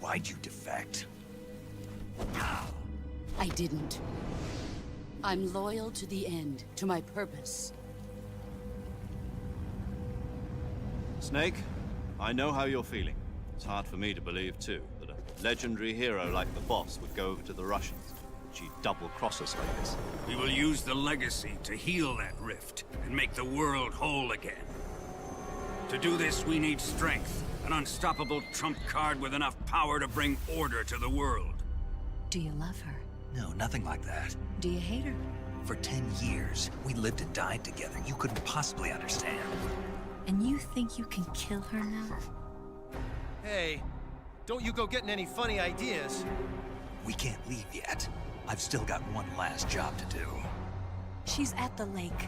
Why'd you defect? I didn't. I'm loyal to the end, to my purpose. Snake, I know how you're feeling. It's hard for me to believe, too, that a legendary hero like the boss would go over to the Russians. She'd double-cross us like this. We will use the legacy to heal that rift and make the world whole again. To do this, we need strength, an unstoppable trump card with enough power to bring order to the world. Do you love her? No, nothing like that. Do you hate her? For 10 years, we lived and died together. You couldn't possibly understand. And you think you can kill her now? Hey, don't you go getting any funny ideas. We can't leave yet. I've still got one last job to do. She's at the lake.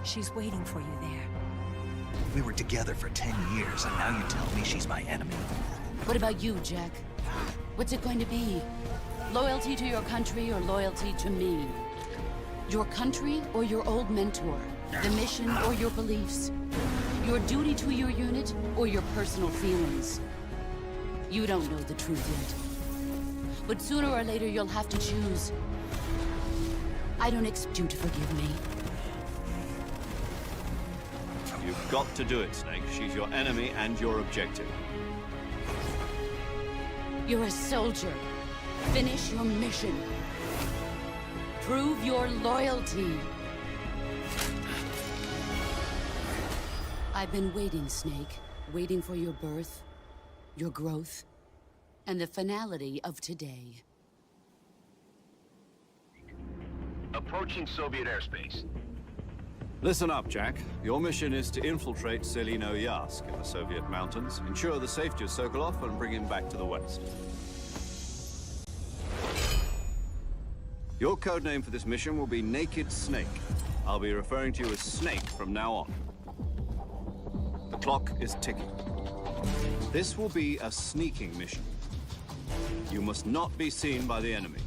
She's waiting for you there. We were together for 10 years, and now you tell me she's my enemy. What about you, Jack? What's it going to be? Loyalty to your country or loyalty to me? Your country or your old mentor? The mission or your beliefs? Your duty to your unit or your personal feelings? You don't know the truth yet. But sooner or later you'll have to choose. I don't expect you to forgive me. You've got to do it, Snake. She's your enemy and your objective. You're a soldier. Finish your mission. Prove your loyalty. I've been waiting, Snake. Waiting for your birth, your growth, and the finality of today. Approaching Soviet airspace. Listen up, Jack. Your mission is to infiltrate Selino-Yarsk in the Soviet mountains, ensure the safety of Sokolov, and bring him back to the west. Your codename for this mission will be Naked Snake. I'll be referring to you as Snake from now on. The clock is ticking. This will be a sneaking mission. You must not be seen by the enemy.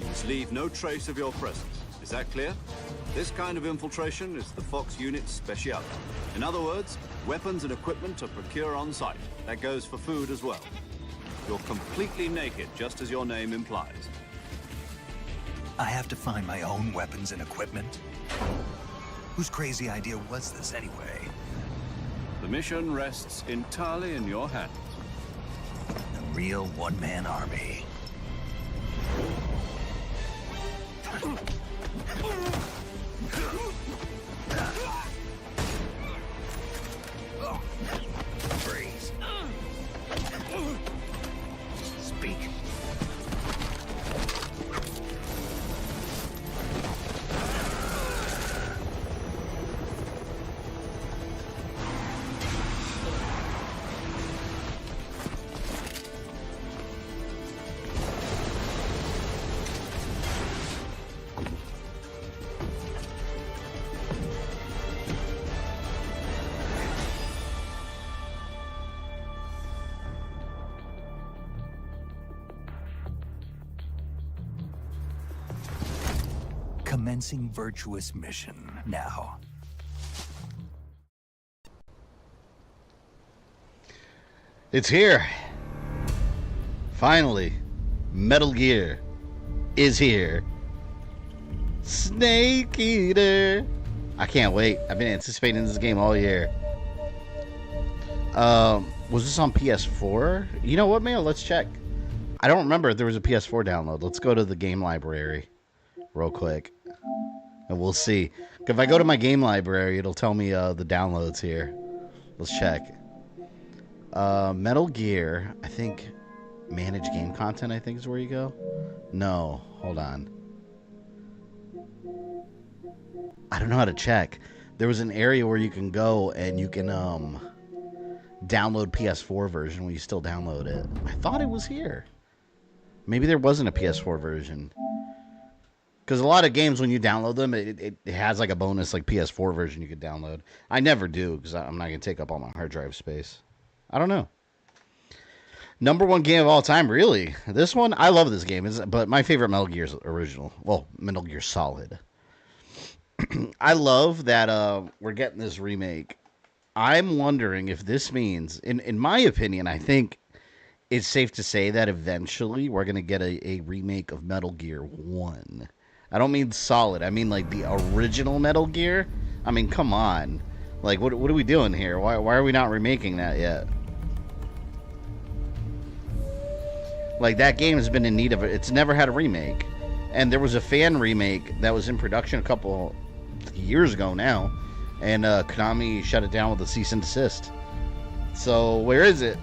You must leave no trace of your presence. Is that clear? This kind of infiltration is the Fox Unit's specialty. In other words, weapons and equipment are procured on site. That goes for food as well. You're completely naked, just as your name implies. I have to find my own weapons and equipment? Whose crazy idea was this, anyway? The mission rests entirely in your hands. A real one-man army. Freeze. Speak. Commencing Virtuous Mission now. It's here. Finally, Metal Gear is here. Snake Eater. I can't wait. I've been anticipating this game all year. Was this on PS4? You know what, man? Let's check. I don't remember if there was a PS4 download. Let's go to the game library real quick. And we'll see. If I go to my game library, it'll tell me the downloads here. Let's check. Metal Gear, I think manage game content, I think is where you go. No, hold on. I don't know how to check. There was an area where you can go and you can download PS4 version when you still download it. I thought it was here. Maybe there wasn't a PS4 version. Because a lot of games, when you download them, it has like a bonus like PS4 version you could download. I never do because I'm not going to take up all my hard drive space. I don't know. #1 game of all time, really. This one, I love this game. But my favorite Metal Gear is original. Well, Metal Gear Solid. I love that we're getting this remake. I'm wondering if this means, in my opinion, I think it's safe to say that eventually we're going to get a remake of Metal Gear 1. I don't mean Solid. I mean, like, the original Metal Gear. I mean, come on. Like, what are we doing here? Why are we not remaking that yet? Like, that game has been in need of it. It's never had a remake. And there was a fan remake that was in production a couple years ago now. And Konami shut it down with a cease and desist. So, where is it?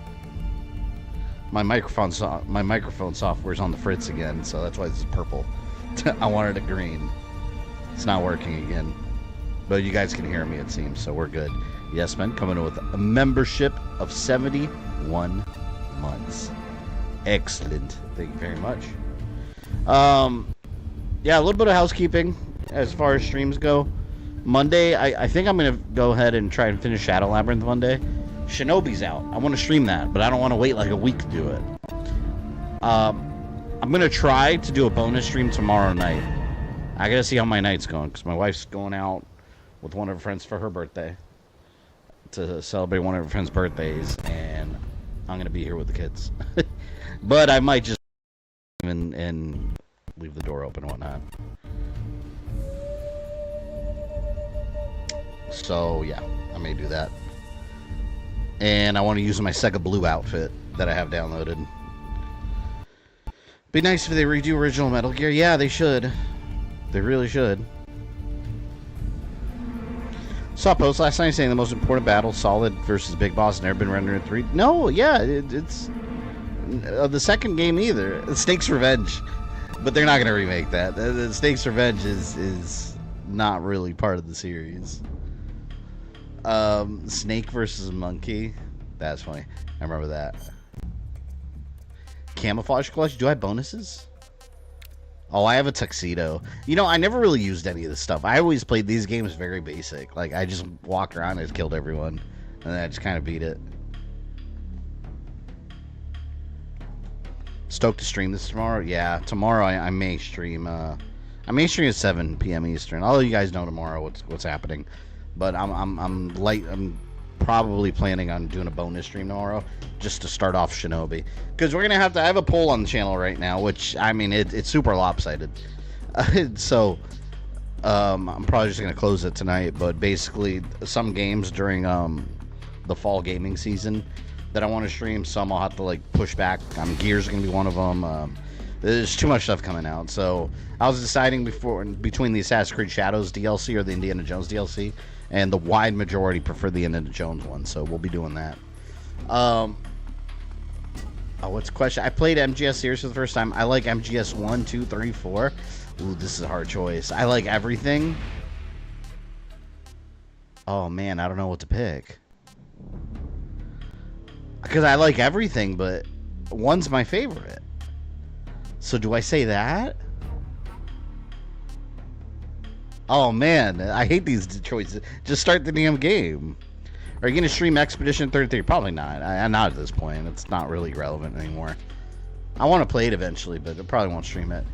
My microphone software's on the fritz again, so that's why this is purple. I wanted it green. It's not working again. But you guys can hear me, it seems, so we're good. Yes, man, coming in with a membership of 71 months. Excellent. Thank you very much. Yeah, a little bit of housekeeping as far as streams go. Monday, I think I'm going to go ahead and try and finish Shadow Labyrinth Monday. Shinobi's out. I want to stream that, but I don't want to wait like a week to do it. I'm going to try to do a bonus stream tomorrow night. I got to see how my night's going, because my wife's going out with one of her friends for her birthday. To celebrate one of her friends' birthdays, and I'm going to be here with the kids. But I might just and leave the door open and whatnot. So, yeah, I may do that. And I want to use my Sega Blue outfit that I have downloaded. Be nice if they redo original Metal Gear. Yeah, they should. They really should. Saw a post last night saying the most important battle, Solid versus Big Boss, never been rendered in 3. No, yeah, it's the second game either. Snake's Revenge, but they're not going to remake that. The Snake's Revenge is not really part of the series. Snake versus Monkey. That's funny. I remember that. Camouflage collection. Do I have bonuses? Oh, I have a tuxedo. You know, I never really used any of this stuff. I always played these games very basic. Like, I just walked around and just killed everyone. And then I just kind of beat it. Stoked to stream this tomorrow? Yeah, tomorrow I may stream. I may stream at 7 p.m. Eastern. I'll let you guys know tomorrow what's happening. But I'm probably planning on doing a bonus stream tomorrow just to start off Shinobi, because we're gonna have to. I have a poll on the channel right now, which I mean it's super lopsided. So I'm probably just gonna close it tonight. But basically, some games during the fall gaming season that I want to stream, some I'll have to like push back. Gears gonna be one of them. There's too much stuff coming out, so I was deciding between the Assassin's Creed Shadows DLC or the Indiana Jones DLC, and the wide majority prefer the Indiana Jones one, so we'll be doing that. What's the question? I played MGS series for the first time. I like MGS 1, 2, 3, 4. Ooh, this is a hard choice. I like everything. Oh man, I don't know what to pick. Because I like everything, but one's my favorite. So do I say that? Oh man, I hate these choices. Just start the damn game. Are you going to stream Expedition 33? Probably not. Not at this point. It's not really relevant anymore. I want to play it eventually, but I probably won't stream it.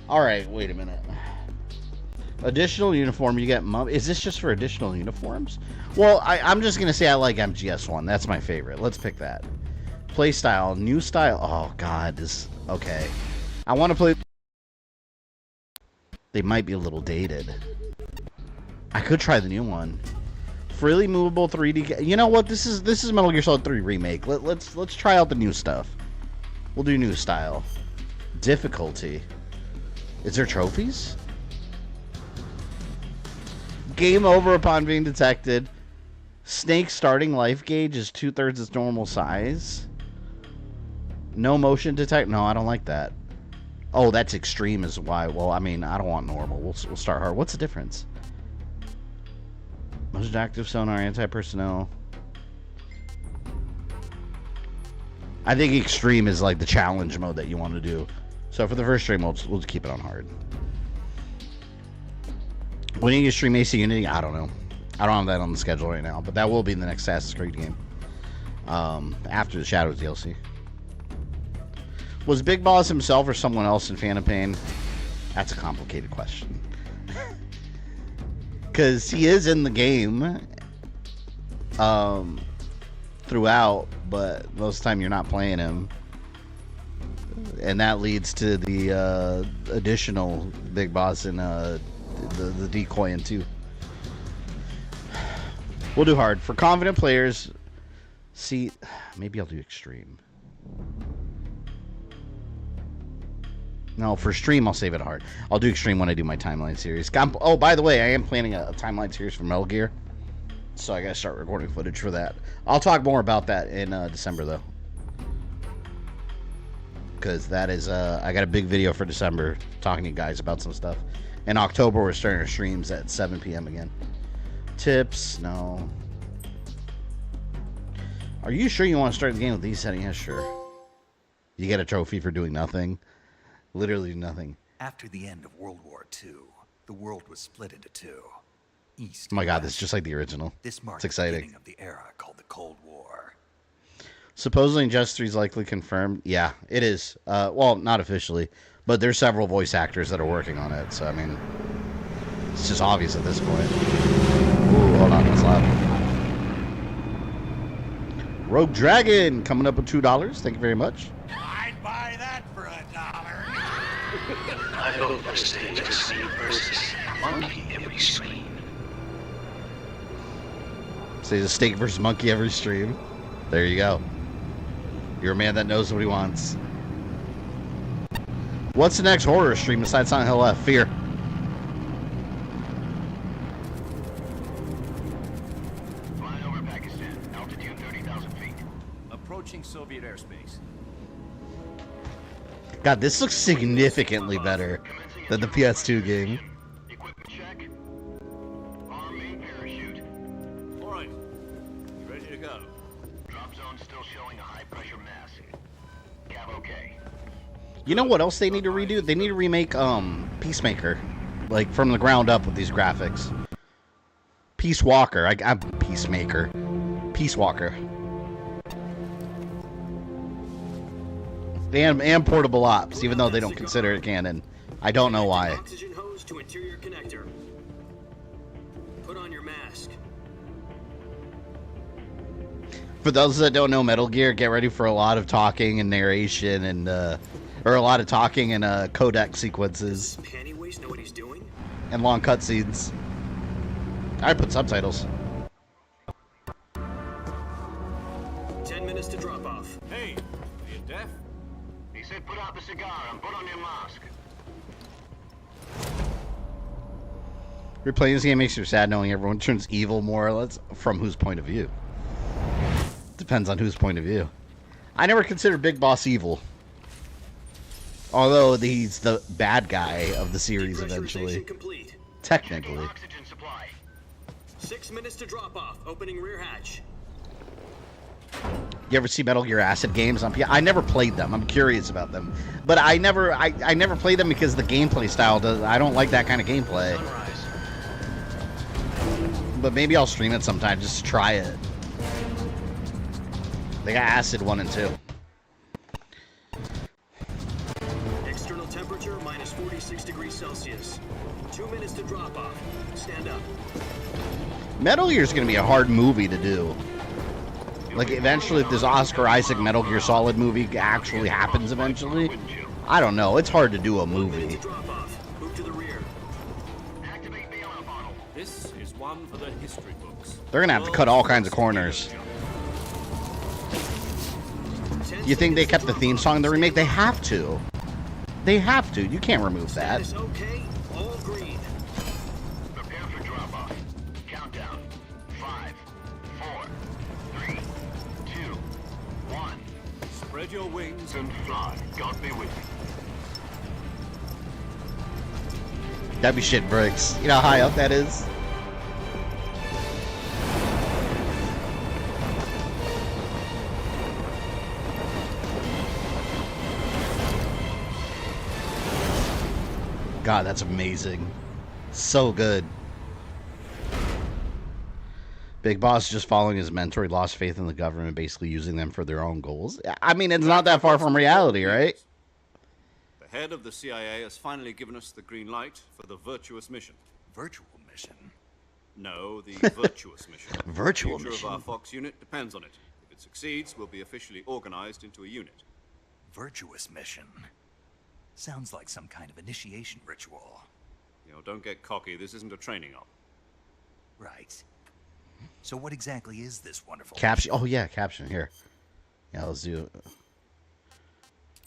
Alright, wait a minute. Additional uniform, you get mum. Is this just for additional uniforms? Well, I'm just going to say I like MGS1. That's my favorite. Let's pick that. Play style, new style. Oh god, this. Okay. I want to play. They might be a little dated. I could try the new one. Freely movable 3D. You know what? This is Metal Gear Solid 3 remake. Let's try out the new stuff. We'll do new style. Difficulty. Is there trophies? Game over upon being detected. Snake starting life gauge is 2/3 its normal size. No motion detect. No, I don't like that. Oh, that's extreme is why. Well, I mean, I don't want normal. We'll start hard. What's the difference? Most active sonar, anti-personnel. I think extreme is like the challenge mode that you want to do. So for the first stream, we'll just keep it on hard. When you stream AC Unity, I don't know. I don't have that on the schedule right now, but that will be in the next Assassin's Creed game. After the Shadows DLC. Was Big Boss himself or someone else in Phantom Pain? That's a complicated question. Because he is in the game. throughout, but most of the time you're not playing him. And that leads to the additional big boss in the decoy in 2. We'll do hard. For confident players, see, maybe I'll do extreme. No, for stream, I'll save it hard. I'll do extreme when I do my timeline series. Oh, by the way, I am planning a timeline series for Metal Gear. So I gotta start recording footage for that. I'll talk more about that in December, though. Because that is, I got a big video for December talking to you guys about some stuff. In October, we're starting our streams at 7 p.m. again. Tips? No. Are you sure you want to start the game with these settings? Yeah, sure. You get a trophy for doing nothing. Literally nothing. After the end of World War II, the world was split into 2. East. Oh my God, this is just like the original. This marked it's exciting. the beginning of the era called the Cold War. Supposedly Injustice 3 is likely confirmed. Yeah, it is. Well, not officially, but there's several voice actors that are working on it. So I mean, it's just obvious at this point. Ooh, hold on, that's loud. Rogue Dragon coming up with $2. Thank you very much. I'd buy that for $1. I overstayed to see versus monkey every screen. Say the steak versus monkey every stream. There you go. You're a man that knows what he wants. What's the next horror stream besides Silent Hill F? Fear. Flying over Pakistan, altitude 30,000 feet. Approaching Soviet airspace. God, this looks significantly better than the PS2 game. Equipment check. Arm main parachute. All right. Ready to go. Drop zone still showing a high pressure mass. Cav okay. You know what else they need to redo? They need to remake Peacemaker, like from the ground up with these graphics. Peace Walker. I'm Peacemaker. Peace Walker. And Portable Ops, even though they don't consider it canon. I don't know why. Oxygen hose to interior connector. Put on your mask. For those that don't know Metal Gear, get ready for a lot of talking and narration and or a lot of talking and codec sequences Panty waist know what he's doing? and long cutscenes. I put subtitles. 10 minutes to drop off. Hey, are you deaf? He said put out the cigar and put on your mask. Replaying this game makes you sad knowing everyone turns evil more or less. From whose point of view? Depends on whose point of view. I never considered Big Boss evil. Although he's the bad guy of the series eventually. Complete. Technically. Oxygen supply. 6 minutes to drop off. Opening rear hatch. You ever see Metal Gear Acid games on PS? I never played them. I'm curious about them, but I never played them because the gameplay style does. I don't like that kind of gameplay. Sunrise. But maybe I'll stream it sometime just to try it. They got Acid 1 and 2. External temperature minus 46 degrees Celsius. 2 minutes to drop off. Stand up. Metal Gear is going to be a hard movie to do. Like, eventually, if this Oscar Isaac Metal Gear Solid movie actually happens eventually, I don't know. It's hard to do a movie. Drop off. Move to the rear. Activate bailout bottle. This is one for the history books. They're going to have to cut all kinds of corners. You think they kept the theme song in the remake? They have to. They have to. You can't remove that. Status okay. All green. Prepare for drop off. Countdown. 5, 4, 3, 2, 1. Spread your wings And fly. God be with you. That'd be shit bricks. You know how high up that is? God, that's amazing. So good. Big Boss just following his mentor. He lost faith in the government, basically using them for their own goals. I mean, it's not that far from reality, right? The head of the CIA has finally given us the green light for the Virtuous Mission. Virtual Mission? No, the Virtuous Mission. Virtual The future Mission. of our Fox unit depends on it. If it succeeds, we'll be officially organized into a unit. Virtuous Mission. Sounds like some kind of initiation ritual. You know, don't get cocky. This isn't a training op. Right. So what exactly is this wonderful Caption. Oh yeah, caption here. Yeah, let's do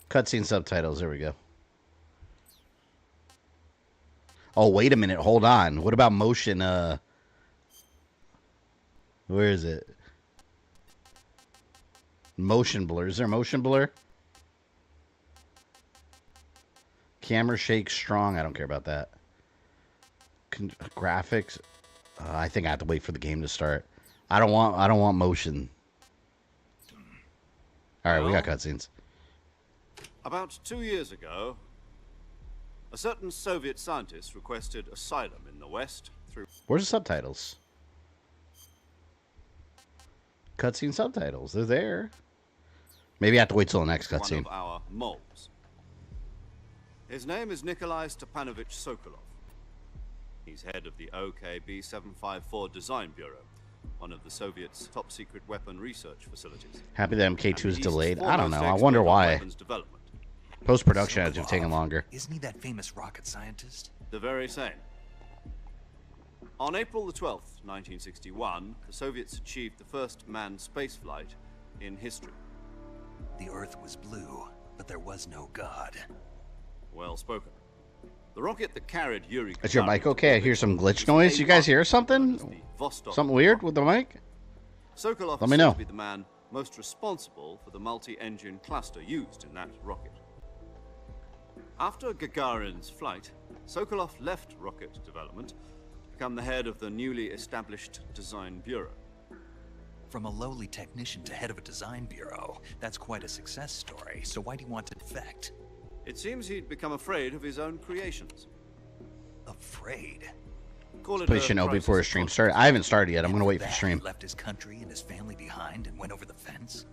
cutscene subtitles. There we go. Oh, wait a minute. Hold on. What about motion? Where is it? Motion blur. Is there motion blur? Camera shake strong. I don't care about that. Graphics. I think I have to wait for the game to start. I don't want motion. All right, we got cutscenes. About 2 years ago, a certain Soviet scientist requested asylum in the West through... Where's the subtitles? Cutscene subtitles. They're there. Maybe I have to wait till the next cutscene. One of our moles. His name is Nikolai Stepanovich Sokolov. He's head of the OKB 754 Design Bureau, one of the Soviets' top-secret weapon research facilities. Happy that MK2 is delayed. I don't know. I wonder why. Post-production had to have taken longer. Isn't he that famous rocket scientist? The very same. On April the 12th, 1961, the Soviets achieved the first manned spaceflight in history. The Earth was blue, but there was no God. Well spoken. The rocket that carried Yuri... Is your mic okay? I hear some glitch noise. You guys hear something? Something weird with the mic? Sokolov Let me know. is to be the man most responsible for the multi-engine cluster used in that rocket. After Gagarin's flight, Sokolov left rocket development to become the head of the newly established Design Bureau. From a lowly technician to head of a design bureau, that's quite a success story. So why do you want to defect? It seems he'd become afraid of his own creations. Afraid? Call it Play a Shinobi crisis before of stream conscience. started. I haven't started yet. I'm going to wait for That stream. He left his country and his family behind and went over the fence?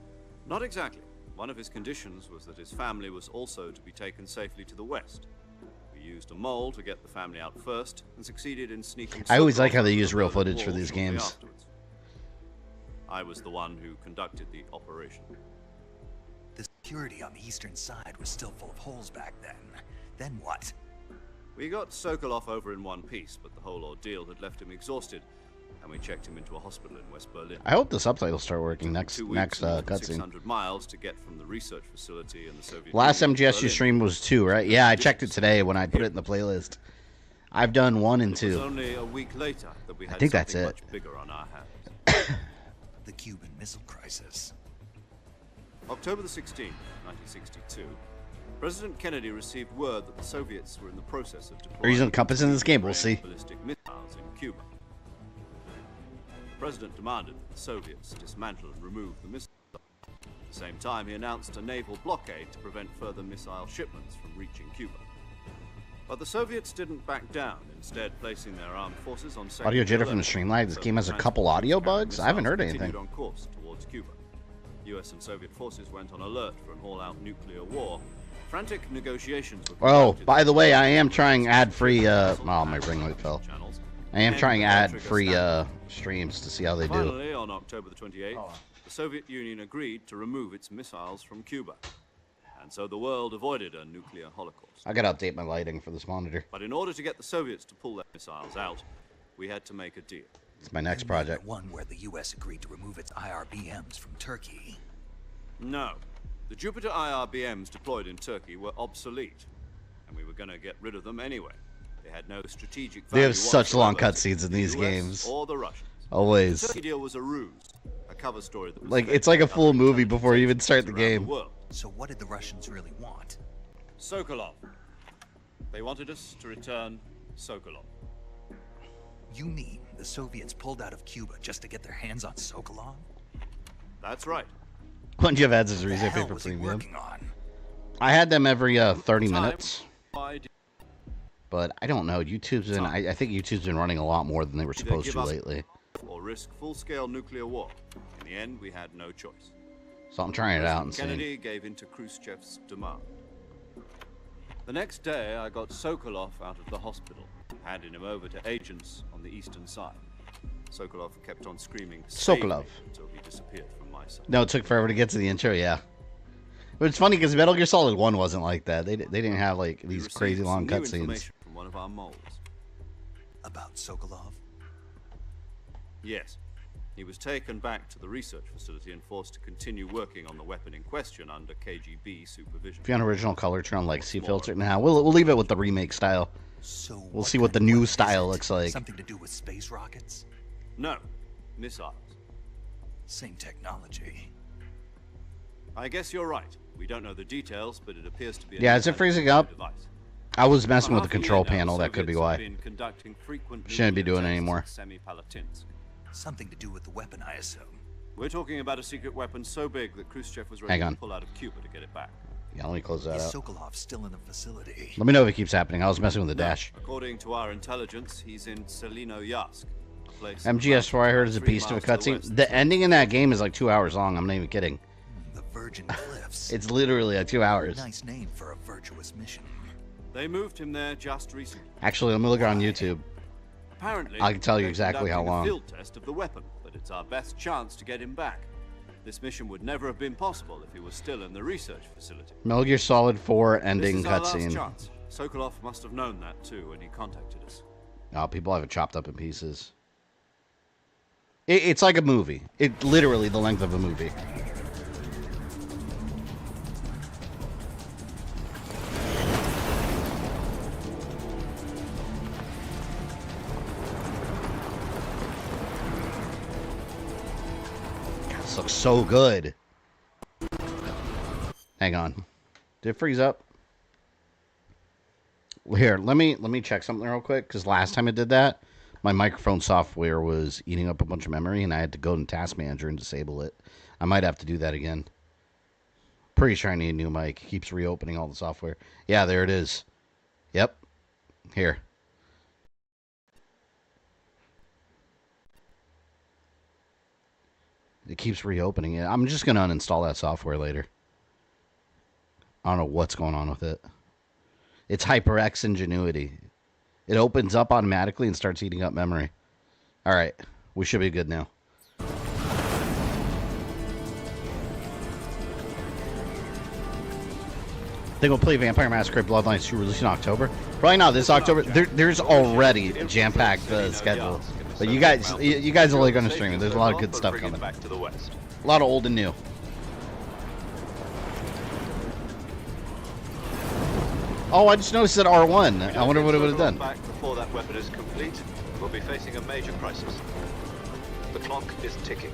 Not exactly. One of his conditions was that his family was also to be taken safely to the west. We used a mole to get the family out first and succeeded in sneaking... I always like how they Sokolov use over real the footage for wall these shortly games. afterwards. I was the one who conducted the operation. The security on the eastern side was still full of holes back then. Then what? We got Sokolov over in one piece, but the whole ordeal had left him exhausted, and we checked him into a hospital in West Berlin. I hope the subtitles start working next 2 weeks and more than cutscene. 600 miles to get from the research facility in the Soviet Last Union to MGSU Berlin. stream was 2, right? Yeah, I checked it today when I put it in the playlist. I've done 1 and It was 2. only a week later that we had think that's something it. much bigger on our hands. The Cuban Missile Crisis. October the 16th, 1962, President Kennedy received word that the Soviets were in the process of deploying... Are you using compass in this game? We'll see. ...ballistic missiles in Cuba. The President demanded that the Soviets dismantle and remove the missiles. At the same time, he announced a naval blockade to prevent further missile shipments from reaching Cuba. But the Soviets didn't back down, instead placing their armed forces on... Audio jitter from the stream lag. This game has a couple audio bugs. I haven't heard anything. On course towards Cuba. US and Soviet forces went on alert for an all-out nuclear war. Frantic negotiations were Oh, conducted by the way, with I am trying ad-free, channels oh, my ring light fell. channels, I am and trying the ad-free, trigger streams to see how they do. Finally, on October the 28th, the Soviet Union agreed to remove its missiles from Cuba. And so the world avoided a nuclear holocaust. I gotta update my lighting for this monitor. But in order to get the Soviets to pull their missiles out, we had to make a deal. It's my next You mean project. the one where the U.S. agreed to remove its IRBMs from Turkey. No. The Jupiter IRBMs deployed in Turkey were obsolete, and we were going to get rid of them anyway. They had no strategic value They have such long whatsoever to cutscenes in the these US games. or the Russians. The Always. Turkey deal was a ruse, a cover story that was Like, fed it's like a by full other movie before you even intelligence start the around game. world. So what did the Russians really want? Sokolov. They wanted us to return Sokolov. You mean the Soviets pulled out of Cuba just to get their hands on Sokolov? That's right. When you have ads as a What the reason hell pay for was he premium. working on? I had them every 30 Time, minutes, why did but I don't know. YouTube's been, I think YouTube's been running a lot more than they were Either supposed give to us- lately. or risk full-scale nuclear war? In the end, we had no choice. So I'm trying it out and President seeing. Kennedy gave in to Khrushchev's demand. The next day, I got Sokolov out of the hospital, handing him over to agents on the eastern side. Sokolov kept on screaming Sokolov. until he disappeared from my sight. No, it took forever to get to the intro, yeah. But it's funny because Metal Gear Solid 1 wasn't like that. They didn't have like We these received crazy some long new cutscenes. information from one of our moles. About Sokolov? Yes. He was taken back to the research facility and forced to continue working on the weapon in question under KGB supervision. If you want original color, turn on legacy filter. Now we'll leave it with the remake style. So We'll see what the kind of new weapon is style it? looks like. Something to do with space rockets? No. Missiles. Same technology. I guess you're right. We don't know the details, but it appears to be a Yeah, is it freezing up? device. I was messing For with the half a control year now, panel. That could be Soviets why. have been conducting frequent Shouldn't be nuclear doing it tests anymore. at Semipalatinsk. Something to do with the weapon, I assume. We're talking about a secret weapon so big that Khrushchev was Hang ready on. to pull out of Cuba to get it back. Yeah, let me close that Is out. Sokolov still in the facility? Let me know if it keeps happening. I was messing with the dash. According to our intelligence, he's in Selino-Yarsk, a place MGS4 I heard is a 3 beast of a miles to the cutscene. west. The ending in that game is like 2 hours long. I'm not even kidding. The Virgin Cliffs. It's literally like 2 hours. Nice name for a virtuous mission. They moved him there just recently. Actually, let me look on YouTube. Apparently, I can tell you they're exactly how conducting a long. field test of the weapon, but it's our best chance to get him back. This mission would never have been possible if he was still in the research facility. Metal Gear Solid 4 This ending is our last cutscene. chance. Sokolov must have known that too when he contacted us. Oh, people have it chopped up in pieces. It's like a movie. It literally the length of a movie. God, this looks so good. Hang on. Did it freeze up? Here, let me check something real quick, because last time it did that, my microphone software was eating up a bunch of memory, and I had to go in Task Manager and disable it. I might have to do that again. Pretty sure I need a new mic. It keeps reopening all the software. Yeah, there it is. Yep. Here. It keeps reopening it. I'm just going to uninstall that software later. I don't know what's going on with it. It's HyperX Ingenuity. It opens up automatically and starts eating up memory. All right. We should be good now. Think we'll play Vampire Masquerade Bloodlines 2 released in October? Probably not this October. There's already a jam-packed schedule. But you guys are only going to stream it. There's a lot of good stuff coming. A lot of old and new. Oh, I just noticed that R1. I wonder what it would have done. Back before that weapon is complete, we'll be facing a major crisis. The clock is ticking.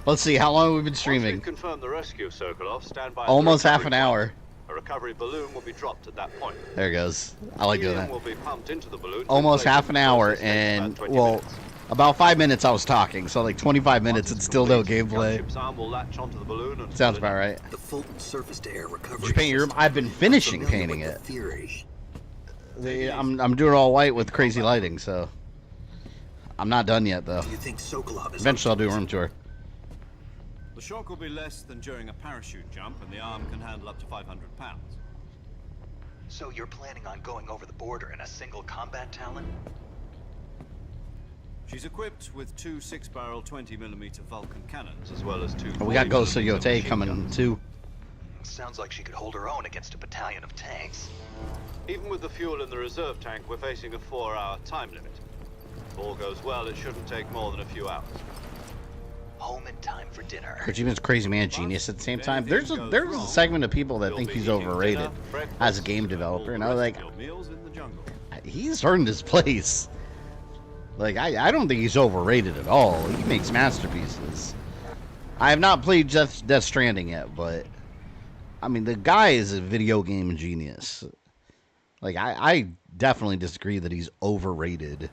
Let's see, how long have we been streaming? Confirm the rescue, Sokolov. Stand by. Almost half an hour. A recovery balloon will be dropped at that point. There it goes. I like doing that. Will be pumped into the balloon. Almost half an hour, and, well, about 5 minutes I was talking, so like 25 minutes and still no gameplay. Sounds about right. The Fulton surface to air recovery. Did you paint your room? I've been finishing painting it. I'm doing all white with crazy lighting, so I'm not done yet though. Do you think Sokolov is Eventually I'll do a room tour. The shock will be less than during a parachute jump, and the arm can handle up to 500 pounds. So you're planning on going over the border in a single combat Talon? She's equipped with two 6-barrel 20mm Vulcan cannons, as well as two. We got Ghost of 40mm Yote machine coming guns. too. Sounds like she could hold her own against a battalion of tanks. Even with the fuel in the reserve tank, we're facing a 4-hour time limit. If all goes well, it shouldn't take more than a few hours. Home in time for dinner. Kojima's crazy man genius at the same time. There's a segment of people that think he's overrated as a game developer, and I was like, he's earned his place. Like, I don't think he's overrated at all. He makes masterpieces. I have not played Death Stranding yet, but I mean, the guy is a video game genius. Like, I definitely disagree that he's overrated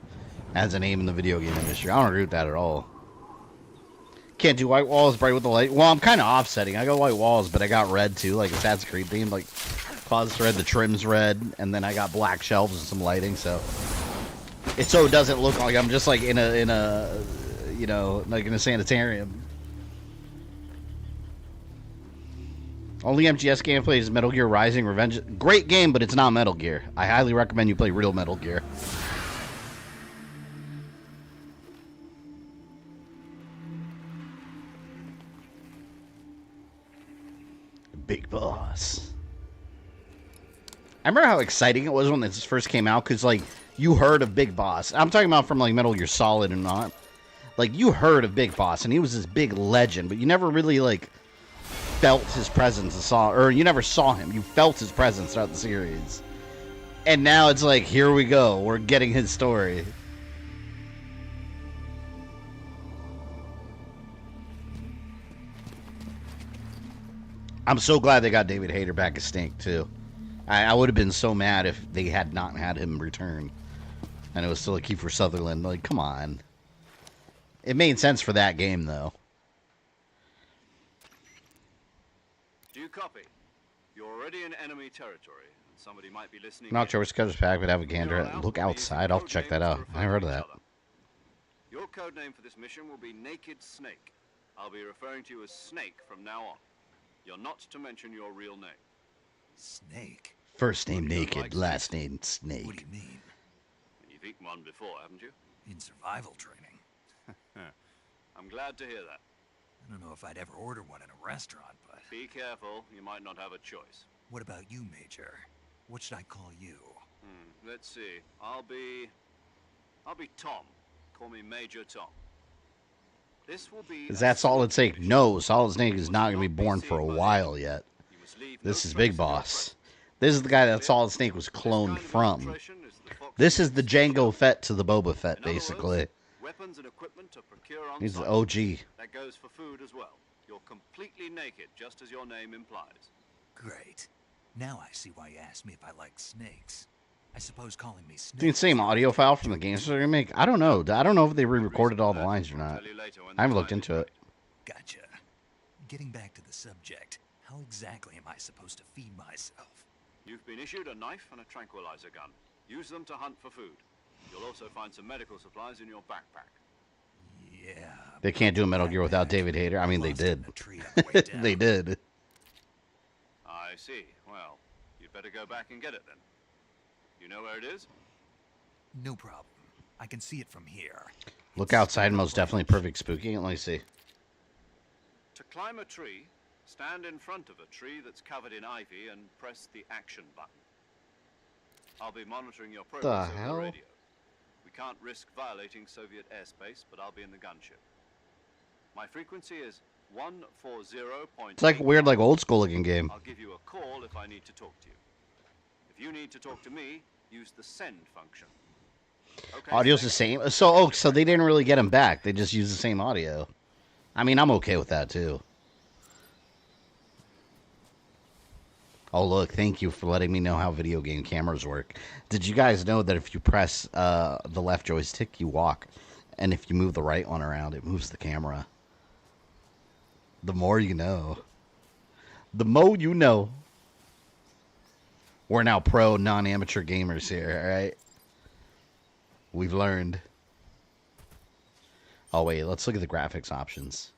as a name in the video game industry. I don't agree with that at all. Can't do white walls bright with the light. Well, I'm kind of offsetting. I got white walls, but I got red too, like Assassin's Creed theme. Like, closet's red, the trim's red, and then I got black shelves and some lighting, so it doesn't look like I'm just like in a you know, like in a sanitarium. Only MGS gameplay is Metal Gear Rising Revenge. Great game, but it's not Metal Gear. I highly recommend you play real Metal Gear. Big Boss. I remember how exciting it was when this first came out, because, like, you heard of Big Boss. I'm talking about from, like, Metal Gear Solid and not. Like, you heard of Big Boss, and he was this big legend, but you never really, like, felt his presence, or you never saw him. You felt his presence throughout the series. And now it's like, here we go. We're getting his story. I'm so glad they got David Hayter back as Snake, too. I would have been so mad if they had not had him return. And it was still a Kiefer Sutherland. Like, come on. It made sense for that game, though. Do you copy? You're already in enemy territory, and somebody might be listening. Not sure which cover's pack, but have a gander. Look outside. I'll check that out. I heard of that. Your code name for this mission will be Naked Snake. I'll be referring to you as Snake from now on. You're not to mention your real name. Snake? First name Naked, last name Snake. What do you mean? You've eaten one before, haven't you? In survival training. I'm glad to hear that. I don't know if I'd ever order one in a restaurant, but... Be careful, you might not have a choice. What about you, Major? What should I call you? Let's see. I'll be Tom. Call me Major Tom. This will be... Is that Solid Snake? No, Solid Snake is not going to be born for a while yet. This is Big Boss. This is the guy that Solid Snake was cloned from. This is the Jango Fett to the Boba Fett, basically. Weapons and equipment to procure on He's the site. OG. That goes for food as well. You're completely naked, just as your name implies. Great. Now I see why you asked me if I like snakes. I suppose calling me Snake... The same audio file from the games they're going to make? I don't know. I don't know if they re-recorded all the lines or not. I haven't looked into it. Gotcha. Getting back to the subject, how exactly am I supposed to feed myself? You've been issued a knife and a tranquilizer gun. Use them to hunt for food. You'll also find some medical supplies in your backpack. Yeah. They can't do a Metal Gear without David Hayter. I mean, they did. They did. I see. Well, you'd better go back and get it then. You know where it is? No problem. I can see it from here. Look outside, most definitely perfect spooky. Let me see. To climb a tree, stand in front of a tree that's covered in ivy and press the action button. I'll be monitoring your progress over the radio. We can't risk violating Soviet airspace, but I'll be in the gunship. My frequency is 140.8. It's like weird, like old school looking game. I'll give you a call if I need to talk to you. If you need to talk to me, use the send function. Okay, Audio's the same. So they didn't really get him back. They just used the same audio. I mean, I'm okay with that too. Oh, look, thank you for letting me know how video game cameras work. Did you guys know that if you press the left joystick, you walk, and if you move the right one around, it moves the camera? The more you know. The more you know. We're now pro, non-amateur gamers here, all right? We've learned. Oh, wait, let's look at the graphics options.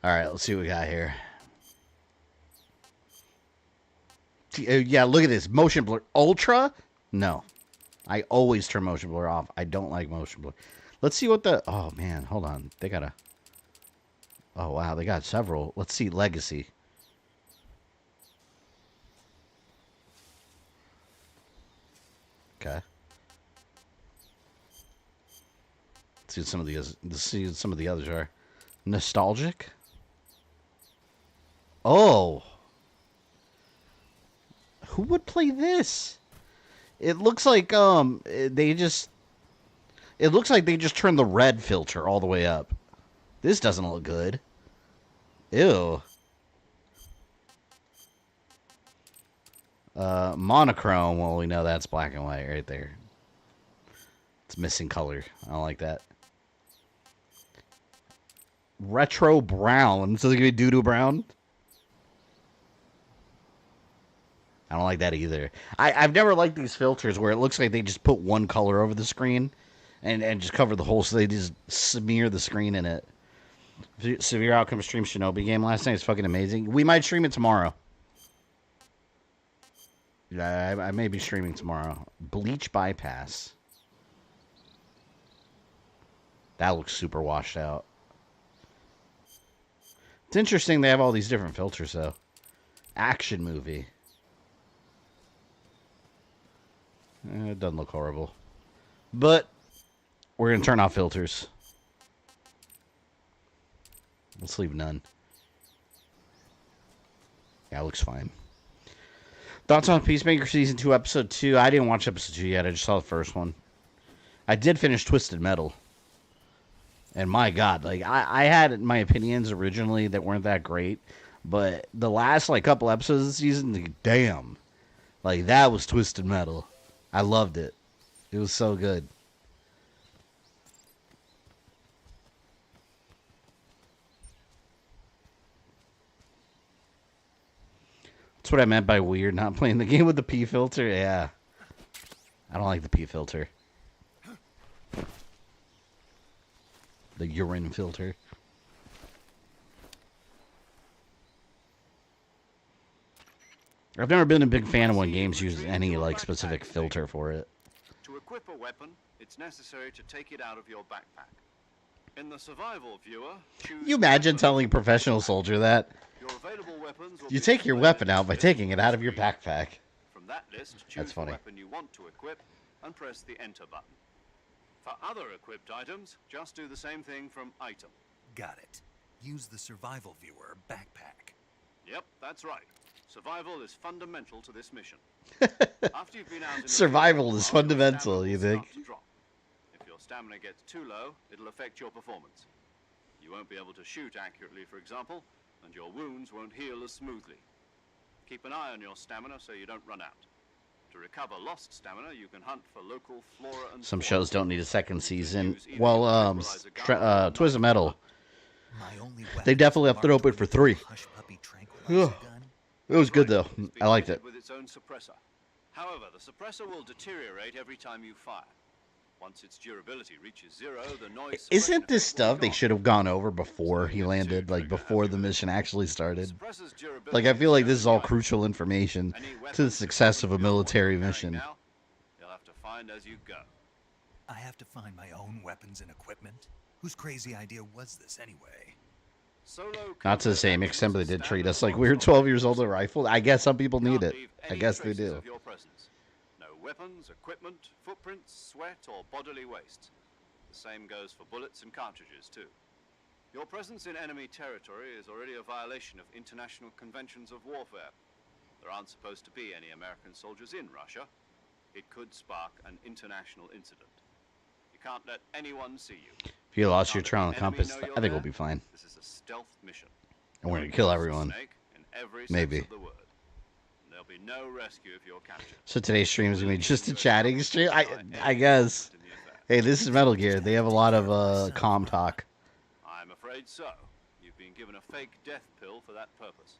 All right, let's see what we got here. Yeah, look at this. Motion blur. Ultra? No. I always turn motion blur off. I don't like motion blur. Let's see what the... Oh, man. Hold on. They got a... Oh, wow. They got several. Let's see. Legacy. Okay. Let's see what some of the others... Let's see what some of the others are. Nostalgic? Oh. Who would play this? It looks like they just... It looks like they just turned the red filter all the way up. This doesn't look good. Ew. Monochrome. Well, we know that's black and white right there. It's missing color. I don't like that. Retro brown. So they're going to be doo-doo brown? I don't like that either. I've never liked these filters where it looks like they just put one color over the screen and just cover the hole so they just smear the screen in it. Severe Outcome stream Shinobi game last night. It's fucking amazing. We might stream it tomorrow. Yeah, I may be streaming tomorrow. Bleach Bypass. That looks super washed out. It's interesting they have all these different filters, though. Action movie. It doesn't look horrible. But we're going to turn off filters. Let's leave none. Yeah, it looks fine. Thoughts on Peacemaker Season 2, Episode 2? I didn't watch Episode 2 yet. I just saw the first one. I did finish Twisted Metal. And my God, like, I had my opinions originally that weren't that great. But the last, like, couple episodes of the season, like, damn. Like, that was Twisted Metal. I loved it. It was so good. That's what I meant by weird, not playing the game with the P filter. Yeah. I don't like the P filter. The urine filter. I've never been a big fan of when games use any, like, specific filter for it. To equip a weapon, it's necessary to take it out of your backpack. In the survival viewer, choose... You imagine telling a professional soldier that? Your available weapons will You be take your weapon out by taking it out of your backpack. From that list, choose That's funny. the weapon you want to equip and press the enter button. For other equipped items, just do the same thing from item. Got it. Use the survival viewer backpack. Yep, that's right. Survival is fundamental to this mission. After you've been out in the Survival field, is your fundamental, stamina you will think? start to drop. If your stamina gets too low, it'll affect your performance. You won't be able to shoot accurately, for example, and your wounds won't heal as smoothly. Keep an eye on your stamina so you don't run out. To recover lost stamina, you can hunt for local flora and Some fauna. shows don't need a second season. Use either Well, your tranquilizer gun or Twisted Metal. My only They definitely left it open for 3. Hush puppy tranquilizer gun. It was good, though. It's been I liked it. fitted with its own suppressor. However, the suppressor will deteriorate every time you fire. Once its durability reaches 0, the noise Isn't suppression this effect will stuff be they gone. should have gone over before he landed, like before the mission actually started? Like, I feel like this is all crucial information to the success of a military mission. Now, you'll have to find as you go. I have to find my own weapons and equipment. Whose crazy idea was this anyway? Not to say Mick Assembly did treat us like we were 12 years old with a rifle. I guess some people need it. I guess they do. No weapons, equipment, footprints, sweat, or bodily waste. The same goes for bullets and cartridges, too. Your presence in enemy territory is already a violation of international conventions of warfare. There aren't supposed to be any American soldiers in Russia. It could spark an international incident. You can't let anyone see you. If you lost your trail and Enemy compass, know I you're think we'll there. be fine. This is a stealth mission. And we're gonna kill everyone. Snake in every Maybe. sense of the word. There'll be no rescue if you're captured. So today's stream is gonna be just a chatting stream. I guess. Hey, this is Metal Gear. They have a lot of calm talk. I'm afraid so. You've been given a fake death pill for that purpose.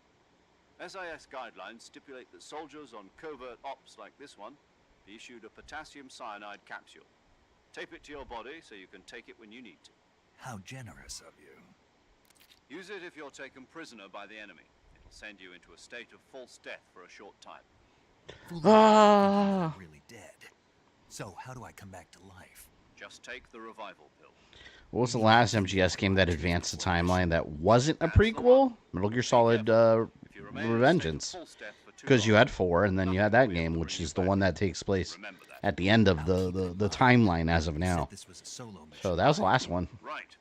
SIS guidelines stipulate that soldiers on covert ops like this one be issued a potassium cyanide capsule. Tape it to your body so you can take it when you need to. How generous of you. Use it if you're taken prisoner by the enemy. It'll send you into a state of false death for a short time. Ah. Really dead. So how do I come back to life? Just take the revival pill. What was the last MGS game that advanced the timeline that wasn't a prequel? Metal Gear Solid Revengeance. Because you had 4, and then you had that game, which is the one that takes place at the end of the timeline as of now. This was a solo mission. So that was the last one. Right.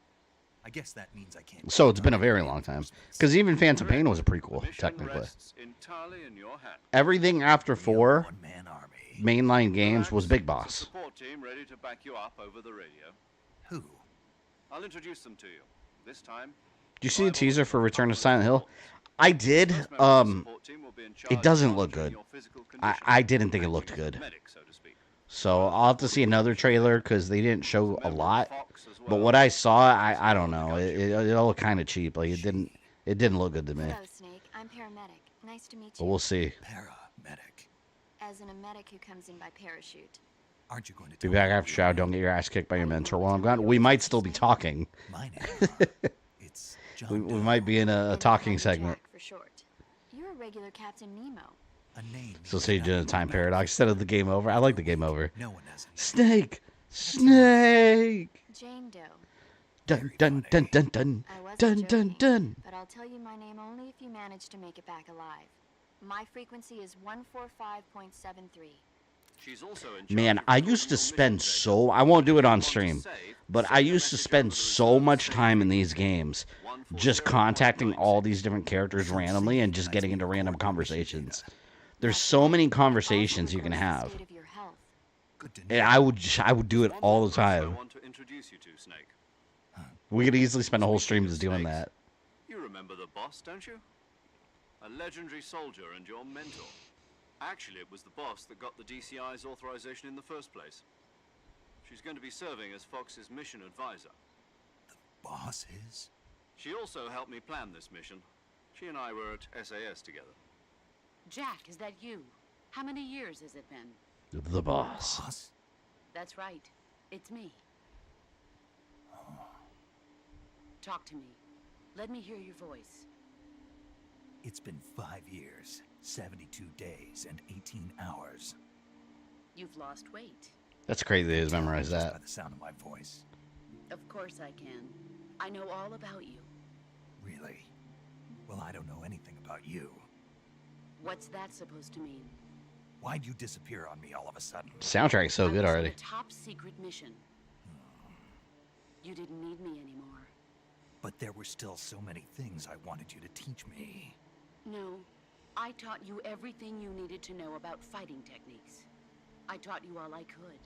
I guess that means I can't. So it's been a very long time. Because even Phantom Pain was a prequel, Mission technically. rests entirely in your hands. Everything after 4 One-man army. mainline games was Big There's a Boss. support team ready to back you up over the radio. Who? I'll introduce them to you. This time, Did you see the teaser for Return of Silent Hill? I did. It doesn't look good. I didn't think it looked good. So I'll have to see another trailer because they didn't show a lot. But what I saw, I don't know. It all looked kind of cheap. Like it didn't look good to me. Hello, Snake. I'm paramedic. Nice to meet But you. we'll see. Paramedic. As in a medic who comes in by parachute. Aren't you going to Be tell back me after your shower. name? Don't get your ass kicked by your mentor while I'm gone. We might still be talking. My name. It's We John Doe. might be in a And talking I'm segment. Jack for short. You're a regular Captain Nemo. A name. So means say you did a nothing time but paradox instead of the game over. I like the game over. No one has a name. Snake! Snake! Jane Doe. Dun dun dun dun dun. I wasn't Dun joking, dun dun. but I'll tell you my name only if you manage to make it back alive. My frequency is 145.73. She's also in charge Man, of I recording used to your spend mission so... I won't do it on stream. But I used to spend so much time in these games just contacting all these different characters randomly and just getting into random conversations. There's so many conversations you can have. State of your health. Good to know. And I would do it all the I time. want to introduce you to, Snake. We could easily spend a whole stream just doing that. You remember the boss, don't you? A legendary soldier and your mentor. Actually, it was the boss that got the DCI's authorization in the first place. She's going to be serving as Fox's mission advisor. Boss is? She also helped me plan this mission. She and I were at SAS together. Jack, is that you? How many years has it been? The boss. Boss? That's right. It's me. Talk to me. Let me hear your voice. It's been 5 years, 72 days, and 18 hours. You've lost weight. That's crazy they just memorized Just that. by the sound of my voice. Of course I can. I know all about you. Really? Well, I don't know anything about you. What's that supposed to mean? Why'd you disappear on me all of a sudden? Soundtrack's so I good was on already. a top secret mission. You didn't need me anymore. But there were still so many things I wanted you to teach me. No, I taught you everything you needed to know about fighting techniques. I taught you all I could.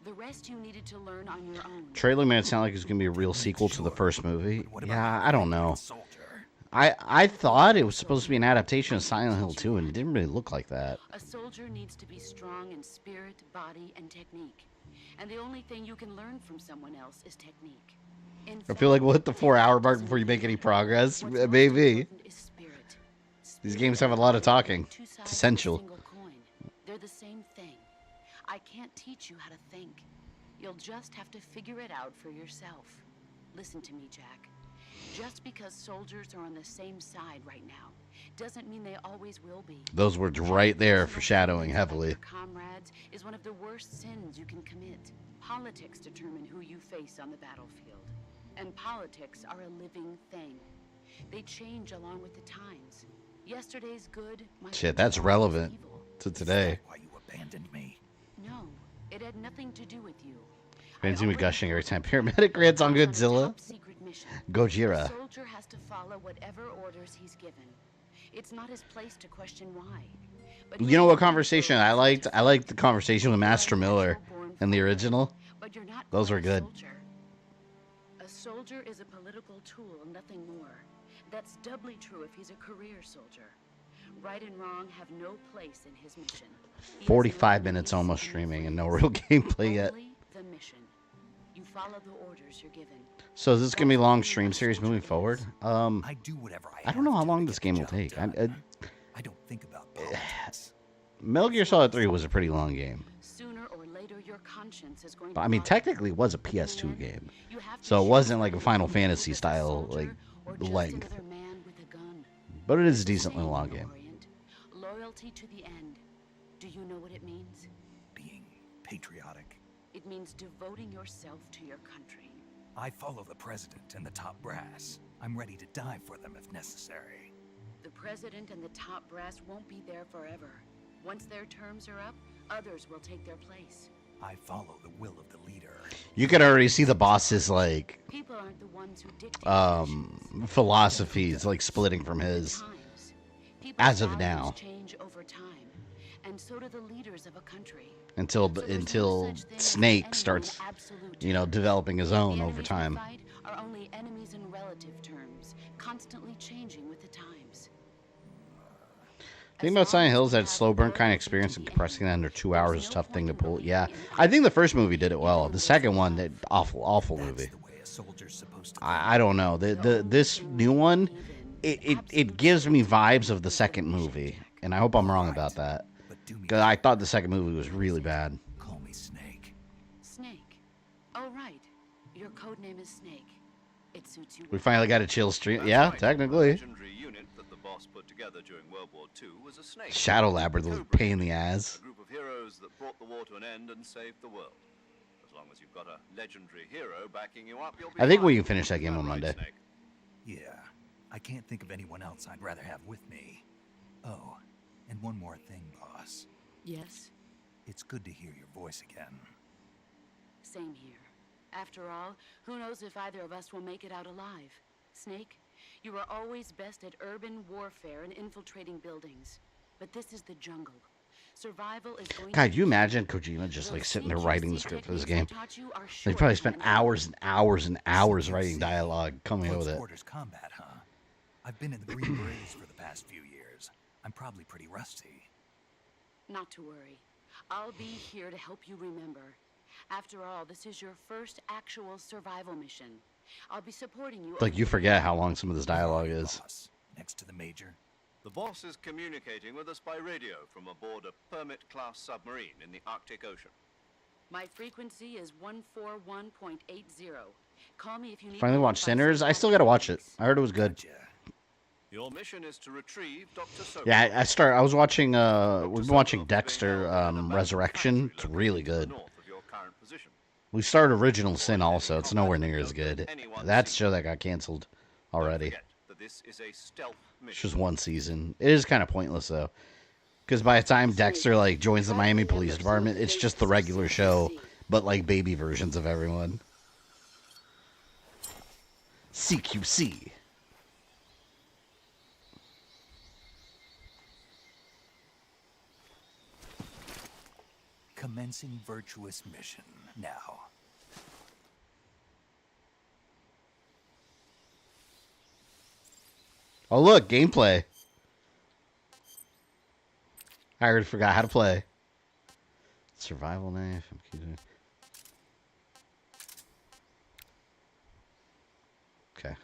The rest you needed to learn on your own. Trailer made it sound like it's gonna be a real sequel to the first movie. But what about Yeah, your I don't know. soldier? I thought it was supposed to be an adaptation of Silent Hill 2, and it didn't really look like that. A soldier needs to be strong in spirit, body, and technique. And the only thing you can learn from someone else is technique. I feel like we'll hit the 4-hour mark before you make any progress. Maybe. These games have a lot of talking. It's essential. They're the same thing. I can't teach you how to think. You'll just have to figure it out for yourself. Listen to me, Jack. Just because soldiers are on the same side right now doesn't mean they always will be. Those words right there foreshadowing heavily. Your comrades is one of the worst sins you can commit. Politics determine who you face on the battlefield. And politics are a living thing. They change along with the times. Yesterday's good might Shit, be that's tomorrow's relevant evil. to today. Why you abandoned me? No, it had nothing to do with you. Fan's gonna be gushing every time Paramedic rants on Godzilla. Gojira. A soldier has to follow whatever orders he's given. It's not his place to question why. But You know what conversation I liked? I liked the conversation with Master Miller in the original. But you're not Those were quite a good. soldier. A soldier is a political tool, nothing more. That's doubly true if he's a career soldier. Right and wrong have no place in his mission. He has 45 no minutes place almost in streaming his and no ways. real gameplay yet. Only the mission. You follow the orders you're given. So is this gonna be a long stream series moving forward? I do whatever I don't know have how to long to this get game the will job take. done. I don't think about politics. Metal Gear Solid 3 was a pretty long game. Sooner or later, your conscience is going But to I mean, bother technically it you. was a In the PS2 end, game. you have to So it choose wasn't like a whether Final you're Fantasy a style, soldier like, or just length. another man with a gun. But it is a It's the decently same, long game. Orient. Loyalty to the end. Do you know what it means? Being patriotic. It means devoting yourself to your country. I follow the president and the top brass. I'm ready to die for them if necessary. The president and the top brass won't be there forever. Once their terms are up, others will take their place. I follow the will of the leader. You can already see the boss's like People aren't the ones who dictate philosophies like splitting from his. times. People's as of values now. change over time, and so do the leaders of a country. Until So there's no until such thing as Snake anyone starts, absolute you know, terms. developing his The own enemies over we time. fight are only enemies in relative terms, constantly changing with the times. The thing about Silent Hill is that slow burn kind of experience and compressing that under 2 hours is a tough thing to pull. Yeah, I think the first movie did it well. The second one, that awful movie. That's the way a soldier's supposed to I don't know. This new one, it gives me vibes of the second movie, and I hope I'm wrong about that. But do me 'Cause I thought the second movie was really bad. call me Snake. code name is Snake. It suits you. We finally got a chill stream. That's Yeah, right. technically. The legendary unit that the boss put together during World War II was a snake. Shadow Labyrinth was a Cobra pain in the Unit, ass. A group of heroes that brought the war to an end and saved the world. As long as you've got a legendary hero backing you up, you'll be I think fine. we can finish that game on Right, Monday. Snake? Yeah, I can't think of anyone else I'd rather have with me. Oh, and one more thing, boss. Yes, It's good to hear your voice again. same here. After all, who knows if either of us will make it out alive? Snake, you are always best at urban warfare and infiltrating buildings. But this is the jungle. Survival is going God, to you be imagine Kojima just like sitting there writing the script for this game? They They probably spent hours and hours and hours writing dialogue, coming up Close with it. quarters combat, huh? I've been in the Green Berets for the past few years. I'm probably pretty rusty. Not to worry. I'll be here to help you remember. After all, this is your first actual survival mission. I'll be supporting you. Like you forget how long some of this dialogue is. Boss, next to the major. The boss is communicating with us by radio from aboard a Permit-class submarine in the Arctic Ocean. My frequency is 141.80. Call me if you need. Finally help watched by Sinners. I sunrise still gotta watch it. tonight. I heard it was good. Gotcha. Your mission is to retrieve Dr. Soap. Yeah, I was watching we've been watching Dexter Resurrection. It's really good. North of your current position. We started Original Sin also. It's nowhere near as good. That show that got canceled already. Don't forget that this is a stealth It's mission. just one season. It is kind of pointless though, because by the time Dexter like joins the Miami Police Department, it's just the regular show, but like baby versions of everyone. CQC. Commencing Virtuous Mission now. Oh look, gameplay. I already forgot how to play. Survival knife. Okay.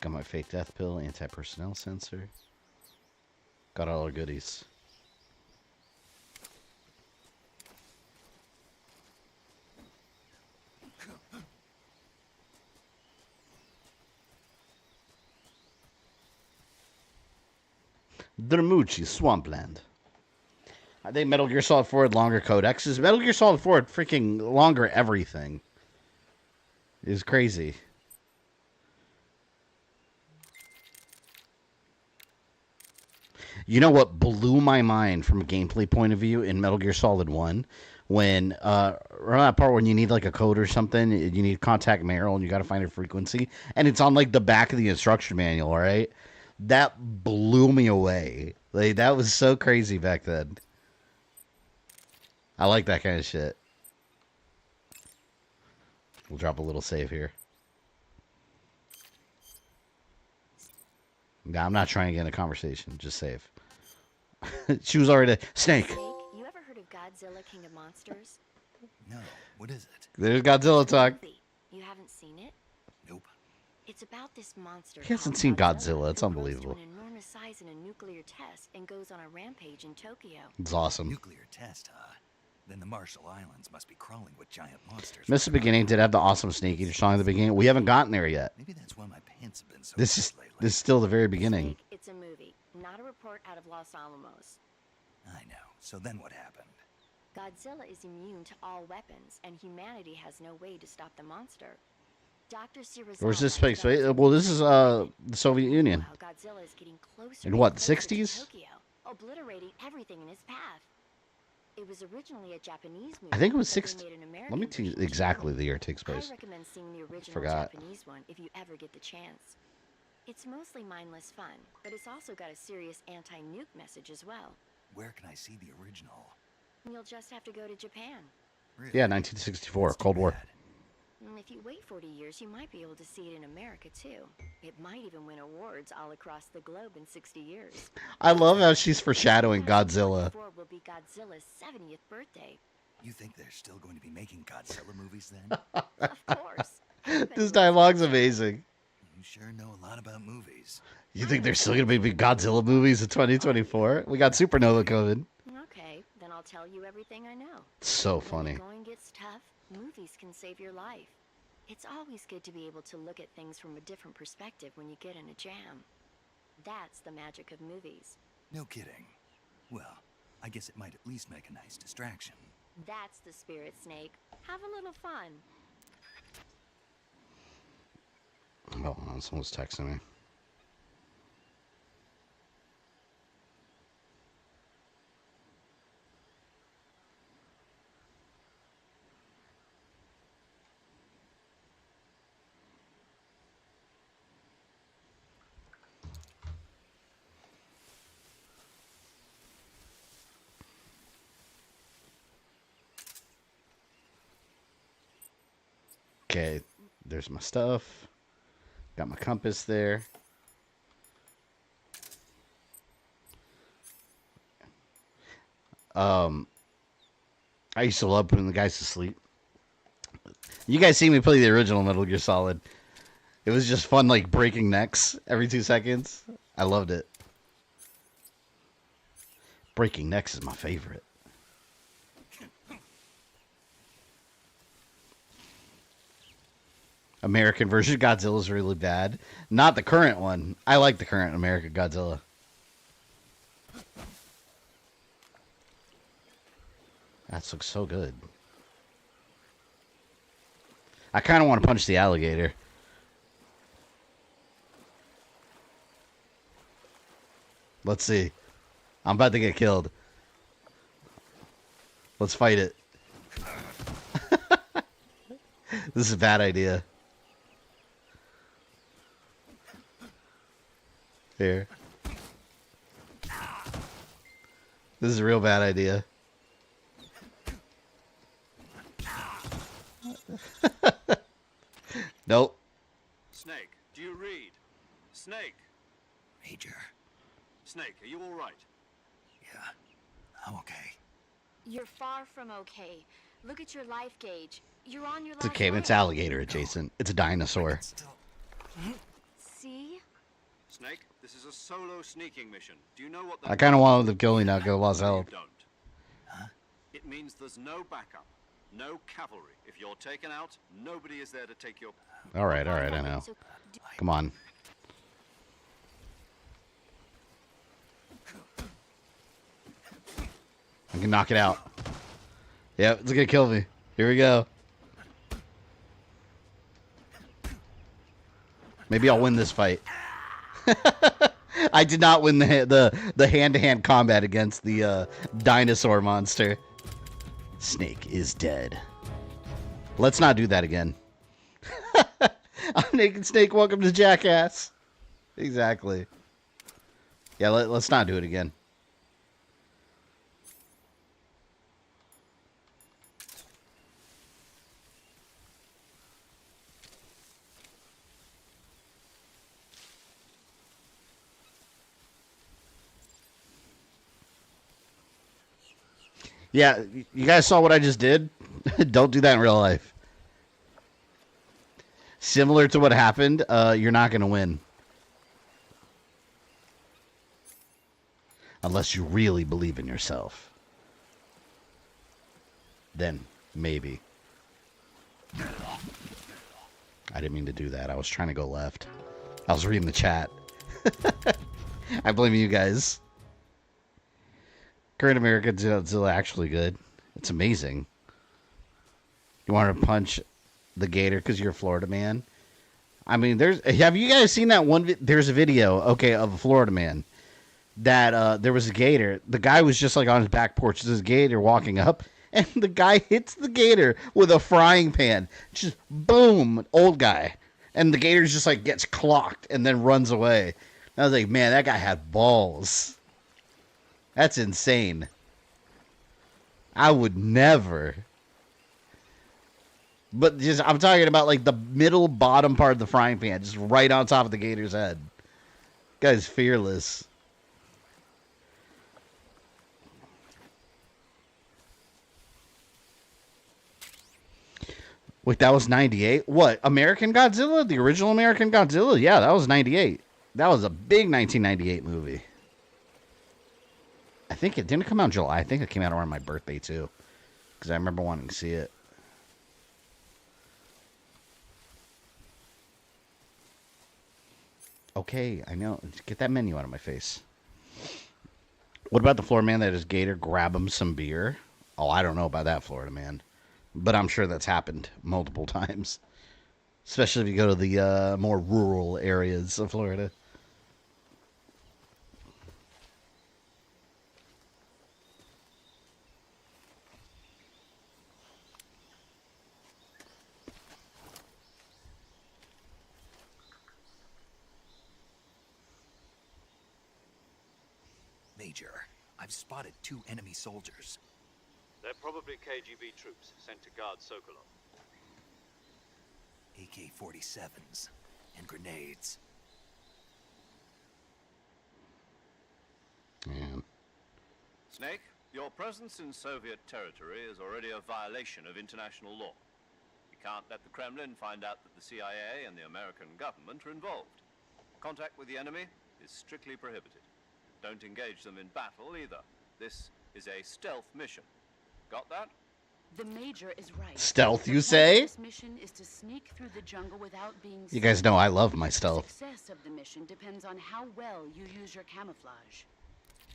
Got my fake death pill, anti-personnel sensor. Got all our goodies. Dramucci Swampland. I think Metal Gear Solid 4 had longer codexes. Metal Gear Solid 4 had freaking longer everything. It's crazy. You know what blew my mind from a gameplay point of view in Metal Gear Solid 1? When, remember that part when you need like a code or something? You need contact Meryl and you gotta find a frequency? And it's on like the back of the instruction manual, right? That blew me away. Like, that was so crazy back then. I like that kind of shit. We'll drop a little save here. Nah, I'm not trying to get in a conversation. Just save. She was already... Snake. Snake, you ever heard of Godzilla King of Monsters? No, what is it? There's Godzilla talk. You haven't seen it? Nope. It's about this monster. He hasn't called seen Godzilla. It's who grows unbelievable. to an enormous size in a nuclear test and goes on a rampage in Tokyo. It's awesome. Nuclear test, huh? Then the Marshall Islands must be crawling with giant monsters. Missed the beginning. Did have the awesome Snake Eater song at the beginning. We haven't gotten there yet. Maybe that's why my pants have been so This is tight lately. this is still the very beginning. Snake, it's a movie, not a report out of Los Alamos. I know. So then what happened? Godzilla is immune to all weapons, and humanity has no way to stop the monster. Dr. Sirizawa Where's this has place? developed Well, this is the Soviet Union. how Godzilla is getting closer In and what, the closer to 60s? Tokyo, obliterating everything in his path. It was originally a Japanese movie. I think it was but they 60. made an Let me American tell you version exactly too. the year it takes I place. recommend seeing the original Forgot. Japanese one if you ever get the chance. It's mostly mindless fun, but it's also got a serious anti-nuke message as well. Where can I see the original? You'll just have to go to Japan. Really? Yeah, 1964, That's too Cold War. bad. If you wait 40 years, you might be able to see it in America too. It might even win awards all across the globe in 60 years. I love how she's foreshadowing Godzilla. 2024 will be Godzilla's 70th birthday. You think they're still going to be making Godzilla movies then? Of course. This dialogue's amazing. You sure know a lot about movies. You think there's still gonna be big Godzilla movies in 2024? We got Supernova coming. Okay, then I'll tell you everything I know. So When funny. the going gets tough, Movies can save your life. It's always good to be able to look at things from a different perspective when you get in a jam. That's the magic of movies. No kidding. Well, I guess it might at least make a nice distraction. That's the spirit, Snake. Have a little fun. Hold on, someone's texting me. Okay, there's my stuff. Got my compass there. I used to love putting the guys to sleep. You guys see me play the original Metal Gear Solid. It was just fun, like, breaking necks every 2 seconds. I loved it. Breaking necks is my favorite. American version of Godzilla is really bad. Not the current one. I like the current American Godzilla. That looks so good. I kind of want to punch the alligator. Let's see. I'm about to get killed. Let's fight it. This is a bad idea. Here. This is a real bad idea. Nope. Snake, do you read? Snake. Major. Snake, are you all right? Yeah, I'm okay. You're far from okay. Look at your life gauge. You're on your It's okay, it's alligator adjacent. It's a dinosaur. See? Snake, this is a solo sneaking mission. Do you know what that I kind of wanted to kill him, not go lost You help. don't. Huh? It means there's no backup, no cavalry. If you're taken out, nobody is there to take your... All right, I know. Come on. I can knock it out. Yep, it's gonna kill me. Here we go. Maybe I'll win this fight. I did not win the hand-to-hand combat against the dinosaur monster. Snake is dead. Let's not do that again. I'm Naked Snake. Welcome to Jackass. Exactly. Yeah, let's not do it again. Yeah, you guys saw what I just did? Don't do that in real life. Similar to what happened, you're not going to win. Unless you really believe in yourself. Then, maybe. I didn't mean to do that. I was trying to go left. I was reading the chat. I blame you guys. Current American Godzilla actually good. It's amazing. You want to punch the gator because you're a Florida man? I mean, have you guys seen that one? There's a video, okay, of a Florida man that there was a gator. The guy was just like on his back porch. There's a gator walking up, and the guy hits the gator with a frying pan. Just boom, old guy, and the gator just like gets clocked and then runs away. And I was like, man, that guy had balls. That's insane. I would never. But just I'm talking about like the middle bottom part of the frying pan, just right on top of the gator's head. Guy's fearless. Wait, that was 98? What? American Godzilla? The original American Godzilla? Yeah, that was 98. That was a big 1998 movie. I think it didn't come out in July. I think it came out around my birthday, too. Because I remember wanting to see it. Okay, I know. Get that menu out of my face. What about the Florida man that is Gator? Grab him some beer. Oh, I don't know about that Florida man. But I'm sure that's happened multiple times. Especially if you go to the more rural areas of Florida. Major, I've spotted 2 enemy soldiers. They're probably KGB troops sent to guard Sokolov. AK-47s and grenades. Man. Snake, your presence in Soviet territory is already a violation of international law. You can't let the Kremlin find out that the CIA and the American government are involved. Contact with the enemy is strictly prohibited. Don't engage them in battle either. This is a stealth mission. Got that? The Major is right. Stealth, you The say? point of this mission is to sneak through the jungle without being You guys know I love my The stealth. success of the mission depends on how well you use your camouflage.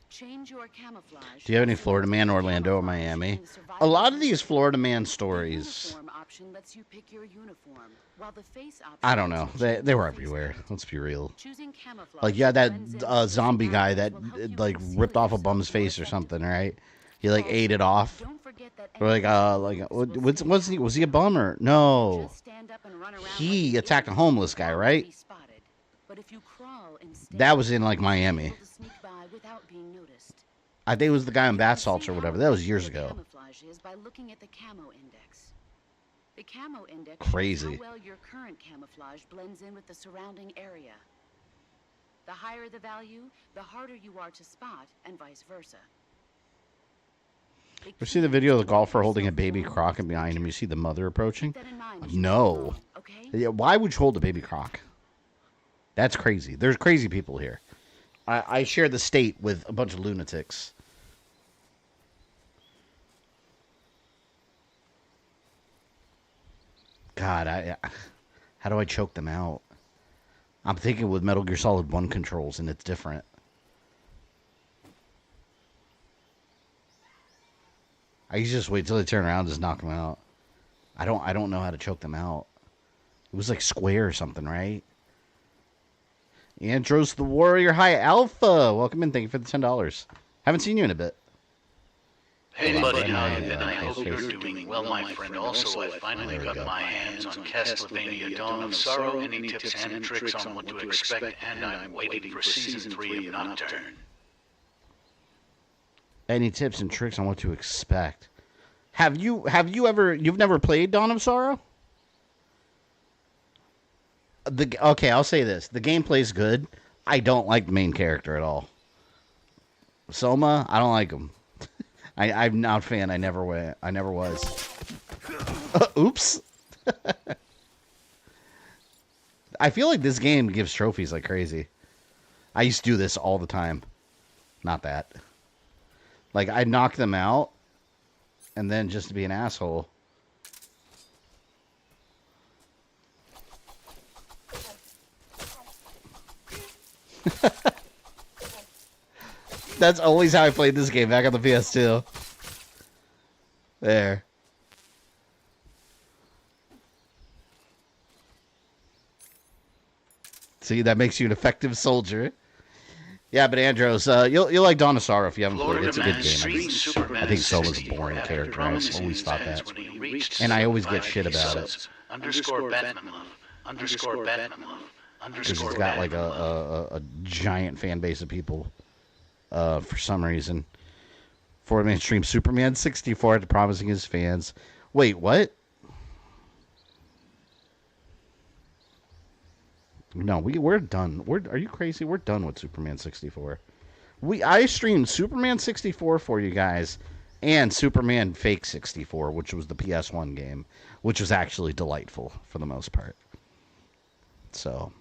Change your camouflage. Do you have any Florida man, Orlando, or Miami? A lot of these Florida man stories, Uniform option lets you pick your uniform, while the face option I don't know. lets you change They your were face everywhere. paint. Let's be real. Choosing camouflage Like, yeah, that blends in with zombie guy personalities that, will help you like, conceal ripped off a yourself bum's more face or effectively. something, right? He, like, ate it off. Don't forget that Or, like, was he a bummer? No. Just stand up and run around He like an attacked a idiot homeless guy, without right? being spotted. But if you crawl instead, That was in, like, you'll be Miami. able to sneak by without being noticed. I think it was the guy in You bath can salts see or how whatever. That was years effective your ago. camouflage is by looking at the camo index. The camo index Crazy. shows how well your current camouflage blends in with the surrounding area. The higher the value, the harder you are to spot, and vice versa. You see the video of the golfer holding a baby croc and behind him you see the mother approaching? Keep that in mind as you No. go along, okay? Yeah, why would you hold a baby croc? That's crazy. There's crazy people here. I share the state with a bunch of lunatics. God, how do I choke them out? I'm thinking with Metal Gear Solid 1 controls, and it's different. I usually just wait till they turn around and just knock them out. I don't know how to choke them out. It was like square or something, right? Andros the Warrior High Alpha. Welcome in. Thank you for the $10. Haven't seen you in a bit. Hey buddy, how you been? I hope you're doing well, my friend. Also, I finally got my hands on Castlevania Dawn of Sorrow. Any tips and tricks on what to expect? And I'm waiting for Season 3 of Nocturne. Any tips and tricks on what to expect? You've never played Dawn of Sorrow? Okay, I'll say this. The gameplay's good. I don't like the main character at all. Soma, I don't like him. I'm not a fan. I never was. Oops. I feel like this game gives trophies like crazy. I used to do this all the time. Not that. Like, I'd knock them out, and then just to be an asshole. That's always how I played this game back on the PS2. There. See, that makes you an effective soldier. Yeah, but Andros, you'll like Dawn of Sorrow if you haven't played it. It's a good game. I think Soma's a boring character. I always thought that. And I always get shit about it. Underscore Batman love. Underscore Batman love. Because he's got like a giant fan base of people. For some reason. For mainstream Superman 64 after promising his fans. Wait, what? No, we're done. Are you crazy? We're done with Superman 64. I streamed Superman 64 for you guys and Superman Fake 64, which was the PS1 game, which was actually delightful for the most part. So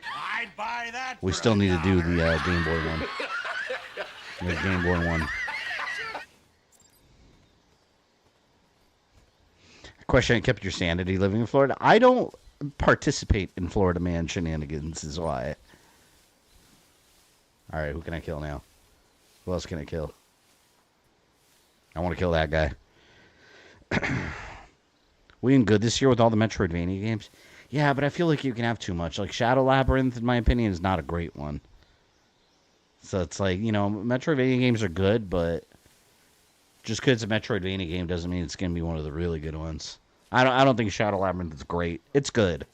I'd buy that. we still need to do the Game Boy one. The Game Boy one. Question: kept your sanity living in Florida? I don't participate in Florida man shenanigans, is why. All right, who can I kill now? Who else can I kill? I want to kill that guy. We in good this year with all the Metroidvania games? Yeah, but I feel like you can have too much. Like, Shadow Labyrinth, in my opinion, is not a great one. So it's like, you know, Metroidvania games are good, but just because it's a Metroidvania game doesn't mean it's going to be one of the really good ones. I don't think Shadow Labyrinth is great. It's good.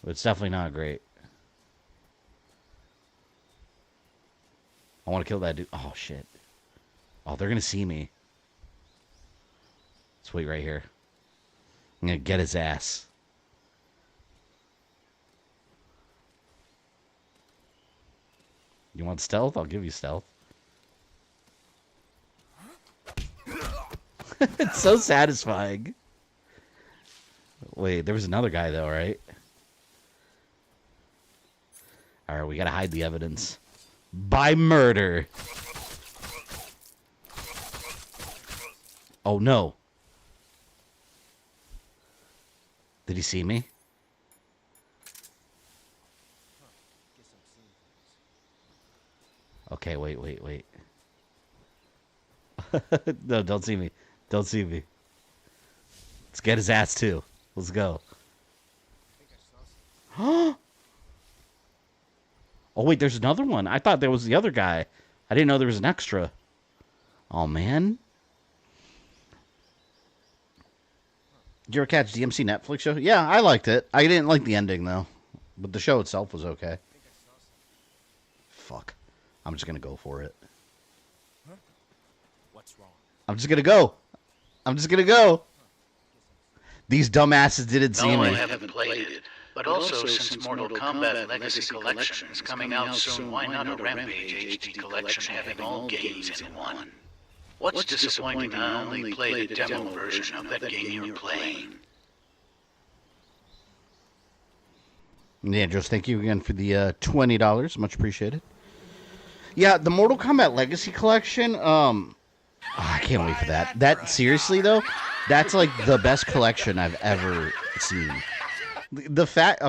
But it's definitely not great. I want to kill that dude. Oh, shit. Oh, they're going to see me. Let's wait right here. I'm going to get his ass. You want stealth? I'll give you stealth. It's so satisfying. Wait, there was another guy, though, right? Alright, we gotta hide the evidence. By murder. Oh, no. Did he see me? Okay, wait. No, don't see me. Don't see me. Let's get his ass, too. Let's go. Oh, wait, there's another one. I thought there was the other guy. I didn't know there was an extra. Oh, man. Did you ever catch DMC Netflix show? Yeah, I liked it. I didn't like the ending, though. But the show itself was okay. Fuck. I'm just going to go for it. What's wrong? I'm just going to go. I'm just going to go. These dumbasses didn't see No, me. I haven't played it. But also, since Mortal Kombat Legacy Collection is coming out soon, why not a Rampage HD collection having all games in one? What's disappointing, I only played the demo version of that game you're playing. Yeah, just thank you again for the $20. Much appreciated. Yeah, the Mortal Kombat Legacy Collection, I can't wait for that. That, seriously, though, that's like the best collection I've ever seen. The fact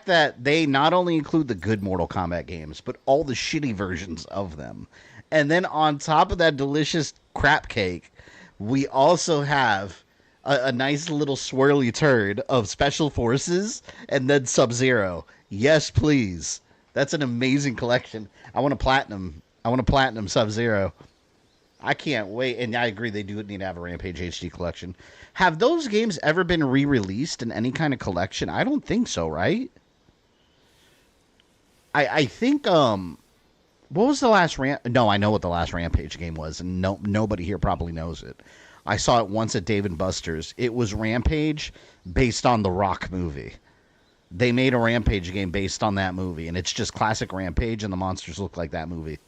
that they not only include the good Mortal Kombat games, but all the shitty versions of them. And then on top of that delicious crap cake, we also have a nice little swirly turd of Special Forces and then Sub-Zero. Yes, please. That's an amazing collection. I want to platinum Sub-Zero. I can't wait. And I agree, they do need to have a Rampage HD collection. Have those games ever been re-released in any kind of collection? I don't think so, right? I think, what was the last No, I know what the last Rampage game was, and nobody here probably knows it. I saw it once at Dave & Buster's. It was Rampage based on the Rock movie. They made a Rampage game based on that movie, and it's just classic Rampage, and the monsters look like that movie.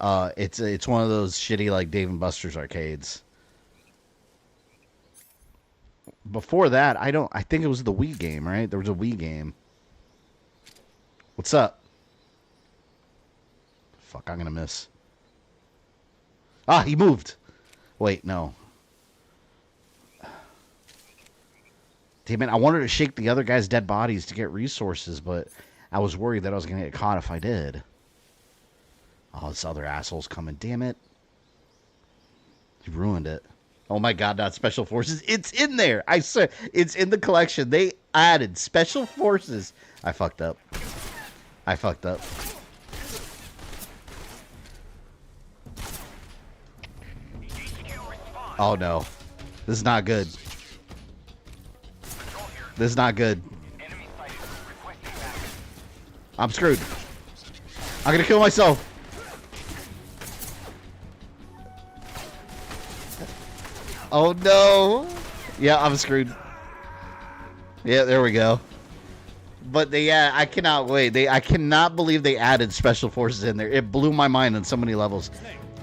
It's one of those shitty, like, Dave & Buster's arcades. Before that, I think it was the Wii game, right? There was a Wii game. What's up? Fuck, I'm gonna miss. Ah, he moved. Wait, no. Damn it, I wanted to shake the other guy's dead bodies to get resources, but I was worried that I was gonna get caught if I did. Oh, this other asshole's coming. Damn it. He ruined it. Oh my god, not Special Forces. It's in there. I swear. It's in the collection. They added Special Forces. I fucked up. Oh no. This is not good. I'm screwed. I'm gonna kill myself. Oh no. Yeah, I'm screwed. Yeah, there we go. But I cannot wait. I cannot believe they added Special Forces in there. It blew my mind on so many levels.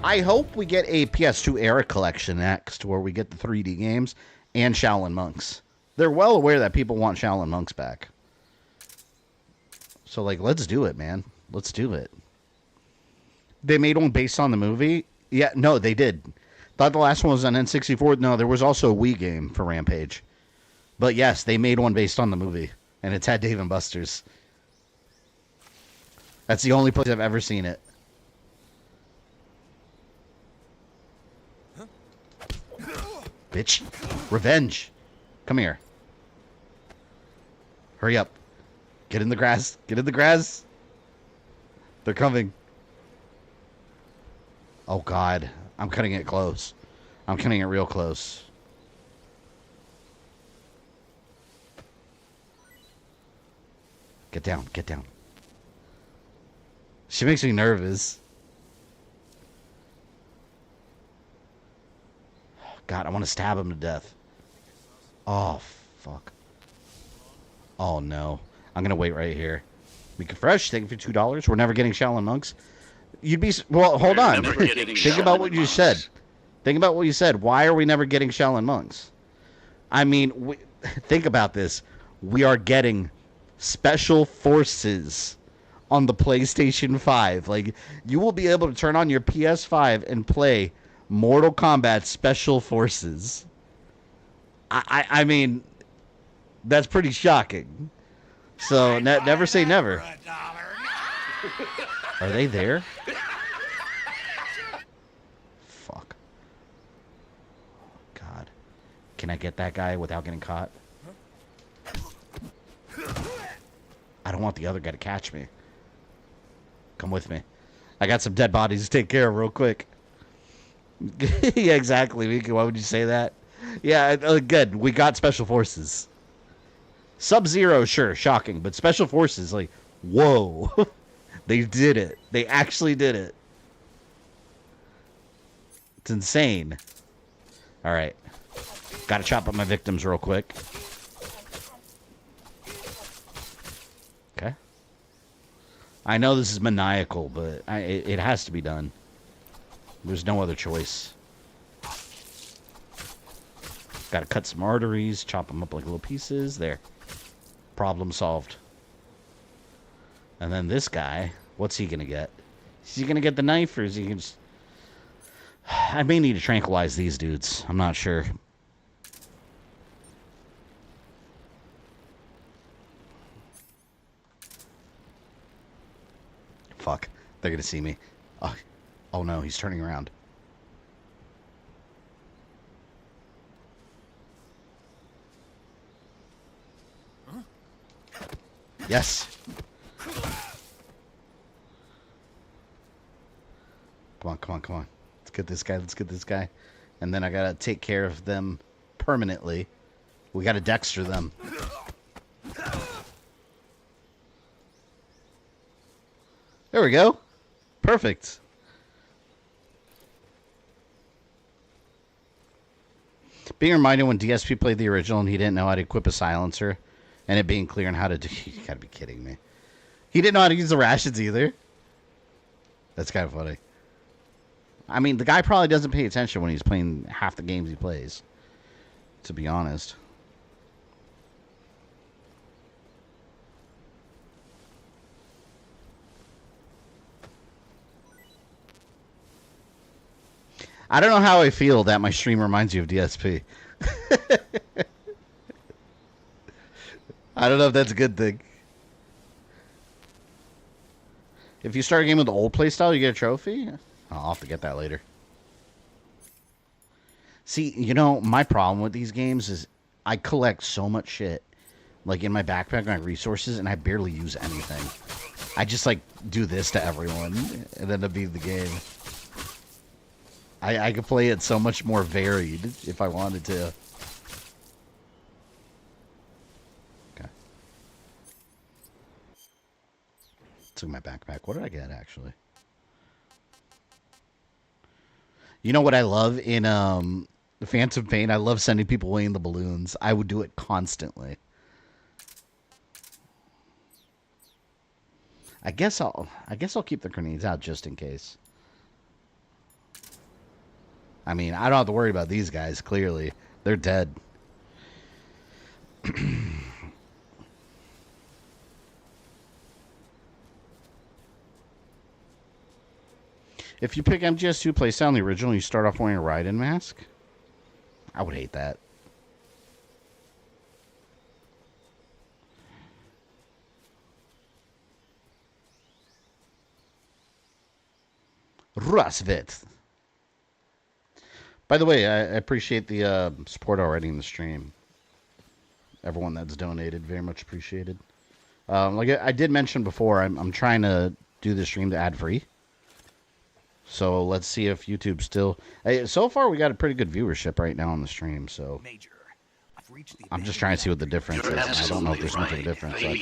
I hope we get a PS2 era collection next, where we get the 3D games and Shaolin Monks. They're well aware that people want Shaolin Monks back. So, like, let's do it, man. Let's do it. They made one based on the movie? Yeah, no, they did. Thought the last one was on N64. No, there was also a Wii game for Rampage. But yes, they made one based on the movie. And it's at Dave & Buster's. That's the only place I've ever seen it. Bitch. Revenge. Come here. Hurry up. Get in the grass. Get in the grass. They're coming. Oh, God. I'm cutting it close. I'm cutting it real close. Get down. Get down. She makes me nervous. God, I want to stab him to death. Oh, fuck. Oh, no. I'm going to wait right here. Make it fresh. Take it for $2. We're never getting Shaolin monks. You'd be... Well, hold on. Think about what you said. Think about what you said. Why are we never getting Shaolin monks? I mean, think about this. We are getting special forces on the PlayStation 5. Like, you will be able to turn on your PS5 and play Mortal Kombat Special Forces. I mean, that's pretty shocking. So, never say never. Are they there? Fuck. God. Can I get that guy without getting caught? I don't want the other guy to catch me. Come with me. I got some dead bodies to take care of real quick. Yeah, exactly, Mika. Why would you say that? Yeah, good. We got special forces. Sub-Zero, sure, shocking. But special forces, like, whoa. They did it. They actually did it. It's insane. All right. Got to chop up my victims real quick. Okay. I know this is maniacal, but it has to be done. There's no other choice. Got to cut some arteries, chop them up like little pieces. There. Problem solved. And then this guy, what's he going to get? Is he going to get the knife, or is he going to just... I may need to tranquilize these dudes. I'm not sure. Fuck. They're going to see me. Oh no, he's turning around. Huh? Yes. Come on, come on, come on. Let's get this guy, let's get this guy. And then I gotta take care of them permanently. We gotta Dexter them. There we go. Perfect. Being reminded when DSP played the original and he didn't know how to equip a silencer, and it being clear on how to do... You gotta be kidding me. He didn't know how to use the rations either. That's kind of funny. I mean, the guy probably doesn't pay attention when he's playing half the games he plays, to be honest. I don't know how I feel that my stream reminds you of DSP. I don't know if that's a good thing. If you start a game with the old playstyle, you get a trophy? I'll have to get that later. See, you know, my problem with these games is I collect so much shit, like in my backpack, my resources, and I barely use anything. I just, like, do this to everyone, and then to beat the game. I could play it so much more varied if I wanted to. Okay. Took my backpack. What did I get, actually? You know what I love in The Phantom Pain? I love sending people away in the balloons. I would do it constantly. I guess I'll keep the grenades out just in case. I mean, I don't have to worry about these guys, clearly. They're dead. If you pick MGS2 playstyle in the original, you start off wearing a Raiden mask? I would hate that. Rasvit. By the way, I appreciate the support already in the stream. Everyone that's donated, very much appreciated. Like I did mention before, I'm trying to do the stream to ad free. So let's see if YouTube still. Hey, so far, we got a pretty good viewership right now on the stream. So I'm just trying to see what the difference is. I don't know if there's much of a difference. So I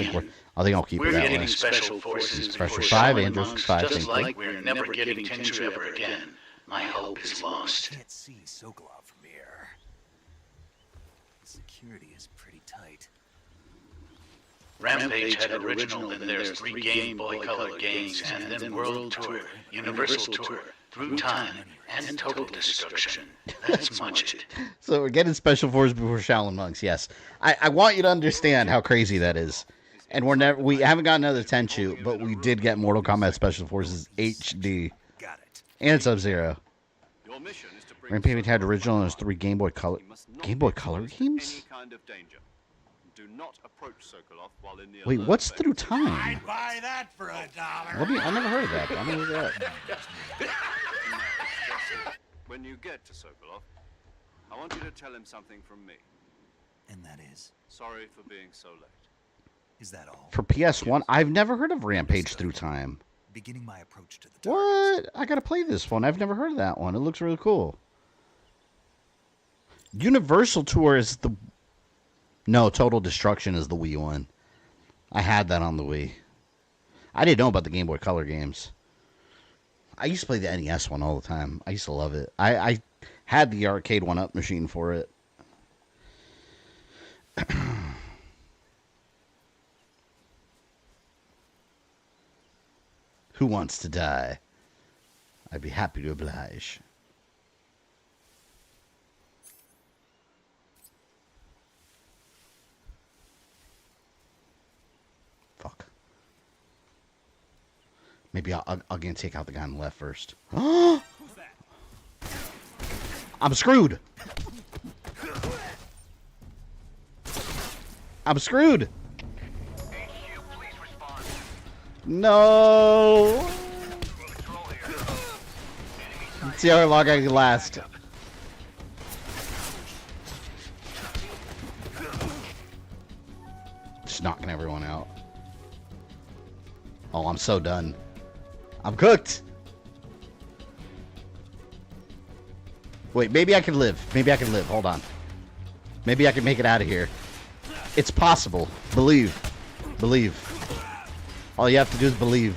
think I'll keep it that way. We're getting special forces. Special 5, Andrew 5. Just Thank like you. we're never getting Tincture ever again. My hope is lost. Can't see Sokolov from here. Security is pretty tight. Rampage had original, then there's 3 Game Boy Color games, and then World Tour, Universal Tour, Through Time, and Total Destruction. That's much it. So we're getting Special Forces before Shaolin Monks. Yes, I want you to understand how crazy that is. And we haven't got another Tenchu, but we did get Mortal Kombat Special Forces HD. Got it. And Sub-Zero. Your mission is to bring Rampage had original and there's 3 Game Boy Color games? any kind of danger. Do not approach Sokolov while in the Wait, alert what's phase. Through Time? Buy that for $1. I never heard of that. I'm gonna look it up. When you get to Sokolov, I want you to tell him something from me. And that is? Sorry for being so late. Is that all? For PS1, I've never heard of Rampage Through Time. Beginning my approach to the target. What? I gotta play this one. I've never heard of that one. It looks really cool. Universal Tour is the... No, Total Destruction is the Wii one. I had that on the Wii. I didn't know about the Game Boy Color games. I used to play the NES one all the time. I used to love it. I had the arcade 1-up machine for it. Who wants to die? I'd be happy to oblige. Fuck. Maybe I'll gonna take out the guy on the left first. I'm screwed. I'm screwed. No. Let's see how long I can last. Just knocking everyone out. Oh, I'm so done. I'm cooked. Wait, maybe I can live. Maybe I can live. Hold on. Maybe I can make it out of here. It's possible. Believe. Believe. All you have to do is believe.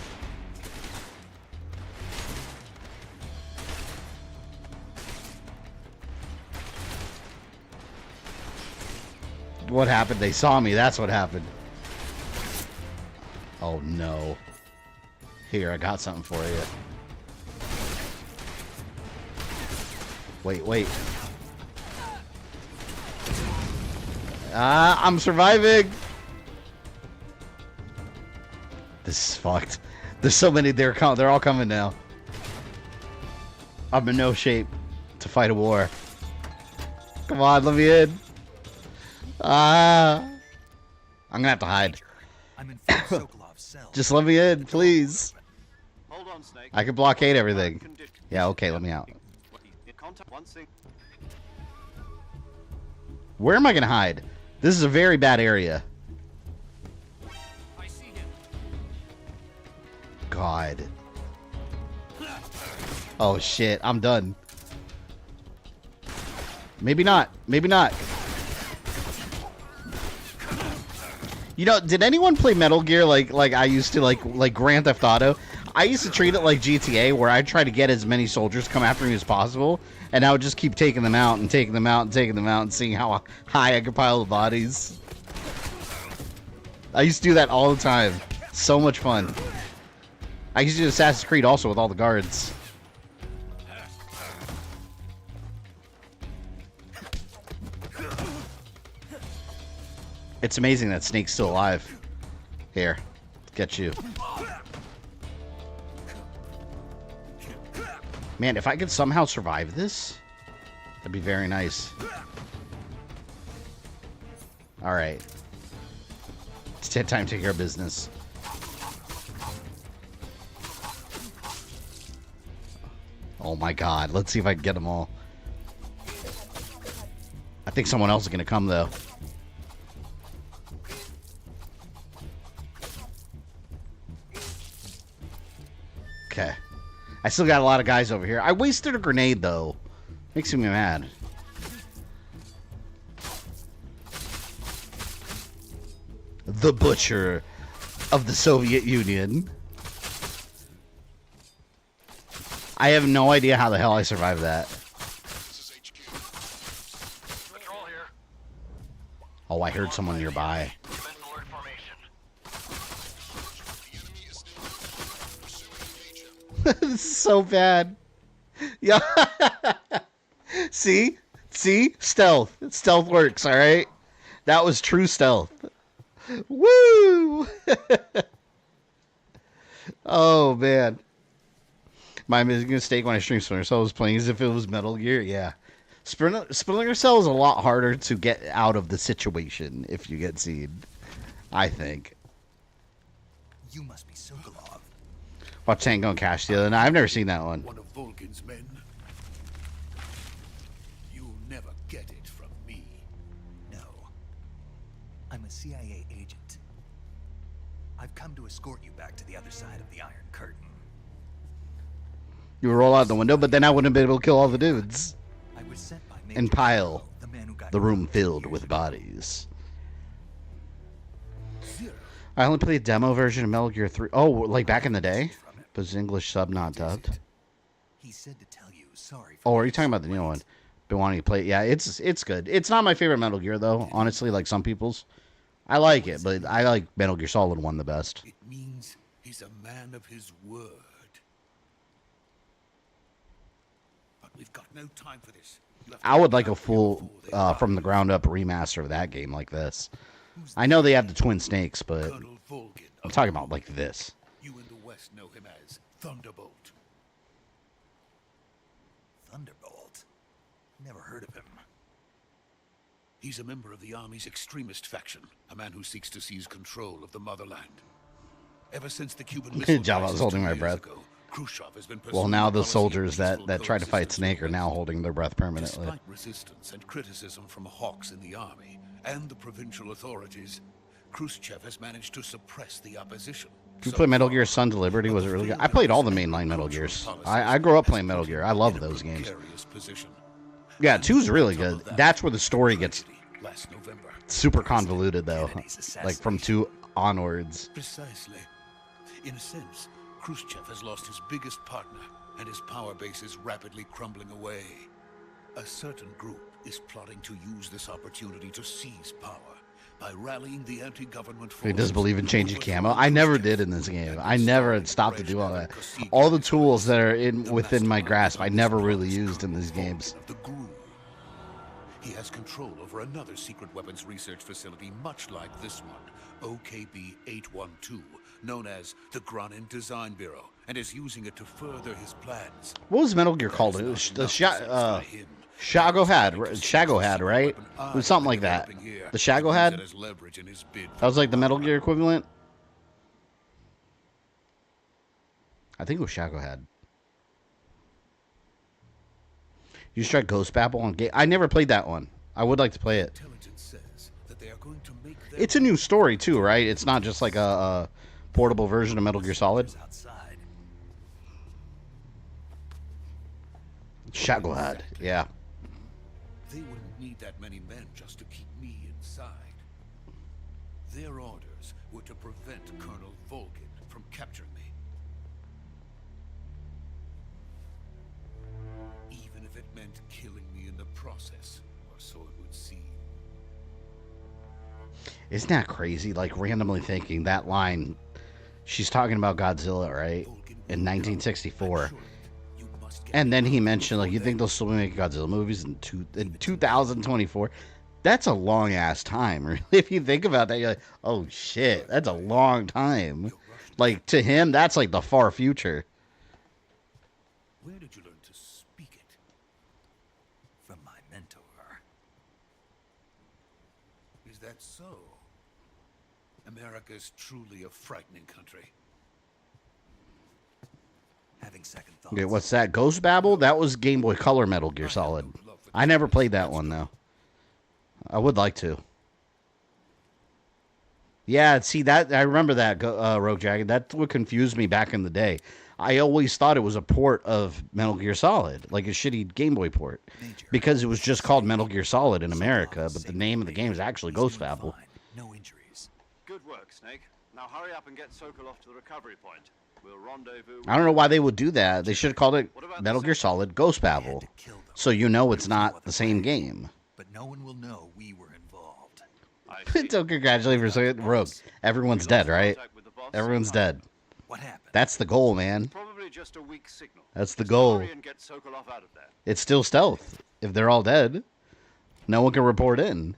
What happened? They saw me. That's what happened. Oh, no. Here, I got something for you. Wait, wait. I'm surviving. This is fucked. There's so many. They're all coming now. I'm in no shape to fight a war. Come on, let me in. I'm gonna have to hide. I'm in Sokolov's cell. Just let me in, please. Hold on, Snake. I can blockade everything. Yeah, okay, let me out. Where am I gonna hide? This is a very bad area. I see him. God. Oh shit, I'm done. Maybe not. Maybe not. You know, did anyone play Metal Gear like I used to, like Grand Theft Auto? I used to treat it like GTA, where I'd try to get as many soldiers come after me as possible, and I would just keep taking them out and taking them out and taking them out and seeing how high I could pile the bodies. I used to do that all the time. So much fun. I used to do Assassin's Creed also with all the guards. It's amazing that Snake's still alive. Here, get you. Man, if I could somehow survive this, that'd be very nice. Alright. It's time to take care of business. Oh my god. Let's see if I can get them all. I think someone else is going to come, though. Okay. I still got a lot of guys over here. I wasted a grenade, though. Makes me mad. The Butcher of the Soviet Union. I have no idea how the hell I survived that. Oh, I heard someone nearby. This is so bad. Yeah. See? See? Stealth. Stealth works, alright? That was true stealth. Woo! Oh, man. My mistake when I stream Splinter Cell was playing as if it was Metal Gear. Yeah. Splinter Cell is a lot harder to get out of the situation if you get seen, I think. You must be Sokolov. Watch Tango and Cash the other night. I've never seen that one. One of Vulcan's men. You'll never get it from me. No. I'm a CIA agent. I've come to escort you back to the other side of the Iron Curtain. You would roll out the window, but then I wouldn't have been able to kill all the dudes. I was sent by And pile the man who got the room filled with bodies. I only played the demo version of Metal Gear 3. Oh, like back in the day? But it's English sub, not dubbed. He said to tell you sorry. Oh, are you talking about the new one? Been wanting to play it. Yeah, it's good. It's not my favorite Metal Gear, though, honestly, like some people's. I like it, but I like Metal Gear Solid 1 the best. It means he's a man of his word. But we've got no time for this. I would like a full, from the ground up remaster of that game like this. I know they have the Twin Snakes, but I'm talking about like this. You in the West know him as Thunderbolt. Thunderbolt? Never heard of him. He's a member of the Army's extremist faction, a man who seeks to seize control of the motherland. Ever since the Cuban Missile Job, I was Crisis holding 2 my years breath. ago, Khrushchev has been Well, pursuing now a the policy of soldiers that peaceful try to fight coexistence Snake are with now West. holding their breath permanently. Despite resistance and criticism from hawks in the army and the provincial authorities, Khrushchev has managed to suppress the opposition. Did you play Metal Gear Sons of Liberty? Was it really good? I played all the mainline Metal Gears. I grew up playing Metal Gear. I love those games. Yeah, 2's really good. That's where the story gets super convoluted, though. Like from 2 onwards. Precisely. In a sense, Khrushchev has lost his biggest partner, and his power base is rapidly crumbling away. A certain group is plotting to use this opportunity to seize power by rallying the anti-government forces. He does believe in changing camo. I never did in this game. I never had stopped to do all that. All the tools that are within my grasp, I never really used in these games. He has control over another secret weapons research facility much like this one, OKB-812, known as the Granin Design Bureau, and is using it to further his plans. What was Metal Gear called? It was the Shagohad, right? It was something like that. The Shagohad? That was like the Metal Gear equivalent? I think it was Shagohad. You tried Ghost Babel on game. I never played that one. I would like to play it. It's a new story too, right? It's not just like a portable version of Metal Gear Solid. Shagohad, yeah. They wouldn't need that many men just to keep me inside. Their orders were to prevent Colonel Vulcan from capturing me. Even if it meant killing me in the process, or so it would seem. Isn't that crazy? Like, randomly thinking that line, she's talking about Godzilla, right? In 1964. And then he mentioned, like, you think they'll still be making Godzilla movies in 2024? That's a long-ass time, really. If you think about that, you're like, oh, shit, that's a long time. Like, to him, that's like the far future. Where did you learn to speak it? From my mentor. Is that so? America's truly a frightening country. Having having second thoughts. Okay, what's that? Ghost Babel? That was Game Boy Color Metal Gear Solid. I never played that one, though. I would like to. Yeah, see, that I remember that, Rogue Dragon. That's what confused me back in the day. I always thought it was a port of Metal Gear Solid, like a shitty Game Boy port, because it was just called Metal Gear Solid in America, but the name of the game is actually Ghost Babel. No injuries. Good work, Snake. Now hurry up and get Sokolov to the recovery point. We'll rendezvous. I don't know why they would do that. They should have called it Metal Gear Solid Ghost Babel, so you know it's not the same game. But no one will know we were involved. Don't congratulate for a second. Rogue. Everyone's dead, right? Everyone's dead. What happened? That's the goal, man. Probably just a weak signal. That's the goal. Hurry and get Sokolov out of there. It's still stealth. If they're all dead, no one can report in.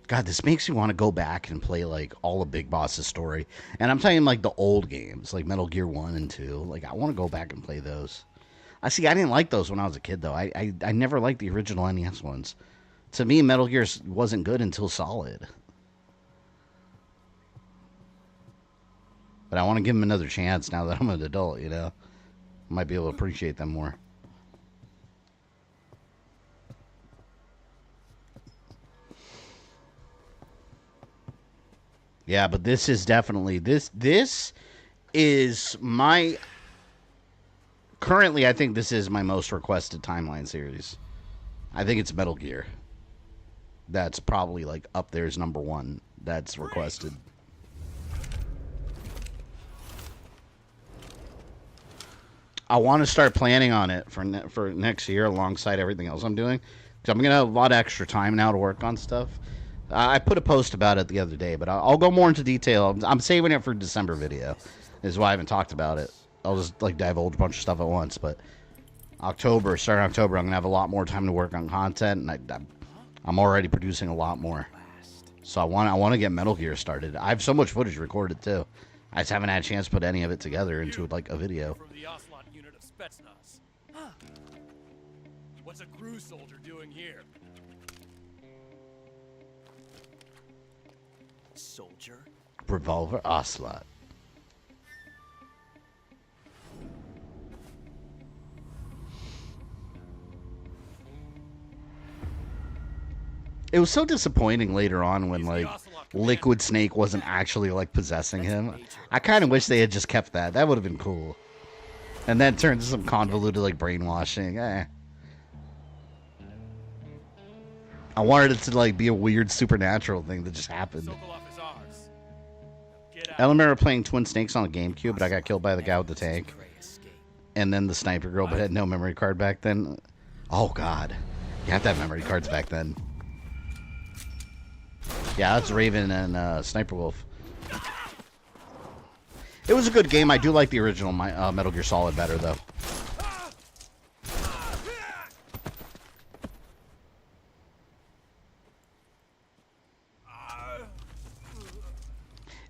God, this makes me want to go back and play, like, all of Big Boss's story. And I'm talking, like, the old games, like Metal Gear 1 and 2. Like, I want to go back and play those. I didn't like those when I was a kid, though. I never liked the original NES ones. To me, Metal Gear wasn't good until Solid. But I want to give them another chance now that I'm an adult, you know? I might be able to appreciate them more. Yeah, but this is definitely this is my currently I think this is my most requested timeline series. I think it's Metal Gear. That's probably like up there as number 1 that's requested. I want to start planning on it for next year alongside everything else I'm doing, because I'm going to have a lot of extra time now to work on stuff. I put a post about it the other day, but I'll go more into detail. I'm saving it for December video, is why I haven't talked about it. I'll just like divulge a bunch of stuff at once, but starting October, I'm going to have a lot more time to work on content, and I'm already producing a lot more. So I want to get Metal Gear started. I have so much footage recorded, too. I just haven't had a chance to put any of it together into like a video. From the Ocelot unit of Spetsnaz. What's a crew soldier doing here? Soldier? Revolver Ocelot. It was so disappointing later on when, like, Liquid Snake wasn't actually, like, possessing him. I kind of wish they had just kept that. That would have been cool. And then turned to some convoluted, like, brainwashing. I wanted it to, like, be a weird supernatural thing that just happened. I remember playing Twin Snakes on the GameCube, but I got killed by the guy with the tank. And then the sniper girl, but had no memory card back then. Oh, God. You have to have memory cards back then. Yeah, that's Raven and Sniper Wolf. It was a good game. I do like the original Metal Gear Solid better, though.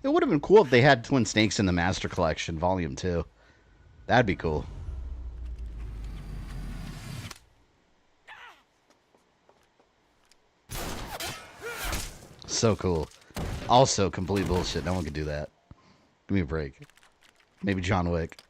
It would have been cool if they had Twin Snakes in the Master Collection, Volume 2. That'd be cool. So cool. Also, complete bullshit. No one could do that. Give me a break. Maybe John Wick.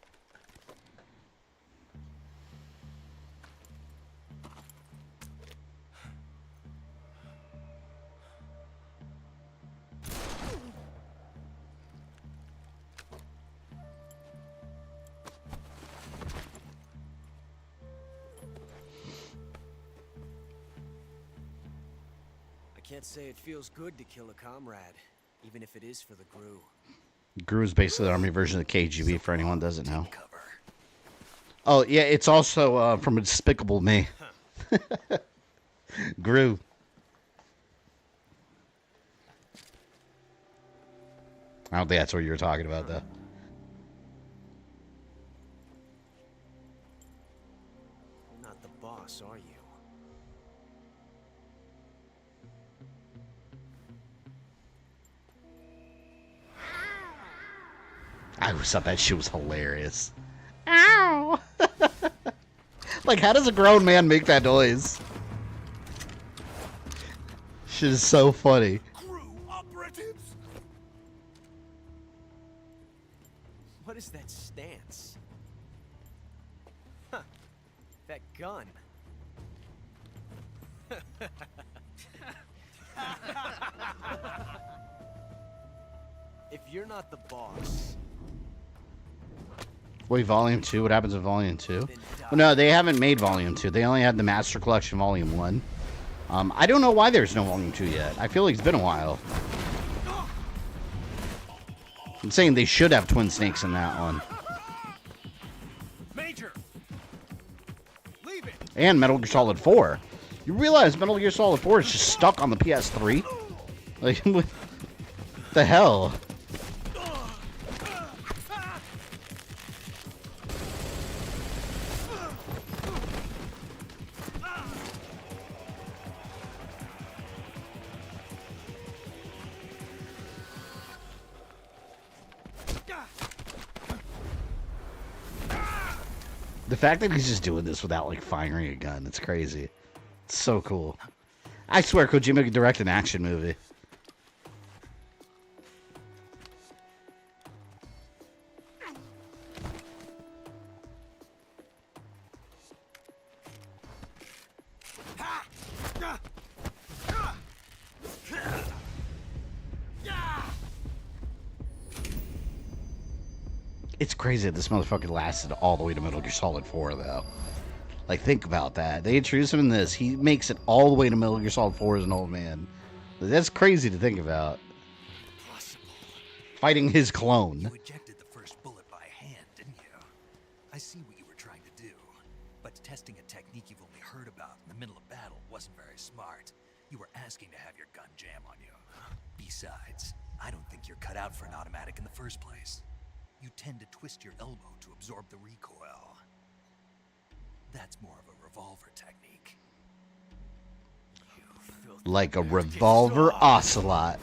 I can't say it feels good to kill a comrade, even if it is for the GRU. GRU is basically the army version of KGB, for anyone who doesn't know. Oh, yeah, it's also from Despicable Me. GRU. I don't think that's what you were talking about, though. Not the boss, are you? I always thought that shit was hilarious. Ow! Like, how does a grown man make that noise? Shit is so funny. Crew operatives. What is that stance? Huh. That gun. If you're not the boss. Wait, Volume 2? What happens in Volume 2? Well, no, they haven't made Volume 2. They only had the Master Collection Volume 1. I don't know why there's no Volume 2 yet. I feel like it's been a while. I'm saying they should have Twin Snakes in that one. Major. Leave it. And Metal Gear Solid 4. You realize Metal Gear Solid 4 is just stuck on the PS3? Like, what the hell? The fact that he's just doing this without, like, firing a gun, it's crazy. It's so cool. I swear Kojima could direct an action movie. It's crazy that this motherfucker lasted all the way to Metal Gear Solid 4, though. Like, think about that. They introduced him in this. He makes it all the way to Metal Gear Solid 4 as an old man. That's crazy to think about. Fighting his clone. You ejected the first bullet by hand, didn't you? I see what you were trying to do. But testing a technique you've only heard about in the middle of battle wasn't very smart. You were asking to have your gun jam on you. Besides, I don't think you're cut out for an automatic in the first place. You tend to twist your elbow to absorb the recoil. That's more of a revolver technique. Like a revolver Ocelot.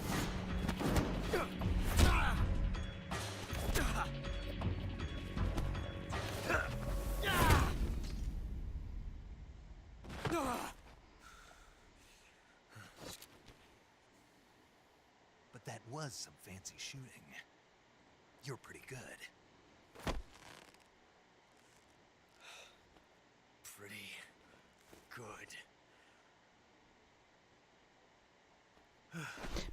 But that was some fancy shooting. You're pretty good. Pretty good.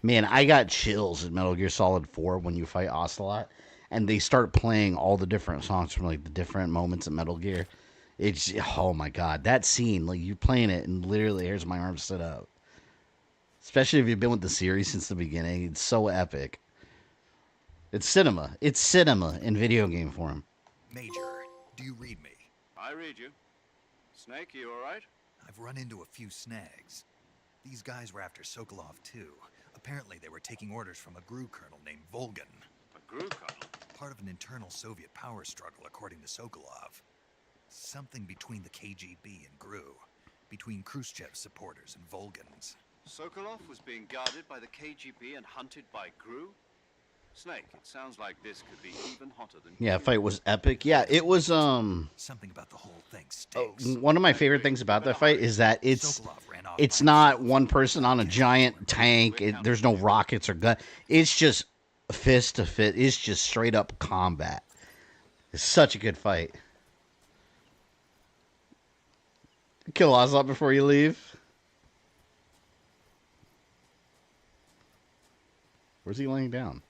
Man, I got chills in Metal Gear Solid 4 when you fight Ocelot, and they start playing all the different songs from, like, the different moments in Metal Gear. It's, oh my god, that scene, like, you're playing it, and literally, here's my arms stood up. Especially if you've been with the series since the beginning, it's so epic. It's cinema. It's cinema in video game form. Major, do you read me? I read you. Snake, you all right? I've run into a few snags. These guys were after Sokolov too. Apparently they were taking orders from a GRU colonel named Volgan. A GRU colonel? Part of an internal Soviet power struggle, according to Sokolov. Something between the KGB and GRU. Between Khrushchev's supporters and Volgan's. Sokolov was being guarded by the KGB and hunted by GRU? Snake, it sounds like this could be even hotter than... Yeah, fight was epic. Yeah, it was, Something about the whole thing stinks. one of my favorite things about that fight is that it's not one person on a giant tank. There's no rockets or gun. It's just fist to fist. It's just straight up combat. It's such a good fight. Kill Ocelot before you leave. Where's he laying down?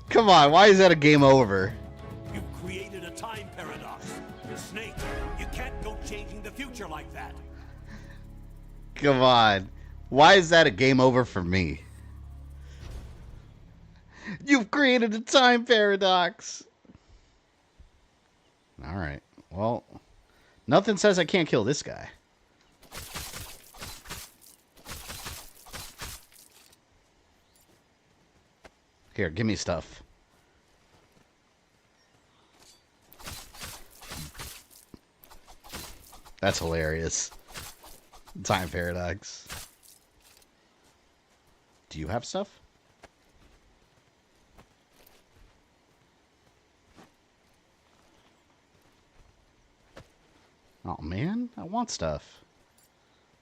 Come on, why is that a game over? You've created a time paradox. Snake, you can't go changing the future like that. Come on. Why is that a game over for me? You've created a time paradox. Alright. Well, nothing says I can't kill this guy. Here, give me stuff. That's hilarious. Time paradox. Do you have stuff? Oh man, I want stuff.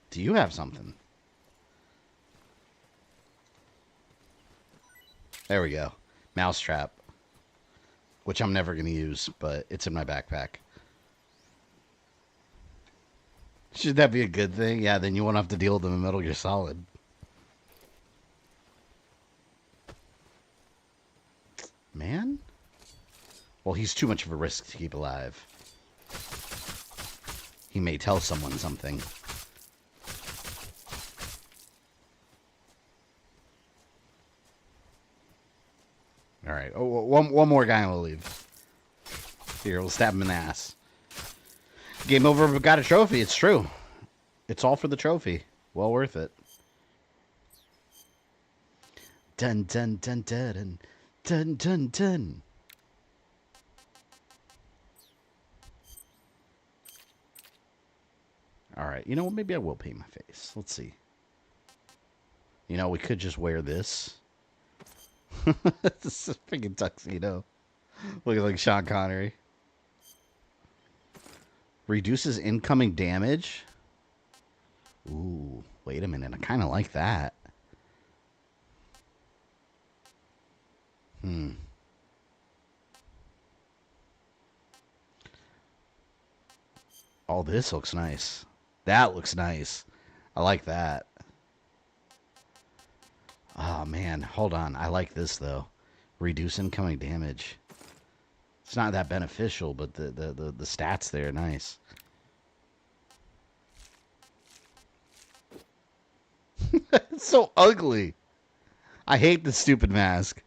Do you have something? There we go. Mousetrap. Which I'm never going to use, but it's in my backpack. Should that be a good thing? Yeah, then you won't have to deal with them in Metal Gear Solid. Man? Well, he's too much of a risk to keep alive. He may tell someone something. Alright, oh, one more guy and we'll leave. Here, we'll stab him in the ass. Game over, but got a trophy. It's true. It's all for the trophy. Well worth it. Dun dun dun dun dun dun dun. Alright, you know what? Maybe I will paint my face. Let's see. You know, we could just wear this. This is a freaking tuxedo. Looking like Sean Connery. Reduces incoming damage. Ooh, wait a minute. I kind of like that. Oh, this looks nice. That looks nice. I like that. Oh, man. Hold on. I like this, though. Reduce incoming damage. It's not that beneficial, but the stats there are nice. It's so ugly. I hate this stupid mask.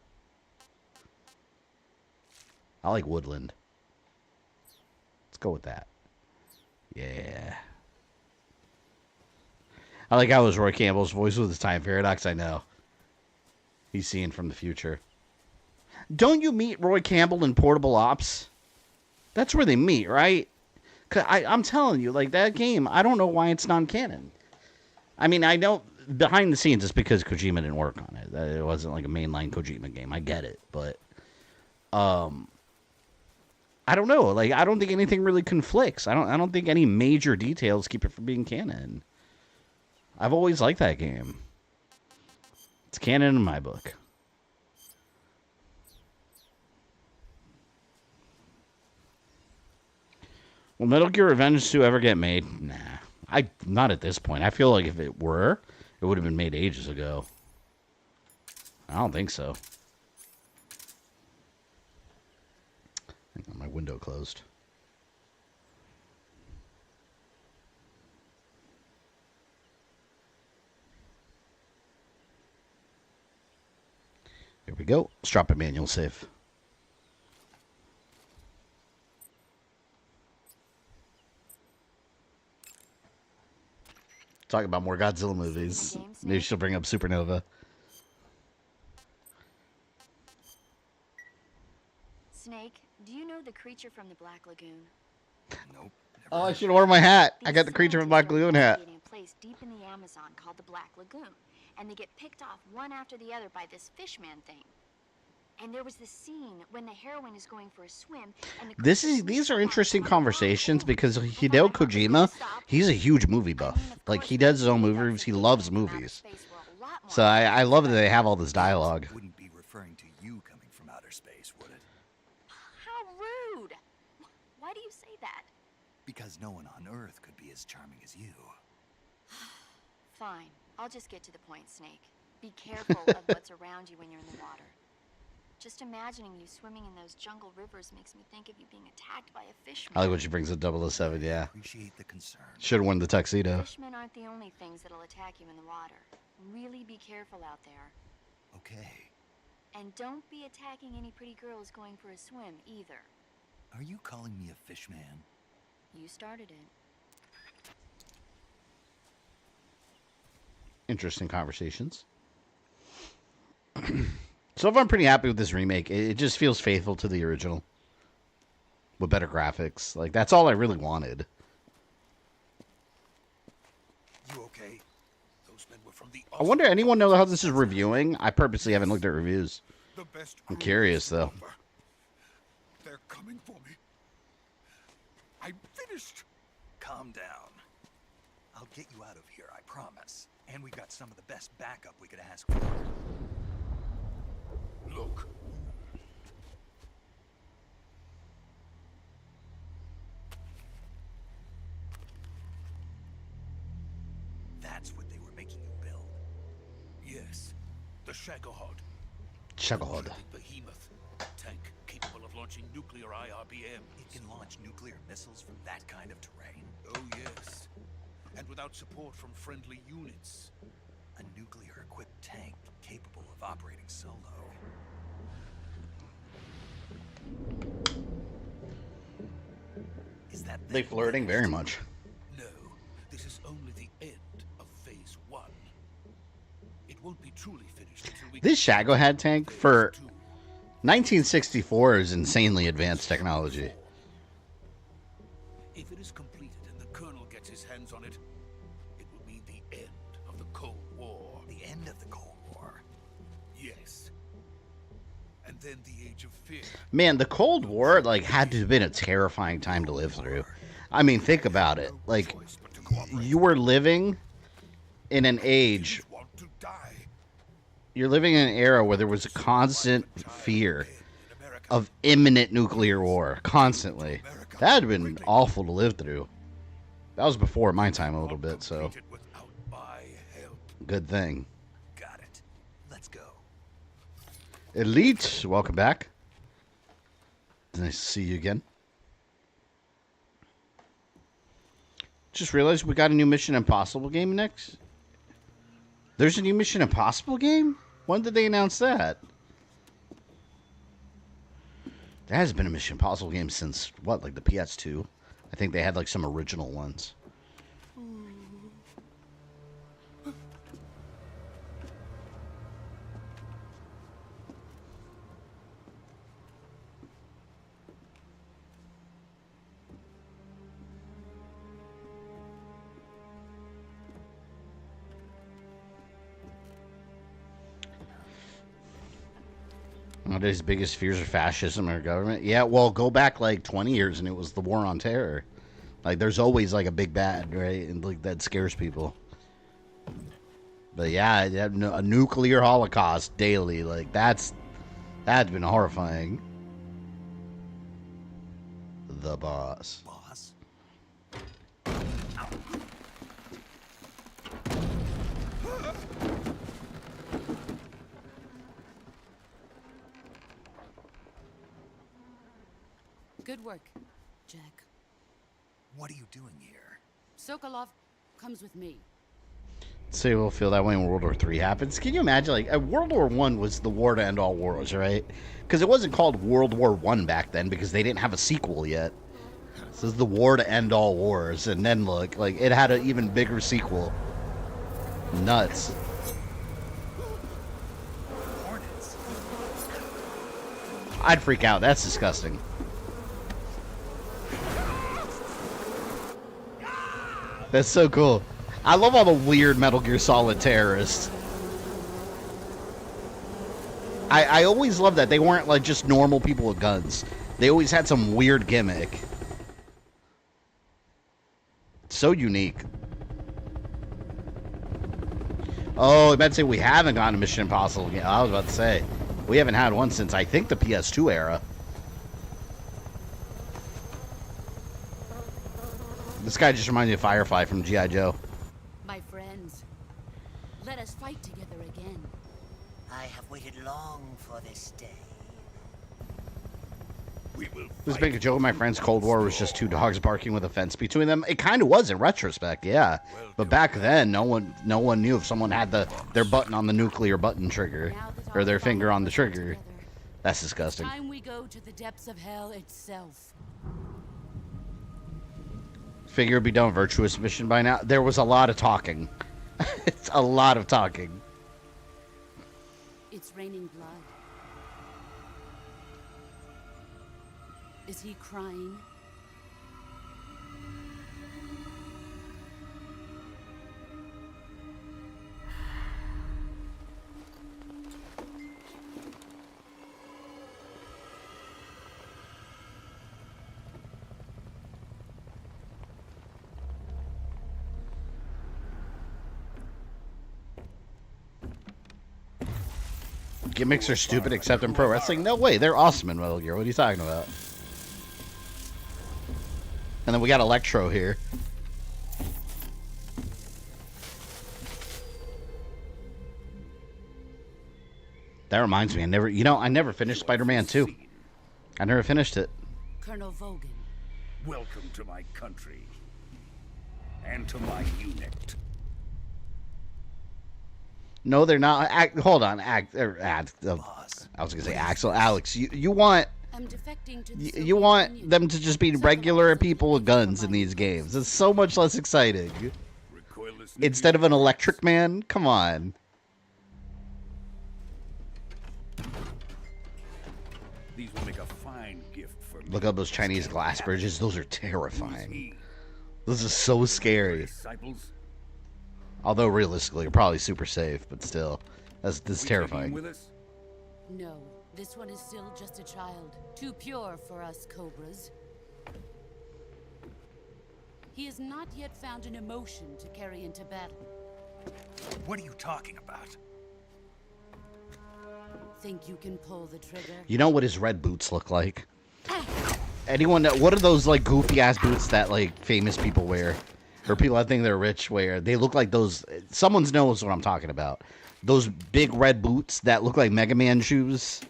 I like woodland. Let's go with that. Yeah. I like how it was Roy Campbell's voice with his time paradox. I know. He's seeing from the future. Don't you meet Roy Campbell in Portable Ops? That's where they meet, right? 'Cause I'm telling you, like, that game, I don't know why it's non-canon. I mean, I know behind the scenes it's because Kojima didn't work on it. It wasn't like a mainline Kojima game. I get it, but I don't know. Like, I don't think anything really conflicts. I don't think any major details keep it from being canon. I've always liked that game. It's canon in my book. Will Metal Gear Revenge 2 ever get made? Nah. Not at this point. I feel like if it were, it would have been made ages ago. I don't think so. I got my window closed. Here we go. Let's drop a manual save. Talk about more Godzilla movies. Maybe she'll bring up Supernova. Snake, do you know the creature from the Black Lagoon? Nope. Oh, I should order my hat. I got the creature from Black Lagoon hat. A place deep in the Amazon called the Black Lagoon, and they get picked off one after the other by this fishman thing. And there was this scene when the heroine is going for a swim. And These are interesting conversations because Hideo Kojima, he's a huge movie buff. Like, he does his own movie reviews. He loves movies. So I love that they have all this dialogue. Wouldn't be referring to you coming from outer space, would it? How rude! Why do you say that? Because no one on Earth could be as charming as you. Fine. I'll just get to the point, Snake. Be careful of what's around you when you're in the water. Just imagining you swimming in those jungle rivers makes me think of you being attacked by a fishman. I like when she brings up 007, yeah. Appreciate the concern. Should have worn the tuxedo. Fishmen aren't the only things that'll attack you in the water. Really be careful out there. Okay. And don't be attacking any pretty girls going for a swim, either. Are you calling me a fishman? You started it. Interesting conversations. So far, I'm pretty happy with this remake. It just feels faithful to the original. With better graphics. Like, that's all I really wanted. I wonder, anyone know how this is reviewing? I purposely haven't looked at reviews. I'm curious, though. They're coming for me. I'm finished. Calm down. I'll get you out of here, I promise. And we've got some of the best backup we could ask for. Look. That's what they were making you build. Yes, the Shagohod. Shagohod. Behemoth. Tank capable of launching nuclear IRBMs. It can launch nuclear missiles from that kind of terrain. Oh yes. And without support from friendly units. A nuclear-equipped tank capable of operating solo. Is that They flirting very much. No, this is only the end of phase 1. It won't be truly finished until we... This Shagohod tank for 1964 is insanely advanced technology. If it is completed and the Colonel gets his hands on it, it will mean the end of the Cold War. The end of the Cold War? Yes. And then the Age of Fear. Man, the Cold War, like, had to have been a terrifying time to live through. I mean, think about it. Like, you were living in an age... You're living in an era where there was a constant fear of imminent nuclear war. Constantly. That would have been awful to live through. That was before my time a little bit, so... Good thing. Got it. Let's go. Elite, welcome back. Nice to see you again. Just realized we got a new Mission Impossible game next. There's a new Mission Impossible game? When did they announce that? There has been a Mission Impossible game since, what, like the PS2? I think they had like some original ones. Nowadays, biggest fears are fascism or government. Yeah, well, go back like 20 years and it was the war on terror. Like, there's always like a big bad, right? And like that scares people. But yeah, a nuclear holocaust daily, like that's been horrifying. The boss. Boss? Good work, Jack. What are you doing here? Sokolov comes with me. Say we'll feel that way when World War III happens. Can you imagine, like, World War I was the war to end all wars, right? Because it wasn't called World War I back then because they didn't have a sequel yet. This is the war to end all wars. And then, look, like, it had an even bigger sequel. Nuts. Hornets. I'd freak out. That's disgusting. That's so cool. I love all the weird Metal Gear Solid terrorists. I always love that. They weren't like just normal people with guns. They always had some weird gimmick. So unique. Oh, I meant to say we haven't gotten a Mission Impossible game. I was about to say. We haven't had one since, I think, the PS2 era. This guy just reminds me of Firefly from G.I. Joe. My friends, let us fight together again. I have waited long for this day. This big a joke. My friend's Cold War was just two dogs barking with a fence between them. It kind of was in retrospect, yeah. But back then, no one knew if someone had their button on the nuclear button trigger or their finger on the trigger. That's disgusting. Time we go to the depths of hell itself. Figure it'd be done with Virtuous Mission by now. There was a lot of talking. It's a lot of talking. It's raining blood. Is he crying? Gimmicks are stupid except in pro wrestling? No way, they're awesome in Metal Gear. What are you talking about? And then we got Electro here. That reminds me, I never finished Spider-Man 2. I never finished it. Colonel Vogan. Welcome to my country. And to my unit. No, they're not. Hold on. I was gonna say Axel. Alex, you want you want them to just be regular people with guns in these games. It's so much less exciting. Instead of an electric man, come on. These will make a fine gift for me. Look at those Chinese glass bridges. Those are terrifying. This is so scary. Although realistically, you're probably super safe, but still, this is terrifying. No, this one is still just a child. Too pure for us Cobras. He has not yet found an emotion to carry into battle. What are you talking about? Think you can pull the trigger? You know what his red boots look like? Anyone that, what are those like goofy ass boots that like famous people wear? Or people I think they're rich wear? They look like those, someone knows what I'm talking about. Those big red boots that look like Mega Man shoes.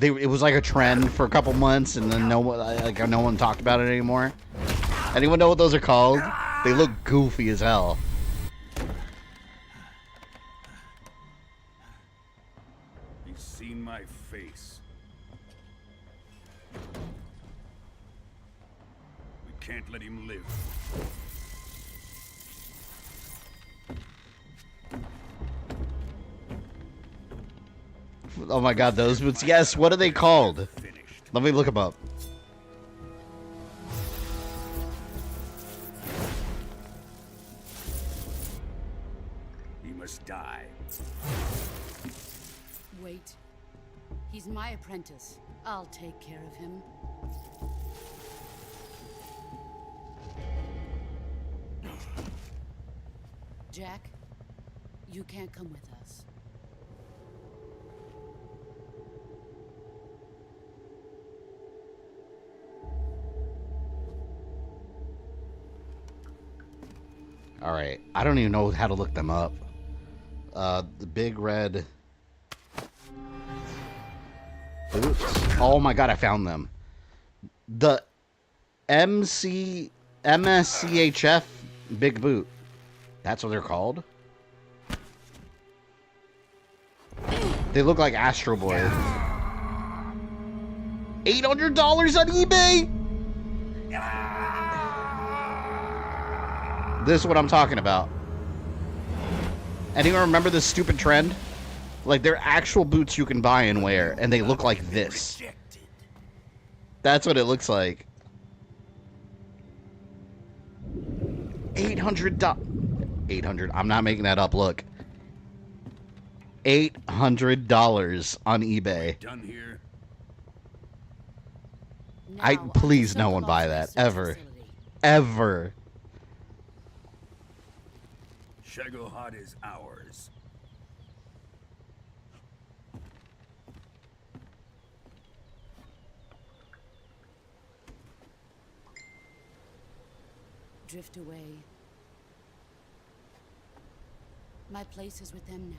It was like a trend for a couple months, and then no one talked about it anymore. Anyone know what those are called? They look goofy as hell. He's seen my face. We can't let him live. Oh my god, those boots. Yes, what are they called? Let me look them up. He must die. Wait. He's my apprentice. I'll take care of him. Jack, you can't come with us. All right, I don't even know how to look them up. The big red boots. Oh my god, I found them. The MSCHF big boot. That's what they're called. They look like Astro Boy. $800 on eBay. This is what I'm talking about. Anyone remember this stupid trend? Like, they're actual boots you can buy and wear, and they look like this. That's what it looks like. $800. I'm not making that up. Look. $800 on eBay. Done here. Please, no one buy that ever, ever. Shagohod is ours. Drift away. My place is with them now.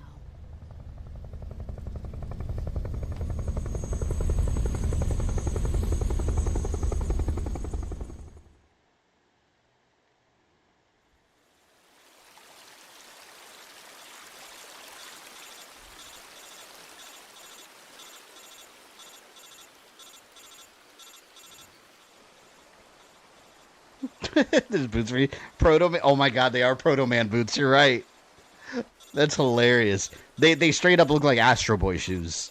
These boots are Proto Man. Oh my god, they are Proto Man boots. You're right. That's hilarious. They straight up look like Astro Boy shoes.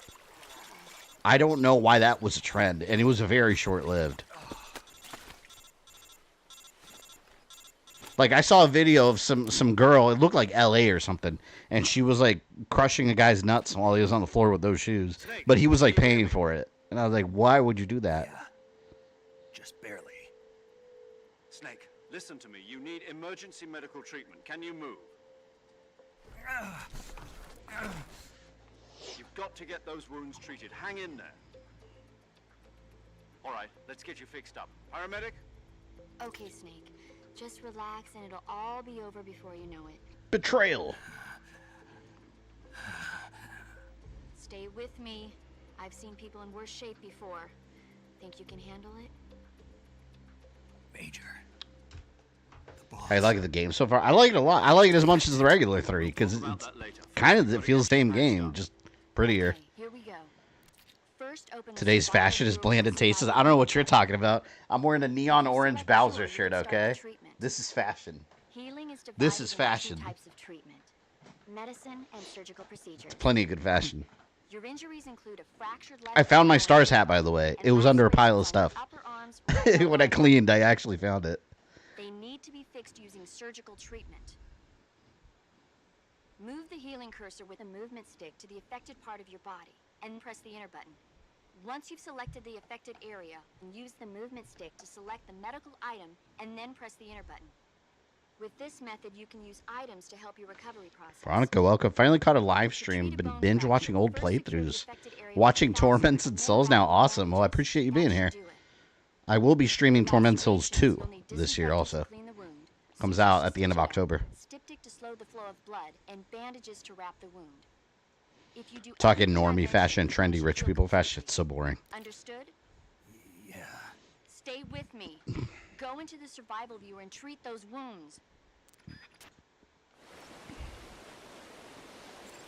I don't know why that was a trend, and it was very short-lived. Like, I saw a video of some girl, it looked like LA or something, and she was like crushing a guy's nuts while he was on the floor with those shoes. But he was like paying for it. And I was like, why would you do that? Yeah. Just barely. Snake, listen to me. You need emergency medical treatment. Can you move? got to get those wounds treated. Hang in there. All right, let's get you fixed up. Paramedic? Okay, Snake. Just relax and it'll all be over before you know it. Betrayal. Stay with me. I've seen people in worse shape before. Think you can handle it? Major. I like the game so far. I like it a lot. I like it as much as the regular 3 because it's kind of it feels the same game, just prettier. Here we go. First, open Today's fashion is bland and tasteless. I don't know what you're talking about. I'm wearing a neon orange Bowser shirt, okay? This is fashion. This is fashion. Types of treatment. Medicine and surgical procedures. It's plenty of good fashion. Your injuries include a fractured leg. I found my Stars hat, by the way. It was under a pile of stuff. When I cleaned, I actually found it. They need to be fixed using surgical treatment. Move the healing cursor with a movement stick to the affected part of your body, and press the enter button. Once you've selected the affected area, use the movement stick to select the medical item, and then press the enter button. With this method, you can use items to help your recovery process. Veronica, welcome. Finally caught a live stream. Been binge watching old playthroughs. Watching Torments and Souls now. Awesome. Well, I appreciate you being here. I will be streaming Torment Souls 2 this year also. Comes out at the end of October. Styptic to slow the flow of blood and bandages to wrap the wound. If you do Talking normie fashion, trendy rich people fashion. It's so boring. Understood? Yeah. Stay with me. Go into the survival viewer and treat those wounds.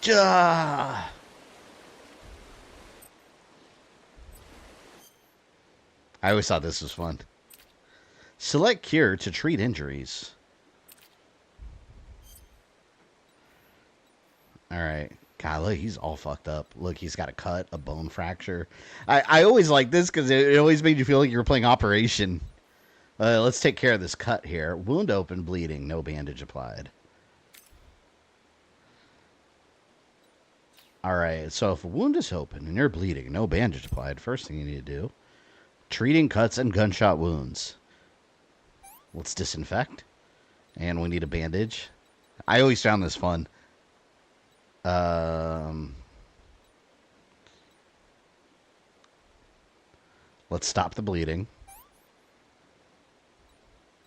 I always thought this was fun. Select cure to treat injuries. All right. God, look, he's all fucked up. Look, he's got a cut, a bone fracture. I always like this because it always made you feel like you were playing Operation. Let's take care of this cut here. Wound open, bleeding, no bandage applied. All right, so if a wound is open and you're bleeding, no bandage applied, first thing you need to do, treating cuts and gunshot wounds. Let's disinfect. And we need a bandage. I always found this fun. Let's stop the bleeding.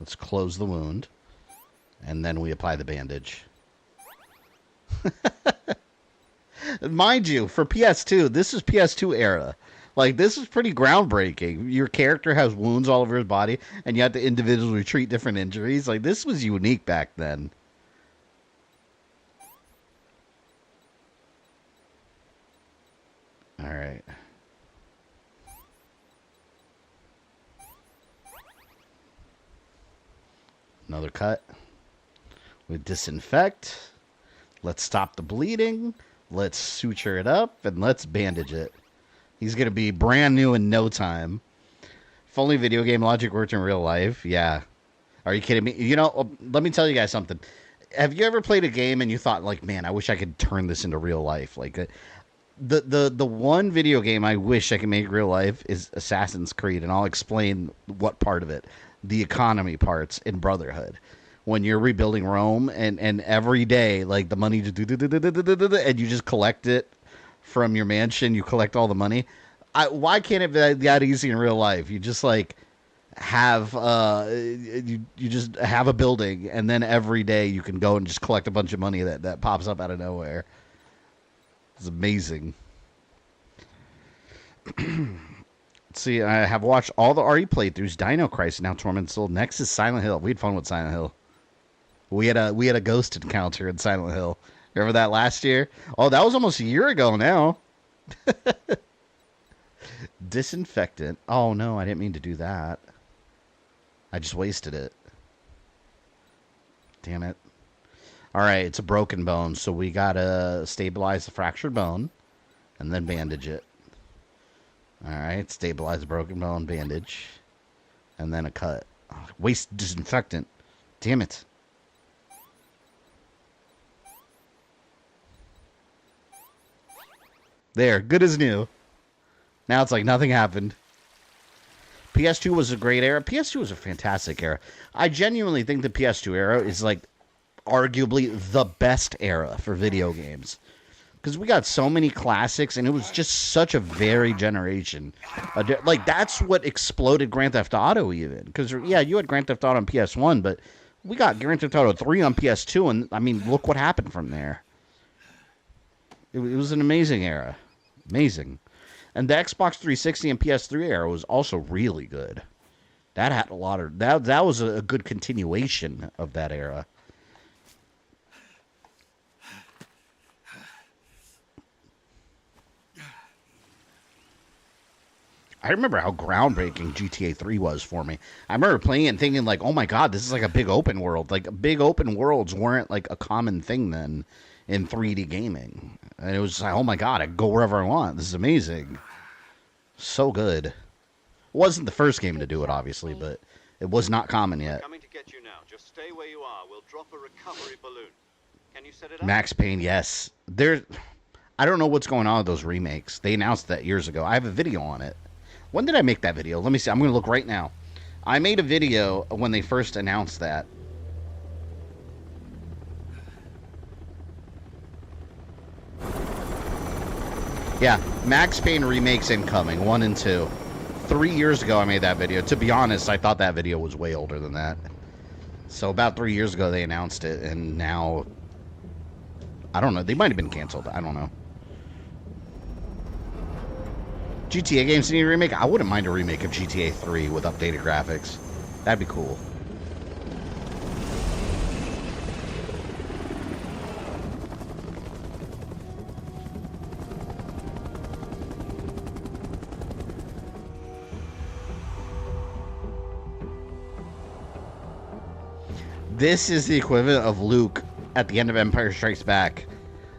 Let's close the wound. And then we apply the bandage. Mind you, for PS2, this is PS2 era. Like, this is pretty groundbreaking. Your character has wounds all over his body, and you have to individually treat different injuries. Like, this was unique back then. All right. Another cut. We disinfect. Let's stop the bleeding. Let's suture it up, and let's bandage it. He's going to be brand new in no time. If only video game logic worked in real life. Yeah. Are you kidding me? You know, let me tell you guys something. Have you ever played a game and you thought, like, man, I wish I could turn this into real life? Like, the one video game I wish I could make real life is Assassin's Creed, and I'll explain what part of it. The economy parts in Brotherhood. When you're rebuilding Rome, and every day, like, the money, and you just collect it from your mansion, you collect all the money. Why can't it be that easy in real life? You just, like, have, you just have a building, and then every day you can go and just collect a bunch of money that pops up out of nowhere. It's amazing. Let's see, I have watched all the RE playthroughs. Dino Crisis, now Torment Soul. Next is Silent Hill. We had fun with Silent Hill. We had a ghost encounter in Silent Hill. Remember that last year? Oh, that was almost a year ago now. Disinfectant. Oh, no, I didn't mean to do that. I just wasted it. Damn it. All right, it's a broken bone, so we got to stabilize the fractured bone and then bandage it. All right, stabilize the broken bone, bandage, and then a cut. Oh, waste disinfectant. Damn it. There, good as new. Now it's like nothing happened. PS2 was a great era. PS2 was a fantastic era. I genuinely think the PS2 era is, like, arguably the best era for video games. Because we got so many classics, and it was just such a varied generation. Like, that's what exploded Grand Theft Auto, even. Because, yeah, you had Grand Theft Auto on PS1, but we got Grand Theft Auto 3 on PS2, and, I mean, look what happened from there. It was an amazing era. Amazing. And the Xbox 360 and PS3 era was also really good. That had a lot of... That was a good continuation of that era. I remember how groundbreaking GTA 3 was for me. I remember playing it and thinking, like, oh my god, this is like a big open world. Like, big open worlds weren't, like, a common thing then in 3D gaming. And it was like, oh my god, I can go wherever I want. This is amazing. So good. It wasn't the first game to do it, obviously, but it was not common yet. Coming to get you now. Just stay where you are. We'll drop a recovery balloon. Can you set it up? Max Payne, yes. I don't know what's going on with those remakes. They announced that years ago. I have a video on it. When did I make that video? Let me see. I'm going to look right now. I made a video when they first announced that. Yeah, Max Payne remakes incoming, 1 and 2. 3 years ago I made that video. To be honest, I thought that video was way older than that. So about 3 years ago they announced it, and now... I don't know. They might have been canceled. I don't know. GTA games need a remake? I wouldn't mind a remake of GTA 3 with updated graphics. That'd be cool. This is the equivalent of Luke at the end of Empire Strikes Back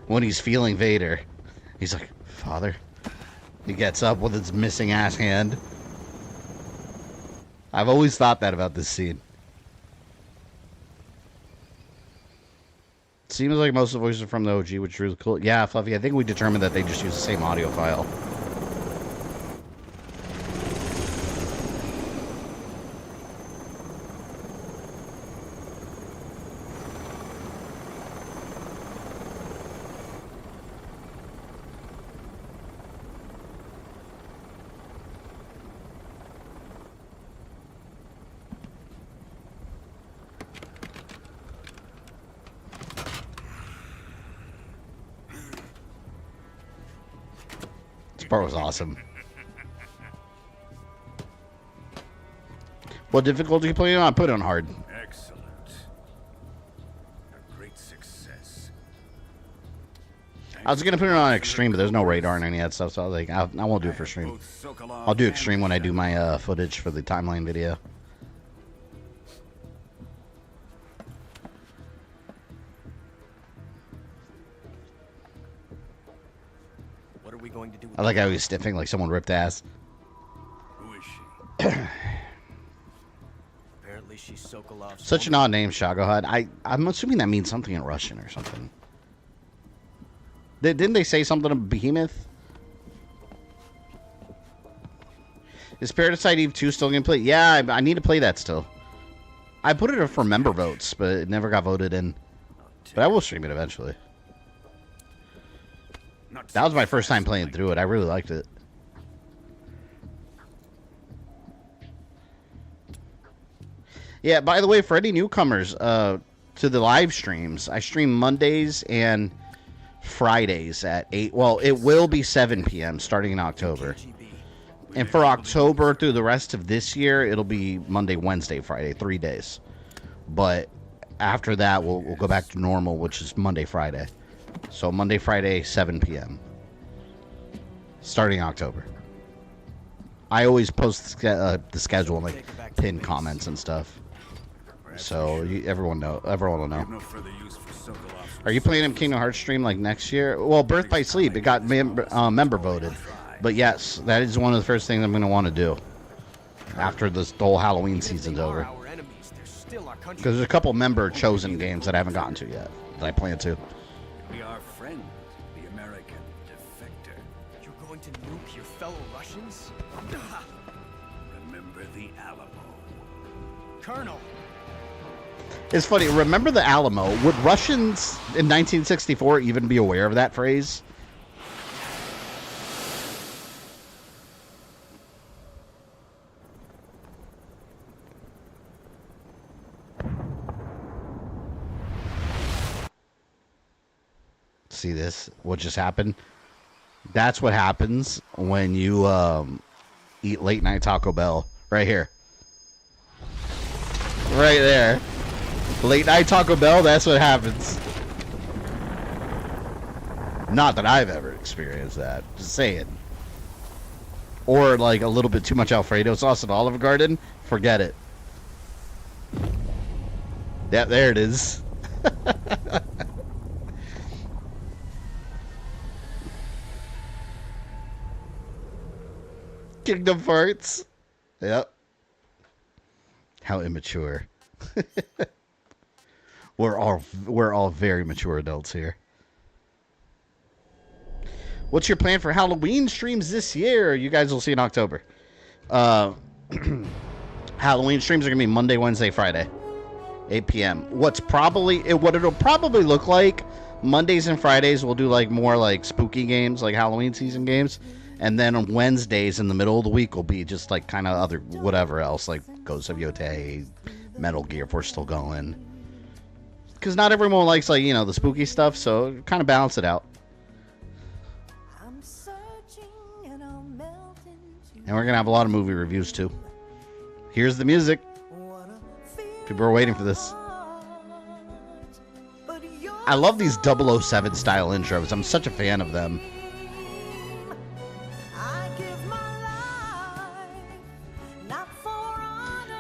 when he's feeling Vader. He's like, Father... He gets up with his missing ass hand. I've always thought that about this scene. Seems like most of the voices are from the OG, which is really cool. Yeah, Fluffy, I think we determined that they just use the same audio file. Part was awesome. What difficulty are you playing on? I put it on hard. Excellent. A great success. I was gonna put it on extreme, but there's no radar and any of that stuff, so I was like, I won't do it for stream. I'll do extreme when I do my footage for the timeline video. Going to do I like how he's stiffing like someone ripped ass. Who is she? Apparently she's Sokolov's Such an odd name, Shagohad. I'm assuming that means something in Russian or something. Didn't they say something of Behemoth? Is Parasite Eve 2 still gonna play? Yeah, I need to play that still. I put it up for member votes, but it never got voted in. But I will stream it eventually. That was my first time playing through it. I really liked it. Yeah, by the way, for any newcomers to the live streams, I stream Mondays and Fridays at 8. Well, it will be 7 p.m. starting in October. And for October through the rest of this year, it'll be Monday, Wednesday, Friday, 3 days. But after that, we'll go back to normal, which is Monday, Friday. So Monday, Friday, 7 p.m. starting October. I always post the schedule and like pin comments and stuff. So everyone will know. Are you playing Kingdom Hearts stream like next year? Well, Birth by Sleep, it got member voted. But yes, that is one of the first things I'm going to want to do after the whole Halloween season's over. Because there's a couple member chosen games that I haven't gotten to yet that I plan to. Be our friend, the American defector. You're going to nuke your fellow Russians? Remember the Alamo. Colonel! It's funny, remember the Alamo? Would Russians in 1964 even be aware of that phrase? see this? What just happened? That's what happens when you eat late night Taco Bell. Right here. Right there. Late night Taco Bell, that's what happens. Not that I've ever experienced that. Just saying. Or like a little bit too much Alfredo sauce at Olive Garden. Forget it. Yeah, there it is. Kingdom farts. Yep. How immature. We're all very mature adults here. What's your plan for Halloween streams this year? You guys will see in October. Halloween streams are gonna be Monday, Wednesday, Friday, 8 p.m. What it'll probably look like. Mondays and Fridays we'll do like more like spooky games, like Halloween season games. And then on Wednesdays in the middle of the week will be just like kind of other whatever else, like Ghosts of Yotei, Metal Gear if we're still going. Because not everyone likes like, you know, the spooky stuff, so kind of balance it out. And we're going to have a lot of movie reviews too. Here's the music. People are waiting for this. I love these 007 style intros. I'm such a fan of them.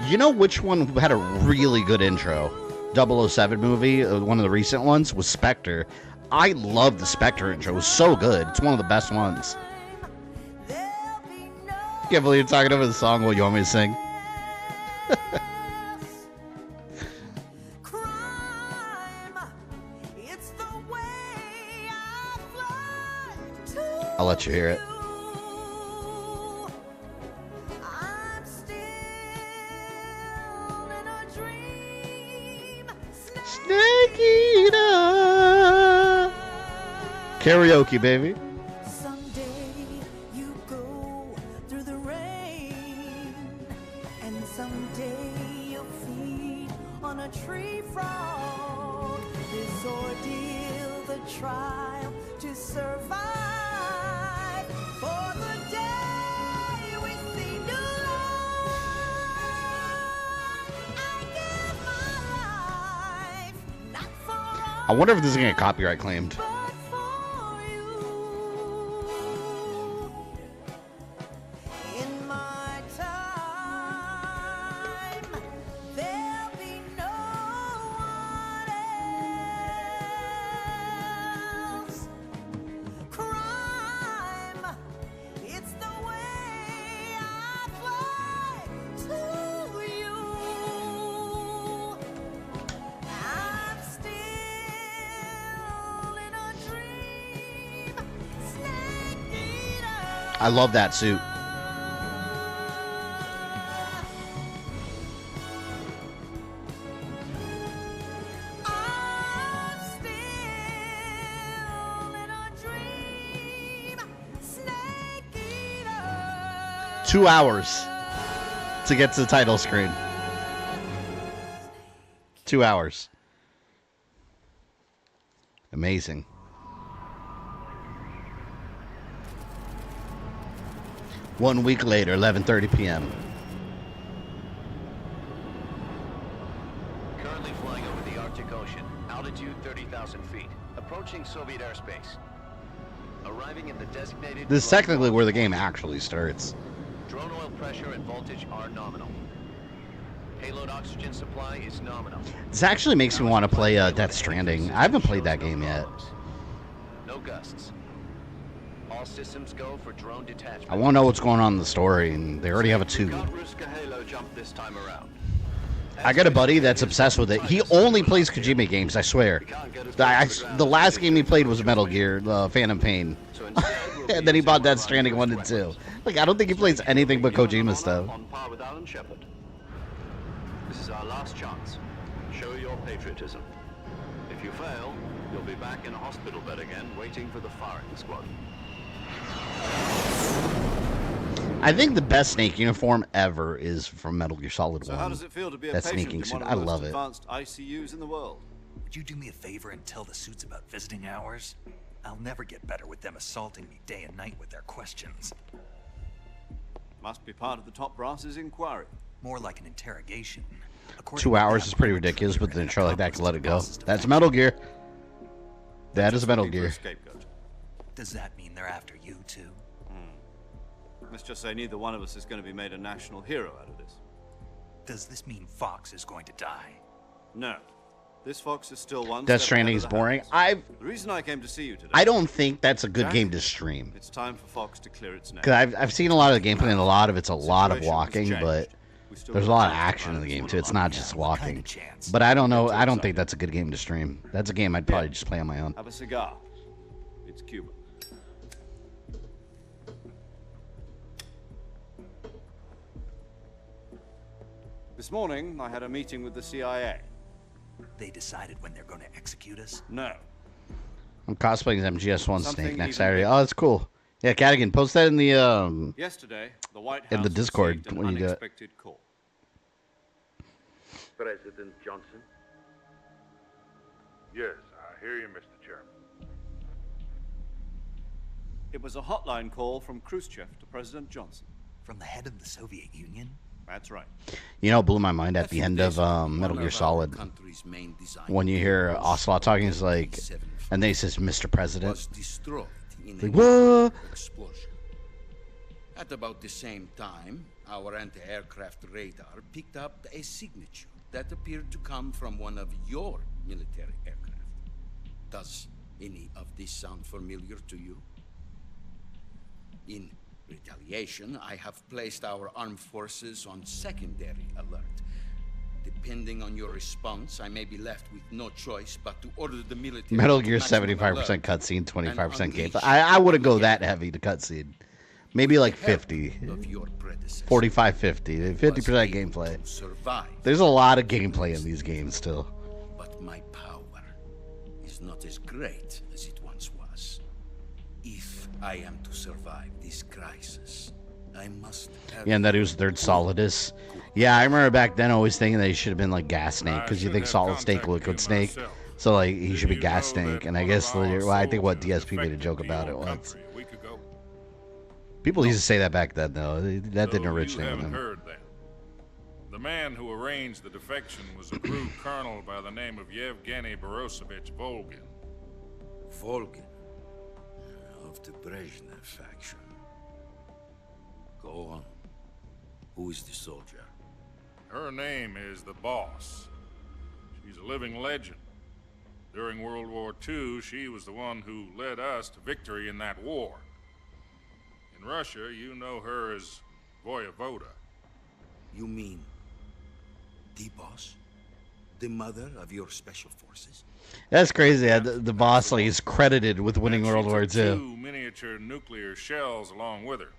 You know which one had a really good intro? 007 movie, one of the recent ones, was Spectre. I love the Spectre intro. It was so good. It's one of the best ones. Can't believe you're talking over the song. What, you want me to sing? I'll let you hear it. Snake Eater. Karaoke, baby. Someday you go through the rain, and someday you'll feed on a tree frog. This ordeal, the trial to survive. For the day we see new I wonder if this is going to get copyright claimed. I love that suit. Two hours to get to the title screen. 2 hours. Amazing. One week later, 11:30 p.m. Currently flying over the Arctic Ocean. Altitude 30,000 feet. Approaching Soviet airspace. Arriving in the designated... This is technically where the game actually starts. Drone oil pressure and voltage are nominal. Payload oxygen supply is nominal. This actually makes me want to play Death Stranding. I haven't played that game yet. No gusts. All systems go for drone detachment. I want to know what's going on in the story, and they already have a 2. Can't risk a halo jump this time around. I got a buddy that's obsessed with it. He only plays Kojima games, I swear. The last game he played was Metal Gear, Phantom Pain. And then he bought Death Stranding 1 and 2. Like, I don't think he plays anything but Kojima stuff. On par with Alan Shepard. This is our last chance. Show your patriotism. If you fail, you'll be back in a hospital bed again, waiting for the firing squad. I think the best Snake uniform ever is from Metal Gear Solid 1. So how does it feel to be a that patient sneaking in suit. one of I the most love it. advanced ICUs in the world? Would you do me a favor and tell the suits about visiting hours? I'll never get better with them assaulting me day and night with their questions. Must be part of the top brass's inquiry. More like an interrogation. 2 hours is pretty ridiculous, but the intro like that can let it go. That's Metal Gear. That is Metal Gear. Scapegoat. Does that mean they're after you too? Let's just say neither one of us is going to be made a national hero out of this. Does this mean Fox is going to die? No. This Fox is still one Death step Stranding ahead is of the boring. hounds. The reason I came to see you today. I don't think that's a good Jack, game to stream. It's time for Fox to clear its name. Because I've seen a lot of the gameplay, and a lot of it's a lot of Situation has walking, changed. but We still there's a got lot of time to action in the find game us too. one It's on not one. just What kind walking. of chance? But I don't know. I don't think that's a good game to stream. That's a game I'd probably just play on my own. Have a cigar. It's Cuba. This morning, I had a meeting with the CIA. They decided when they're going to execute us? No. I'm cosplaying as MGS1 Something Snake next even Saturday. bigger. Oh, that's cool. Yeah, Cadigan, post that in the Yesterday, the White House in the Discord received an when you do it. unexpected call. President Johnson? Yes, I hear you, Mr. Chairman. It was a hotline call from Khrushchev to President Johnson. From the head of the Soviet Union? That's right. You know, it blew my mind at the end of Metal Gear Solid. When you hear Ocelot talking, it's like, and then he says, "Mr. President." Was destroyed in Like, a what? explosion. At about the same time, our anti-aircraft radar picked up a signature that appeared to come from one of your military aircraft. Does any of this sound familiar to you? In retaliation, I have placed our armed forces on secondary alert. Depending on your response, I may be left with no choice but to order the military. Metal to Gear maximum 75% alert cutscene, 25% and gameplay. unleash I wouldn't go that heavy to cutscene. Maybe like 50. of your predecessor. 45, 50. 50% gameplay. Survive. There's a lot of gameplay in these games still. But my power is not as great as it once was. If I am to survive this crisis, I must have... Yeah, and that he was third Solidus. Yeah, I remember back then always thinking that he should have been like Gas Snake, because you think Solid Snake, Liquid Snake. So like he should be Gas Snake, and I guess well, I think what DSP made a joke about it once. People used to say that back then, though. That didn't originate with him. Heard that. The man who arranged the defection was a crew colonel by the name of Yevgeny Borosovich Volgin. Volgin, of the Brezhnev faction. Go on. Who is the soldier? Her name is the Boss. She's a living legend. During World War II, she was the one who led us to victory in that war. In Russia, you know her as Voyevoda. You mean the boss? The mother of your special forces? That's crazy. Yeah, the boss like is credited with winning World War II. Two miniature nuclear shells along with her.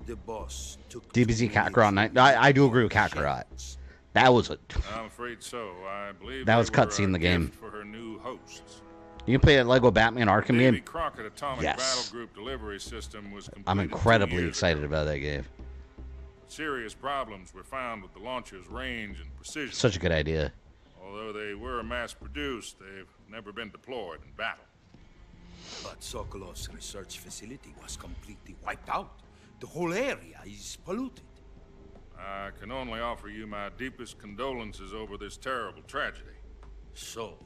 The boss took DBZ Kakarot 9. I do agree with Kakarot. That was a... I'm afraid so. I believe That was they were cutscene in a the game. gift for her new hosts. You can play that Lego Batman Arkham Davy game? Crockett Atomic Yes. Battle Group delivery system was completed I'm 2 incredibly years excited about that game. Serious problems were found with the launcher's range and precision. Such a good idea. Although they were mass-produced, they've never been deployed in battle. But Sokolov's research facility was completely wiped out. The whole area is polluted. I can only offer you my deepest condolences over this terrible tragedy. So,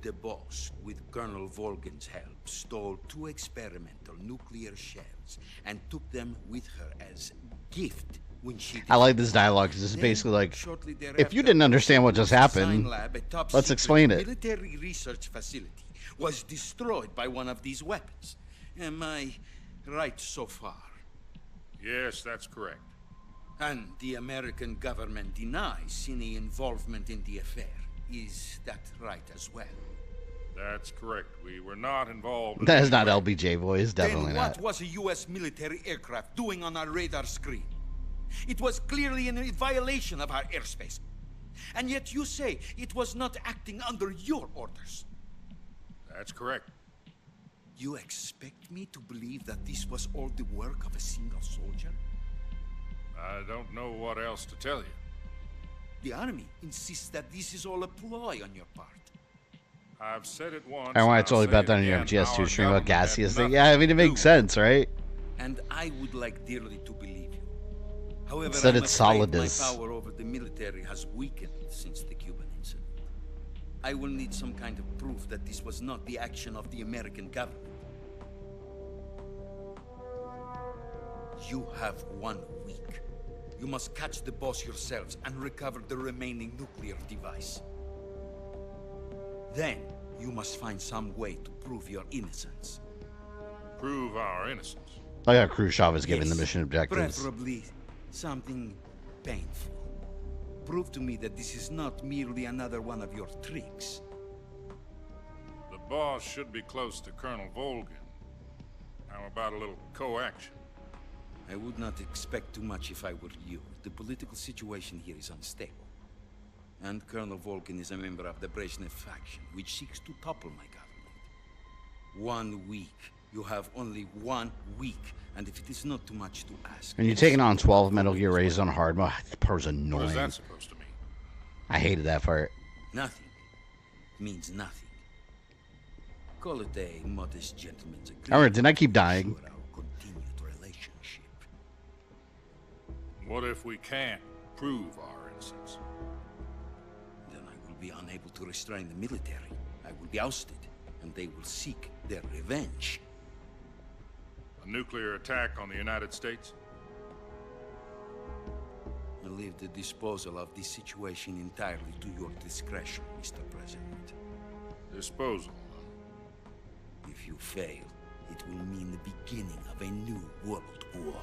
the boss, with Colonel Volgin's help, stole 2 experimental nuclear shells and took them with her as gift when she... I like this dialogue because it's basically like, shortly if you thereafter, didn't understand what just happened, Lab, a top let's secret explain it. Military research facility was destroyed by one of these weapons. Am I right so far? Yes, that's correct. And the American government denies any involvement in the affair. Is that right as well? That's correct. We were not involved in That is any not way. LBJ voice, definitely Then not. what was a U.S. military aircraft doing on our radar screen? It was clearly in violation of our airspace. And yet you say it was not acting under your orders. That's correct. You expect me to believe that this was all the work of a single soldier? I don't know what else to tell you. The army insists that this is all a ploy on your part. I've said it once. I want and to totally I'll bet say that on it your again, MGS2 our stream about government had gaseous thing. nothing Yeah, I mean, it to makes do sense, right? And I would like dearly to believe you. However, Instead I'm it's afraid Solidus. my power over the military has weakened since the Cuban incident. I will need some kind of proof that this was not the action of the American government. You have 1 week. You must catch the boss yourselves and recover the remaining nuclear device. Then, you must find some way to prove your innocence. Prove our innocence. I got Khrushchev is giving Yes, the mission objectives. Preferably something painful. Prove to me that this is not merely another one of your tricks. The boss should be close to Colonel Volgin. How about a little co-action? I would not expect too much if I were you. The political situation here is unstable. And Colonel Volgin is a member of the Brezhnev faction, which seeks to topple my government. 1 week. You have only 1 week. And if it is not too much to ask... And you're taking on 12 Metal Gear Raised on hard mode. That part was What annoying. is that supposed to mean? I hated that part. Nothing means nothing. Call it a modest gentleman's agreement. Alright, didn't I keep dying? What if we can't prove our innocence? Then I will be unable to restrain the military. I will be ousted, and they will seek their revenge. A nuclear attack on the United States? I leave the disposal of this situation entirely to your discretion, Mr. President. Disposal? If you fail, it will mean the beginning of a new world war.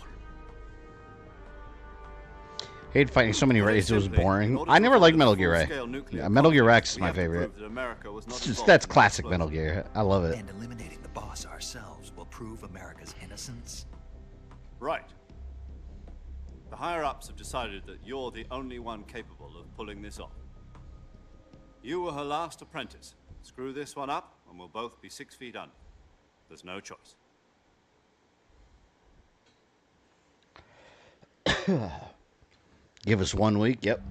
Hate fighting so many Rays, it was boring. I never liked Metal Gear Ray. Yeah, Metal Gear Rex is my favorite. It's just, that's classic Metal Gear. I love it. And eliminating the boss ourselves will prove America's innocence? Right. The higher-ups have decided that you're the only one capable of pulling this off. You were her last apprentice. Screw this one up, and we'll both be 6 feet under. There's no choice. Give us 1 week, yep.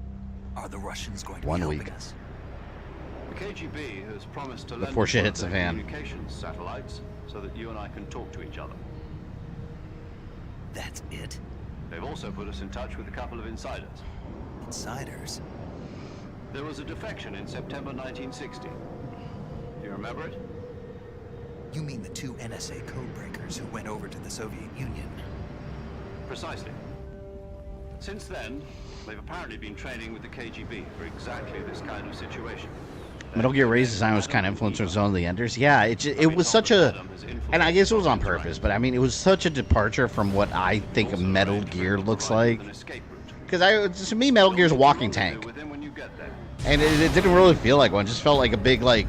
Are the Russians going to be 1 helping week. us? The KGB has promised to lend Before us shit one hits of the their fan. communications satellites so that you and I can talk to each other. That's it? They've also put us in touch with a couple of insiders. Insiders? There was a defection in September 1960. Do you remember it? You mean the 2 NSA codebreakers who went over to the Soviet Union? Precisely. Since then, they've apparently been training with the KGB for exactly this kind of situation. Metal Gear Ray's design was kind of influenced with Zone of the Enders. Yeah, it was such a, and I guess it was on purpose, but I mean, it was such a departure from what I think a Metal Gear looks like. Because to me, Metal Gear's a walking tank, and it didn't really feel like one. It just felt like a big, like,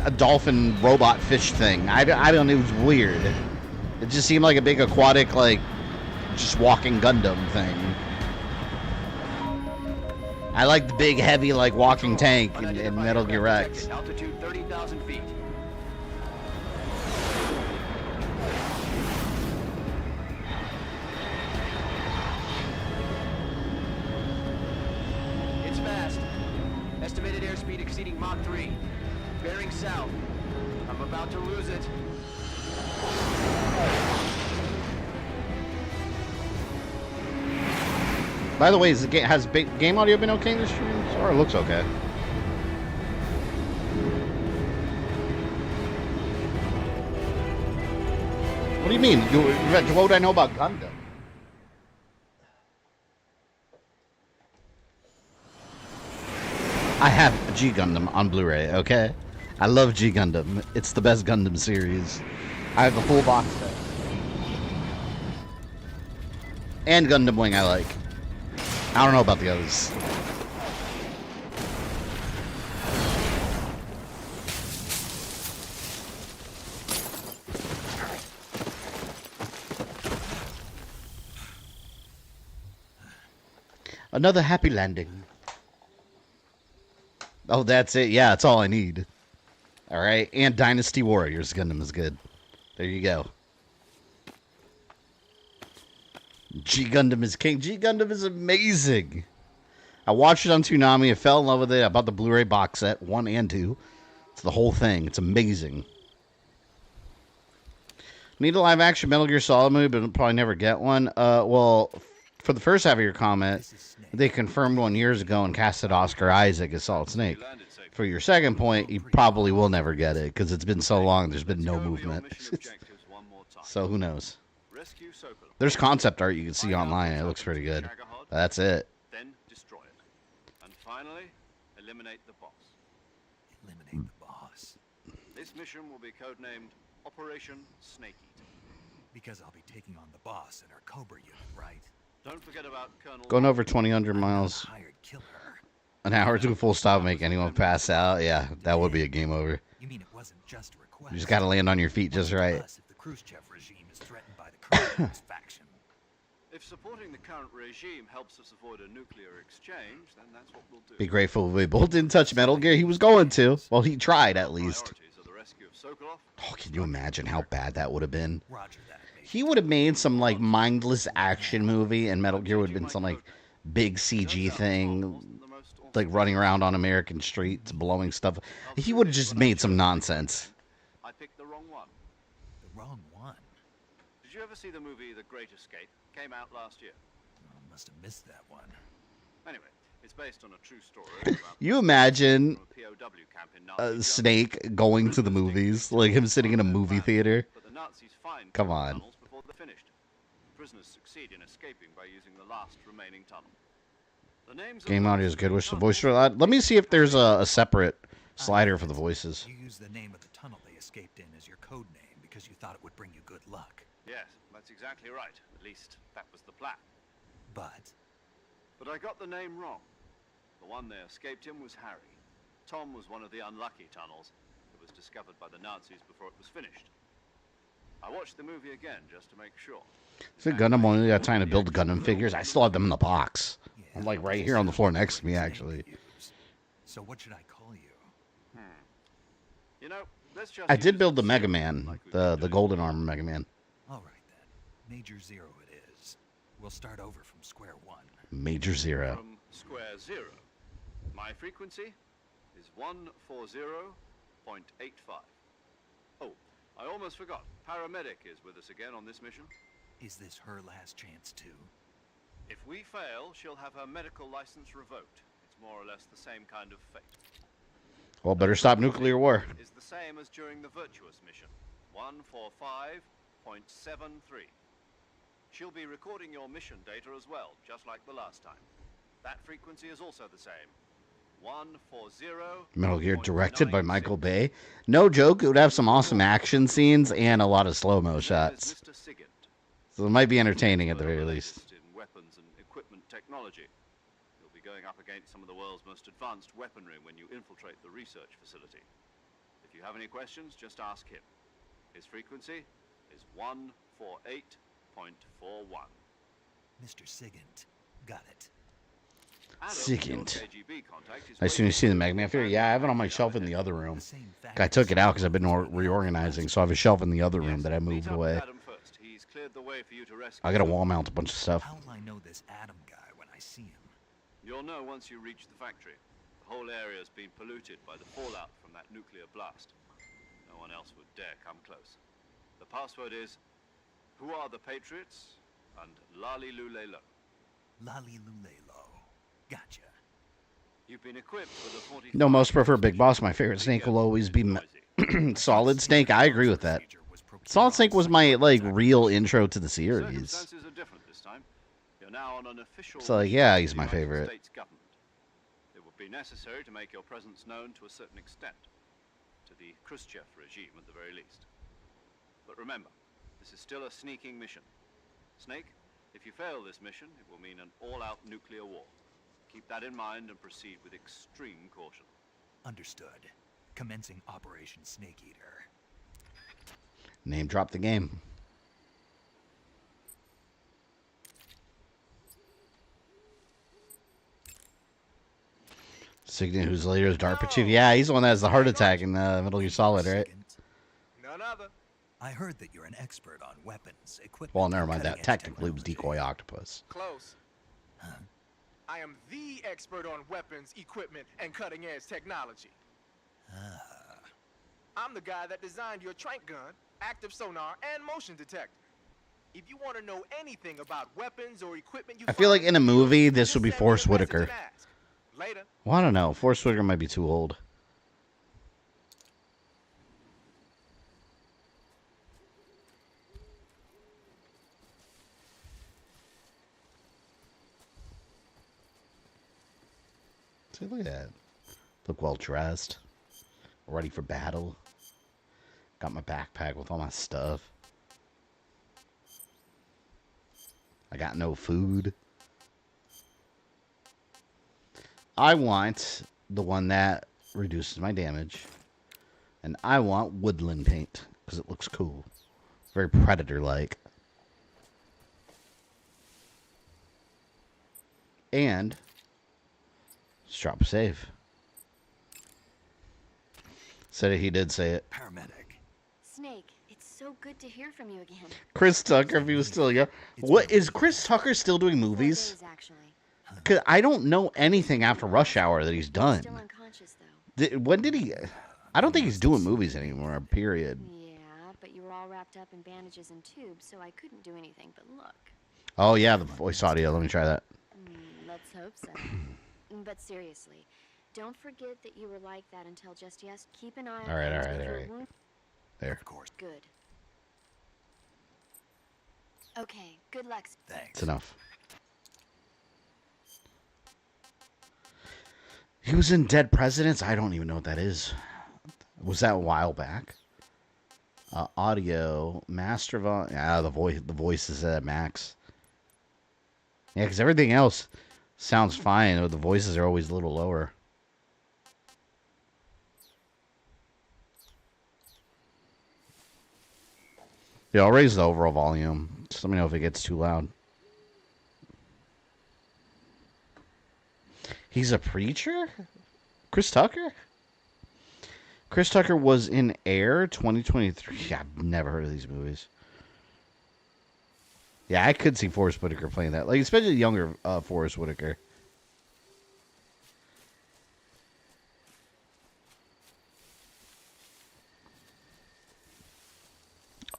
a dolphin robot fish thing. I don't know, it was weird. It just seemed like a big aquatic, like, just walking Gundam thing. I like the big, heavy, like, walking tank in Metal Gear Rex. Altitude 30,000 feet. It's fast. Estimated airspeed exceeding Mach 3. Bearing south. I'm about to lose it. By the way, has game audio been okay in the streams? Or it looks okay? What do you mean? What would I know about Gundam? I have G Gundam on Blu-ray, okay? I love G Gundam. It's the best Gundam series. I have the full box set. And Gundam Wing I like. I don't know about the others. Another happy landing. Oh, that's it. Yeah, that's all I need. Alright, and Dynasty Warriors Gundam is good. There you go. G Gundam is king. G Gundam is amazing. I watched it on Toonami. I fell in love with it. I bought the Blu-ray box set, 1 and 2. It's the whole thing. It's amazing. Need a live-action Metal Gear Solid movie, but probably never get one. Well, for the first half of your comment, they confirmed one years ago and casted Oscar Isaac as Solid Snake. For your second point, you probably will never get it because it's been so long. There's been no movement. So who knows? There's concept art you can see online. It looks pretty good. That's it. Then destroy it. And finally, eliminate the boss. Eliminate the boss. This mission will be codenamed Operation Snake Eater. Because I'll be taking on the boss in our Cobra Unit, right? Don't forget about Colonel... Going over 2,000 miles. An hour to a full stop make anyone pass out. Yeah, that would be a game over. You mean it wasn't just a request? You just got to land on your feet just right. If the Khrushchev regime is threatened by the Kremlin's faction. If supporting the current regime helps us avoid a nuclear exchange, then that's what we'll do. Be grateful we both didn't touch Metal Gear. He was going to. Well, he tried at least. Oh, can you imagine how bad that would have been? He would have made some like mindless action movie, and Metal Gear would have been some like big CG thing, like running around on American streets, blowing stuff. He would have just made some nonsense. I picked the wrong one. The wrong one? Did you ever see the movie The Great Escape? Came out last year. Oh, must have missed that one. Anyway, it's based on a true story. You imagine Snake going to the movies, like him sitting in a movie theater. Come on. Before they're finished. Prisoners succeed in escaping by using the last remaining tunnel. The names Game audio is good. Wish the voice were loud. Let me see if there's a separate slider for the voices. You used the name of the tunnel they escaped in as your code name because you thought it would bring you good luck. Yes, that's exactly right. At least that was the plan. But I got the name wrong. The one they escaped in was Harry. Tom was one of the unlucky tunnels that was discovered by the Nazis before it was finished. I watched the movie again just to make sure. Is it Gundam only got time to build Gundam figures? I still have them in the box. I'm like right here on the floor next to me, actually. So what should I call you? You know, let's just I did build the Mega Man, the Golden Armor Mega Man. All right then, Major Zero it is. We'll start over from square one. Major Zero. From square zero. My frequency is 140.85. Oh, I almost forgot. Paramedic is with us again on this mission. Is this her last chance too? If we fail, she'll have her medical license revoked. It's more or less the same kind of fate. Well, better stop nuclear war. Is the same as during the Virtuous Mission. 145.73. She'll be recording your mission data as well, just like the last time. That frequency is also the same. 140. Metal Gear directed by Michael Bay. No joke, it would have some awesome action scenes and a lot of slow-mo shots. So it might be entertaining at the very least. In weapons and equipment technology. You'll be going up against some of the world's most advanced weaponry when you infiltrate the research facility. If you have any questions, just ask him. His frequency is 148.41. Mr. Sigint, got it. Sigint. As soon as you see the Mega Man figure, yeah, I have it on my shelf in the other room. I took it out because I've been reorganizing, so I have a shelf in the other room that I moved away. I gotta wall mount a bunch of stuff. How will I know this Adam guy when I see him? You'll know once you reach the factory. The whole area has been polluted by the fallout from that nuclear blast. No one else would dare come close. The password is, who are the Patriots? And Lali Lulelo. Lali Lulelo. Gotcha. You've been equipped with a 40. No, most prefer Big Boss. My favorite Snake will always be Solid Snake. I agree with that. Solid Snake was my like real intro to the series. Circumstances are different this time. You're now on an official. So yeah, he's my favorite. States government. It would be necessary to make your presence known to a certain extent, to the Khrushchev regime at the very least. But remember, this is still a sneaking mission. Snake, if you fail this mission, it will mean an all-out nuclear war. Keep that in mind and proceed with extreme caution. Understood. Commencing Operation Snake Eater. Name drop the game. Signet, who's later as DARPA chief. Yeah, he's the one that has the heart attack in Metal Gear Solid, right? None other. I heard that you're an expert on weapons, equipment. Well, never mind that. Technically, it was Decoy Octopus. Close. Huh? I am the expert on weapons, equipment, and cutting-edge technology. I'm the guy that designed your trank gun, active sonar, and motion detector. If you want to know anything about weapons or equipment you I feel like in a movie, this would be Forrest Whitaker. Later. Well, I don't know. Forrest Whitaker might be too old. See, look at that. Look well dressed. Ready for battle. Got my backpack with all my stuff. I got no food. I want the one that reduces my damage. And I want woodland paint because it looks cool. Very Predator-like. And let's drop a save. Said it, he did say it. Paramedic. Snake, it's so good to hear from you again. Chris Tucker, if he was still young. What is Chris Tucker still doing movies? Cause I don't know anything after Rush Hour that he's done. Still unconscious though. When did he? I don't think he's doing movies anymore. Period. Yeah, but you were all wrapped up in bandages and tubes, so I couldn't do anything but look. Oh yeah, the voice audio. Let me try that. Let's hope so. But seriously, don't forget that you were like that until just yes. Keep an eye on All right, things all right, with all your right. wound. There. Of course. Good. Okay. Good luck. Thanks. It's enough. He was in Dead Presidents. I don't even know what that is. Was that a while back? Audio, master volume. Yeah, the voice is at max. Yeah, because everything else sounds fine, but the voices are always a little lower. Yeah, I'll raise the overall volume. Just let me know if it gets too loud. He's a preacher? Chris Tucker? Chris Tucker was in Air 2023. Yeah, I've never heard of these movies. Yeah, I could see Forrest Whitaker playing that. Like, especially younger Forrest Whitaker.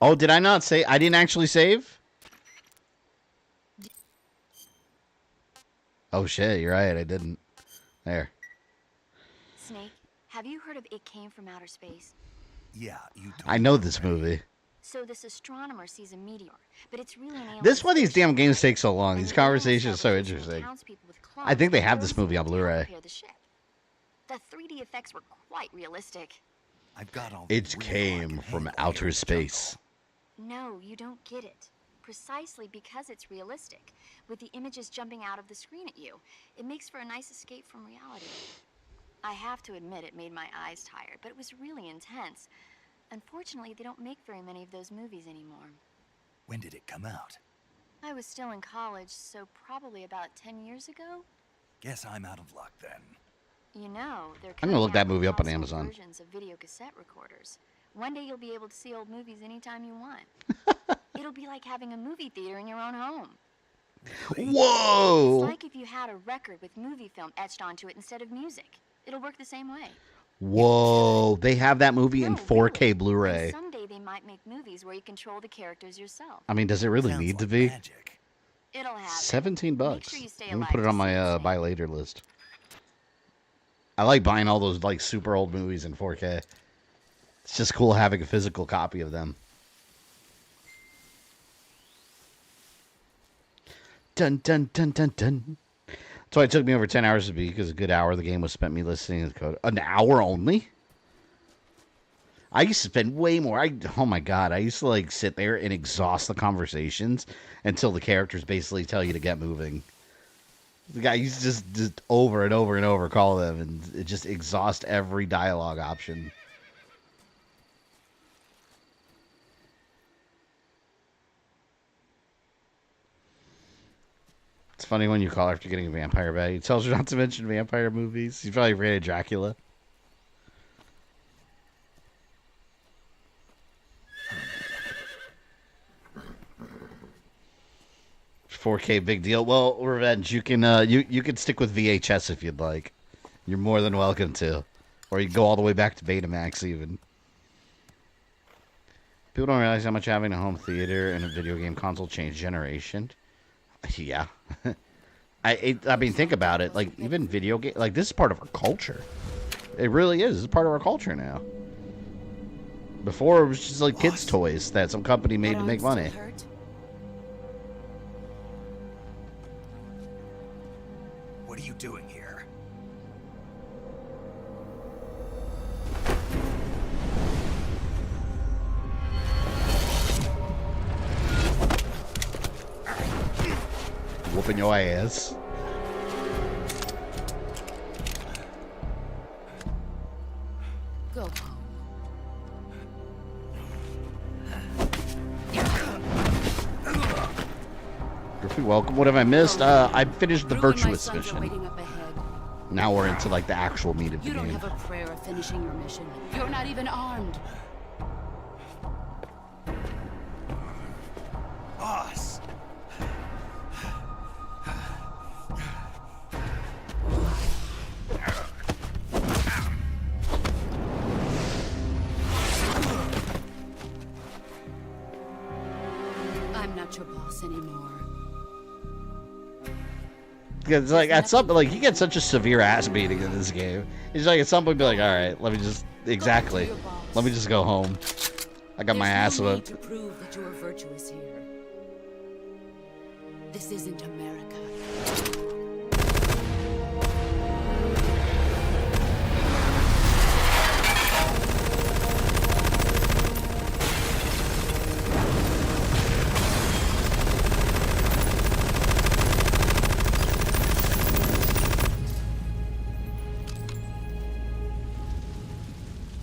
Oh, did I not say? I didn't actually save? Oh, shit. You're right. I didn't. There. Snake, have you heard of It Came from Outer Space? Yeah, you I know this movie. So this astronomer sees a meteor, but it's really an alien. This is why these damn games take so long. These conversations are so interesting. I think they have this movie on Blu-ray. The 3D effects were quite realistic. I've got all. It came from outer space. No, you don't get it. Precisely because it's realistic, with the images jumping out of the screen at you, it makes for a nice escape from reality. I have to admit it made my eyes tired, but it was really intense. Unfortunately, they don't make very many of those movies anymore. When did it come out? I was still in college, so probably about 10 years ago. Guess I'm out of luck then. You know, they're I'm gonna look that coming out movie up on with console Amazon. versions of video cassette recorders. One day you'll be able to see old movies anytime you want. It'll be like having a movie theater in your own home. Whoa! It's like if you had a record with movie film etched onto it instead of music. It'll work the same way. Whoa! They have that movie in 4K And Blu-ray. someday they might make movies where you control the characters yourself. I mean, does it really need to be? It'll happen. 17 bucks. sure you stay Let me alive put it to on my buy later list. I like buying all those like super old movies in 4K. It's just cool having a physical copy of them. Dun dun dun dun dun. That's why it took me over 10 hours to beat, because a good hour of the game was spent me listening to the code. An hour only? I used to spend way more. Oh my god, I used to like sit there and exhaust the conversations until the characters basically tell you to get moving. The guy used to just over and over and over call them, and it just exhaust every dialogue option. It's funny when you call after getting a vampire bag. He tells you not to mention vampire movies. He's probably afraid of Dracula. 4K, big deal. Well, Revenge, you can you can stick with VHS if you'd like. You're more than welcome to, or you can go all the way back to Betamax even. People don't realize how much having a home theater and a video game console changed generation. Yeah. I mean, think about it. Like, even video game, like, this is part of our culture. It really is. It's part of our culture now. Before, it was just like kids' toys that some company made to make money. What are you doing here? Whooping your ass. Go home. You're welcome. What have I missed? I finished the Drew and my Virtuous sons are Mission. waiting up ahead. Now we're into like the actual meat of the You don't game. have a prayer of finishing your mission. You're not even armed. Boss! I'm not your boss anymore. Because like at some like you get such a severe ass beating in this game. It's like at some point be like, all right, let me just let me just go home. I got my ass There's no need whipped. to prove that you are virtuous here. This isn't America.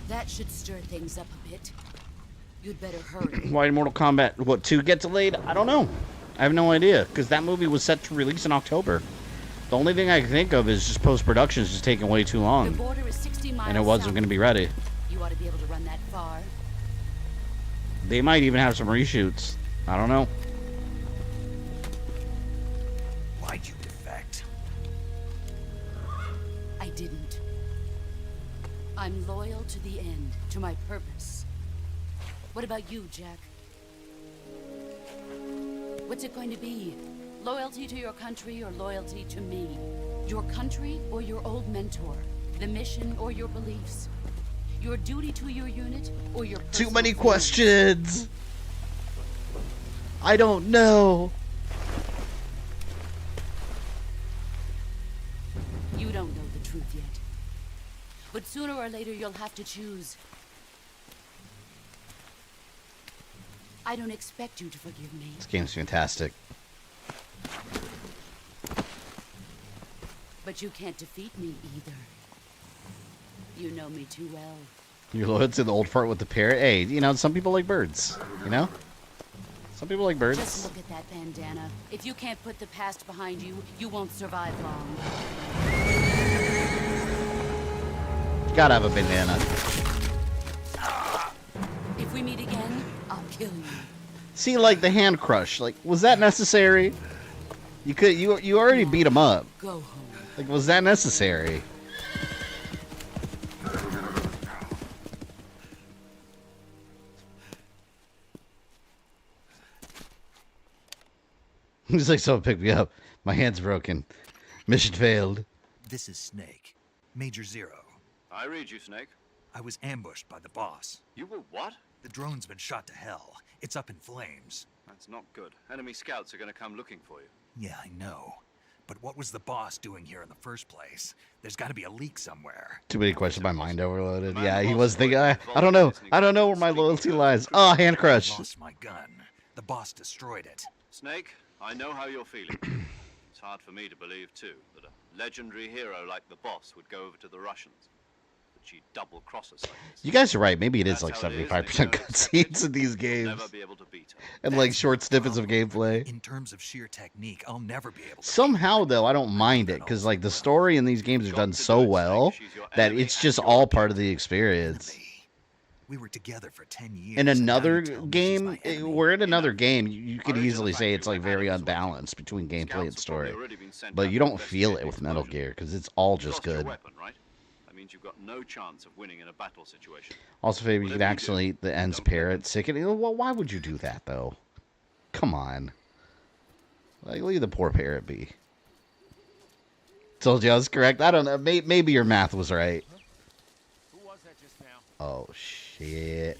That should stir things up a bit. You'd better hurry. Why did Mortal Kombat 2 get delayed? I don't know. I have no idea because that movie was set to release in October. The only thing I can think of is just post-production is just taking way too The long, border is 60 miles and it wasn't south. going to be ready. You ought to be able to run that far. They might even have some reshoots. I don't know. Why'd you defect? I didn't. I'm loyal to the end, to my purpose. What about you, Jack? What's it going to be? Loyalty to your country or loyalty to me? Your country or your old mentor? The mission or your beliefs? Your duty to your unit or your Too personal many feelings? questions. I don't know. You don't know the truth yet. But sooner or later you'll have to choose. I don't expect you to forgive me. This game's fantastic. But you can't defeat me either. You know me too well. You're loyal to the old fart with the parrot. Hey, you know, some people like birds. You know? Some people like birds. Just look at that bandana. If you can't put the past behind you, you won't survive long. You gotta have a bandana. If we meet again, I'll kill you. See, like the hand crush. Like, was that necessary? You already beat him up. Go home. Like, was that necessary? He's like, someone pick me up. My hand's broken. Mission failed. This is Snake. Major Zero. I read you, Snake. I was ambushed by the boss. You were what? The drone's been shot to hell. It's up in flames. That's not good. Enemy scouts are going to come looking for you. Yeah, I know. But what was the boss doing here in the first place? There's got to be a leak somewhere. Too many questions. My mind overloaded. Yeah, he was thinking, I don't know. I don't know where my loyalty lies. Oh, hand crush. I lost my gun. The boss destroyed it. Snake, I know how you're feeling. It's hard for me to believe, too, that a legendary hero like the boss would go over to the Russians. But she'd double-cross us like this. You guys are right. Maybe it is like That's how it is, 75% cutscenes in these games. Never be able to beat her. And like short snippets of gameplay. In terms of sheer technique, I'll never be able to. Somehow, though, I don't mind it because like the story in these games are done so well that it's just all part of the experience. We were together for 10 years. In and now another you tell me she's game, my enemy. we're in another game. You could easily say it's like very unbalanced between gameplay and story, but you don't feel it with Metal Gear because it's all just good. Weapon, right? That means you've got no chance of winning in a battle situation. Also, Faber, you could actually eat the Ends parrot. Sickening. Well, why would you do that though? Come on, like leave the poor parrot be. Told you I was correct. I don't know. Maybe your math was right. Who was that just now? Oh shit.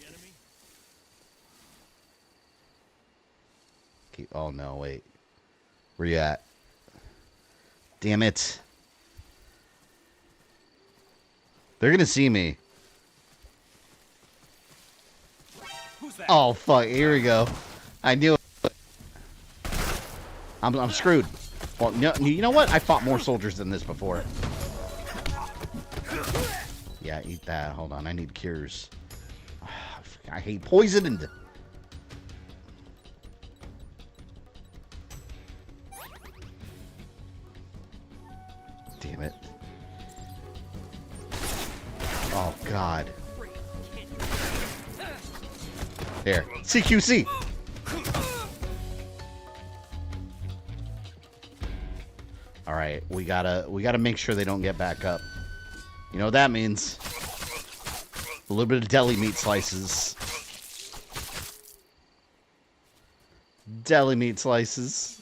Oh no, wait. Where you at? Damn it. They're gonna see me. Who's that? Oh fuck, here we go. I knew it. I'm screwed. Well, you know what? I fought more soldiers than this before. Yeah, eat that. Hold on, I need cures. I hate poisoned. Damn it. Oh, God. There. CQC. All right, we gotta make sure they don't get back up. You know what that means? A little bit of deli meat slices. Deli meat slices.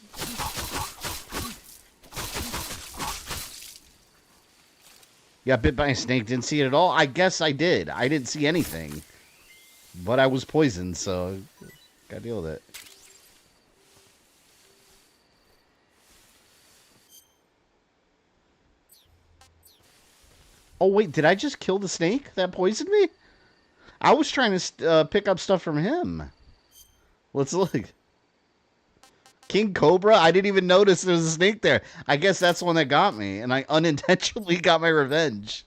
You got bit by a snake, didn't see it at all? I guess I did. I didn't see anything. But I was poisoned, so gotta deal with it. Oh, wait, did I just kill the snake that poisoned me? I was trying to pick up stuff from him. Let's look. King Cobra? I didn't even notice there was a snake there. I guess that's the one that got me, and I unintentionally got my revenge.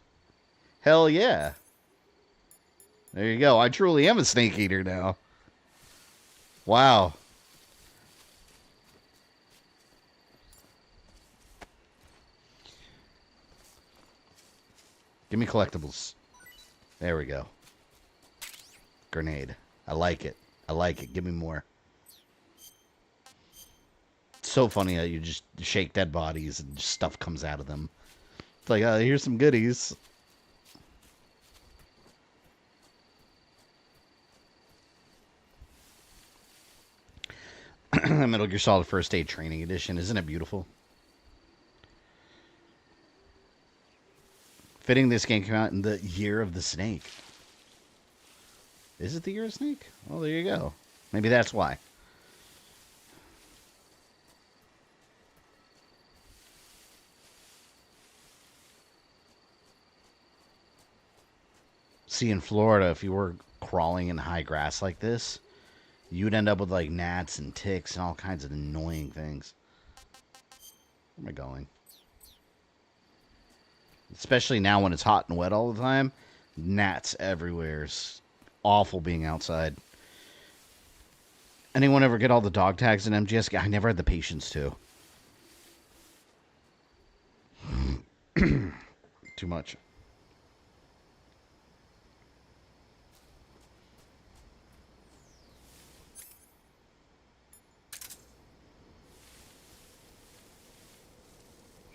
Hell yeah. There you go. I truly am a snake eater now. Wow. Give me collectibles. There we go. Grenade. I like it. I like it. Give me more. It's so funny how you just shake dead bodies and stuff comes out of them. It's like, here's some goodies. Metal Gear Solid First Aid Training Edition. Isn't it beautiful? Fitting this game came out in the year of the snake. Is it the year of the snake? Well, there you go. Maybe that's why. See, in Florida, if you were crawling in high grass like this, you'd end up with like gnats and ticks and all kinds of annoying things. Where am I going? Especially now when it's hot and wet all the time. Gnats everywhere. It's awful being outside. Anyone ever get all the dog tags in MGS? I never had the patience to. Too much.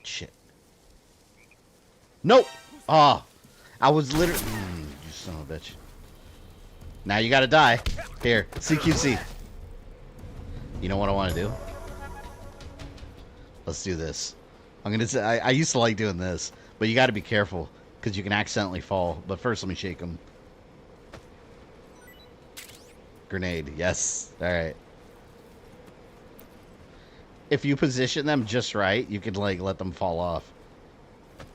Shit. Nope. Ah, I was literally. You son of a bitch. Now you gotta die. Here, CQC. You know what I want to do? Let's do this. I'm gonna say I used to like doing this, but you got to be careful because you can accidentally fall. But first, let me shake them. Grenade. Yes. All right. If you position them just right, you can like let them fall off.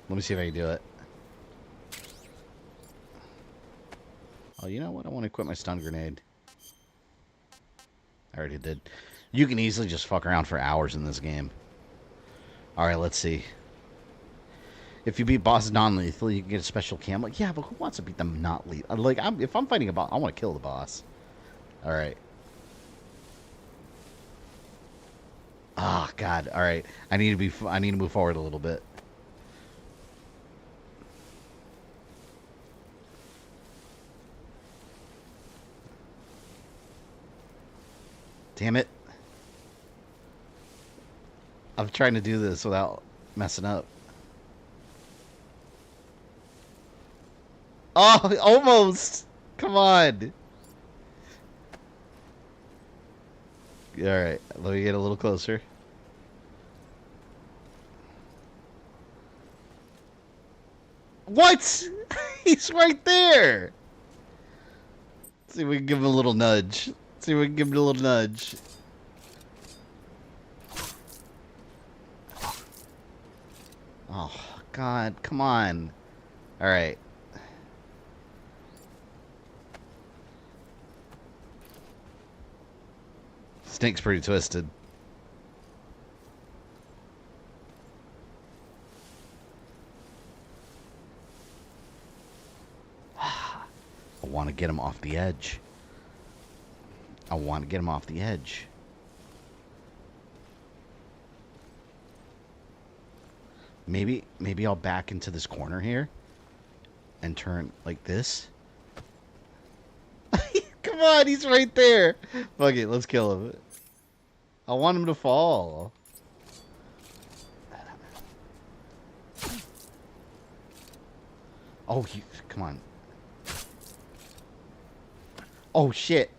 Let me see if I can do it. Oh, you know what? I want to quit my stun grenade. I already did. You can easily just fuck around for hours in this game. Alright, let's see. If you beat bosses non-lethal, you can get a special cam. Like, yeah, but who wants to beat them not lethal? Like, if I'm fighting a boss, I want to kill the boss. Alright. Ah, God. Alright. I need to move forward a little bit. Damn it. I'm trying to do this without messing up. Oh, almost. Come on. All right, let me get a little closer. What? He's right there. Let's see if we can give him a little nudge. Let's see if we can give him a little nudge. Oh, God, come on. All right. Snake's pretty twisted. I want to get him off the edge. I want to get him off the edge. Maybe I'll back into this corner here and turn like this. Come on, he's right there. Fuck it, let's kill him. I want him to fall. Oh, come on. Oh, shit.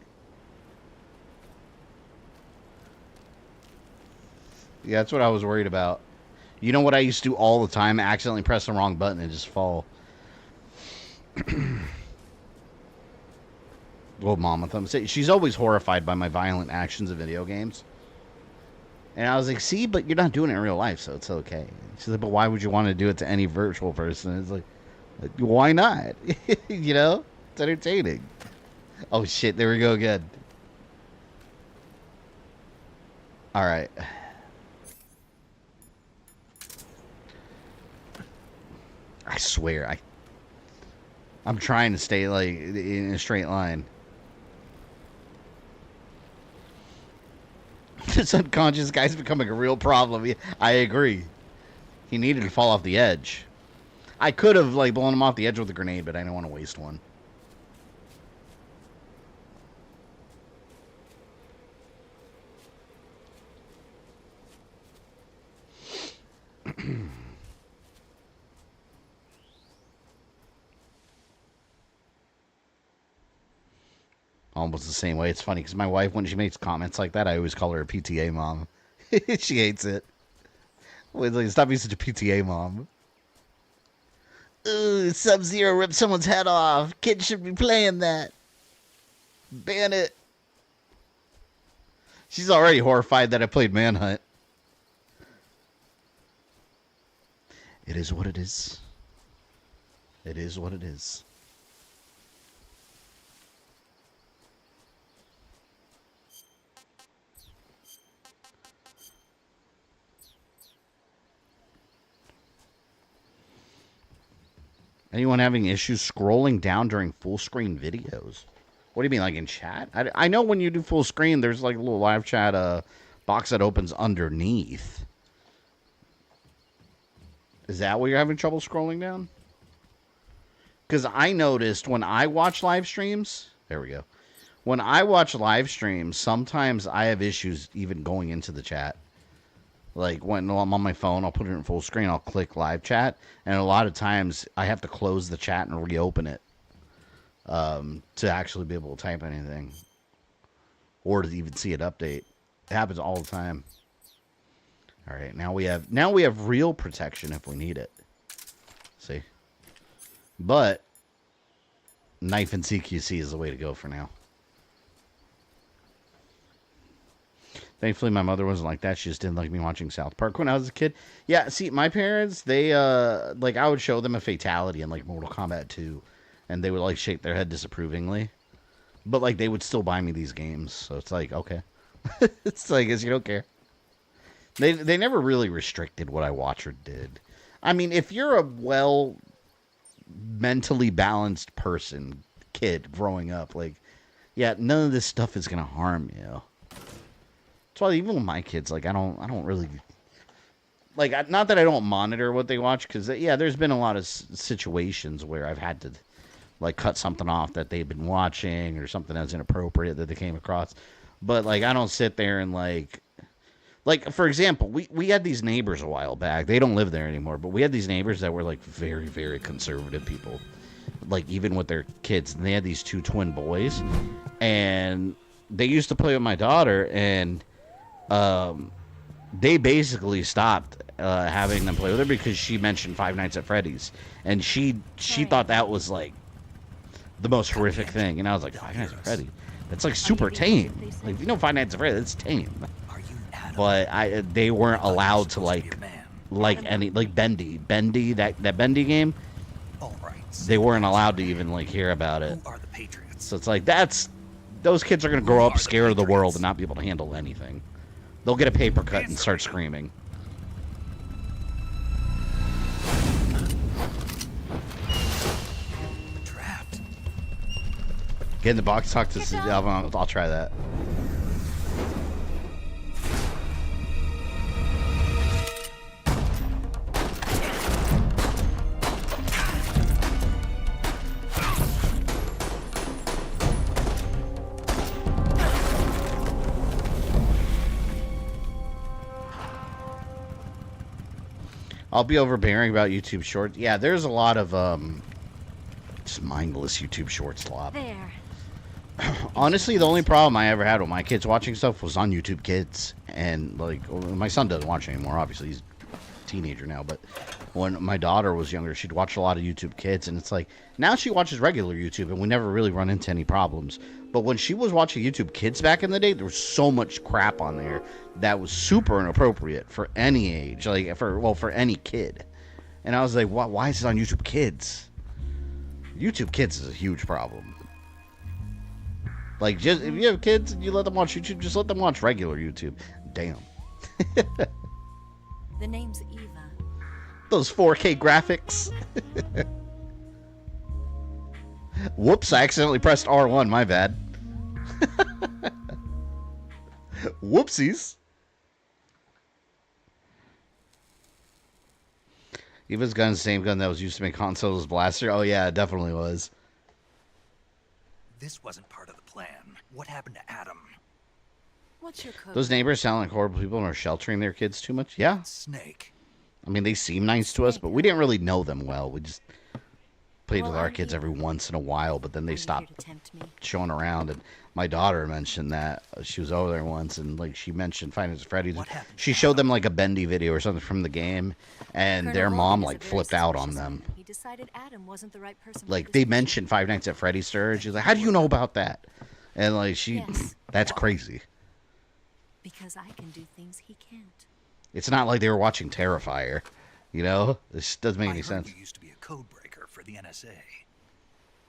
Yeah, that's what I was worried about. You know what I used to do all the time? Accidentally press the wrong button and just fall. Well, Mama Thumb, she's always horrified by my violent actions in video games. And I was like, see, but you're not doing it in real life, so it's okay. She's like, but why would you want to do it to any virtual person? It's like why not? You know? It's entertaining. Oh, shit, there we go again. All right. I swear, I'm trying to stay, like, in a straight line. This unconscious guy's becoming a real problem. I agree. He needed to fall off the edge. I could have, like, blown him off the edge with a grenade, but I didn't want to waste one. Almost the same way. It's funny because my wife, when she makes comments like that, I always call her a PTA mom. She hates it. Like, stop being such a PTA mom. Ooh, Sub-Zero ripped someone's head off. Kids should be playing that. Ban it. She's already horrified that I played Manhunt. It is what it is. It is what it is. Anyone having issues scrolling down during full screen videos? What do you mean, like in chat? I know when you do full screen, there's like a little live chat box that opens underneath. Is that where you're having trouble scrolling down? Because I noticed when I watch live streams, there we go. When I watch live streams, sometimes I have issues even going into the chat. Like, when I'm on my phone, I'll put it in full screen, I'll click live chat, and a lot of times I have to close the chat and reopen it to actually be able to type anything. Or to even see it update. It happens all the time. Alright, now we have real protection if we need it. See? But knife and CQC is the way to go for now. Thankfully, my mother wasn't like that. She just didn't like me watching South Park when I was a kid. Yeah, see, my parents, they, like, I would show them a fatality in, like, Mortal Kombat 2, and they would, like, shake their head disapprovingly. But, like, they would still buy me these games, so it's like, okay. It's like, I guess you don't care. They never really restricted what I watched or did. I mean, if you're a mentally balanced kid growing up, like, yeah, none of this stuff is going to harm you. That's why even with my kids, like, I don't really, like, not that I don't monitor what they watch, because, yeah, there's been a lot of situations where I've had to, like, cut something off that they've been watching or something that's inappropriate that they came across. But like, I don't sit there and like for example, we had these neighbors a while back. They don't live there anymore, but we had these neighbors that were like very, very conservative people. Like even with their kids, and they had these 2 twin boys, and they used to play with my daughter, and they basically stopped having them play with her because she mentioned Five Nights at Freddy's, and she thought that was like the most horrific thing, and I was like, Five Nights at Freddy's, that's like super tame. Like if you know Five Nights at Freddy's, it's tame. But they weren't allowed to like any like Bendy that Bendy game. They weren't allowed to even like hear about it. So it's like those kids are gonna grow up scared of the world and not be able to handle anything. They'll get a paper cut and start screaming. Trapped. Get in the box, talk to I'll try that. I'll be overbearing about YouTube Shorts. Yeah, there's a lot of just mindless YouTube Shorts slop. There. Honestly, the only problem I ever had with my kids watching stuff was on YouTube Kids. And like, my son doesn't watch anymore. Obviously, he's a teenager now. But when my daughter was younger, she'd watch a lot of YouTube Kids, and it's like now she watches regular YouTube, and we never really run into any problems. But when she was watching YouTube Kids back in the day, there was so much crap on there that was super inappropriate for any age, like for any kid. And I was like, why is it on YouTube Kids? YouTube Kids is a huge problem. Like, just if you have kids and you let them watch YouTube, just let them watch regular YouTube. Damn. The name's Eva. Those 4K graphics. Whoops, I accidentally pressed R1, my bad. Whoopsies. Eva's gun's the same gun that was used to make Han Solo's blaster. Oh yeah, it definitely was. This wasn't part of the plan. What happened to Adam? What's your code? Those neighbors sound like horrible people and are sheltering their kids too much. Yeah. Snake. I mean, they seem nice to us, but we didn't really know them well. We just played with our kids every once in a while, but then they stopped showing around. And my daughter mentioned that she was over there once, and like she mentioned Five Nights at Freddy's. She showed them like a Bendy video or something from the game, and their mom like flipped out on them. He decided Adam wasn't the right person. Like they mentioned Five Nights at Freddy's to her, and she's like, "How do you know about that?" And like that's crazy. Because I can do things he can't. It's not like they were watching Terrifier, you know. This doesn't make any sense. You used to be a code breaker for the NSA.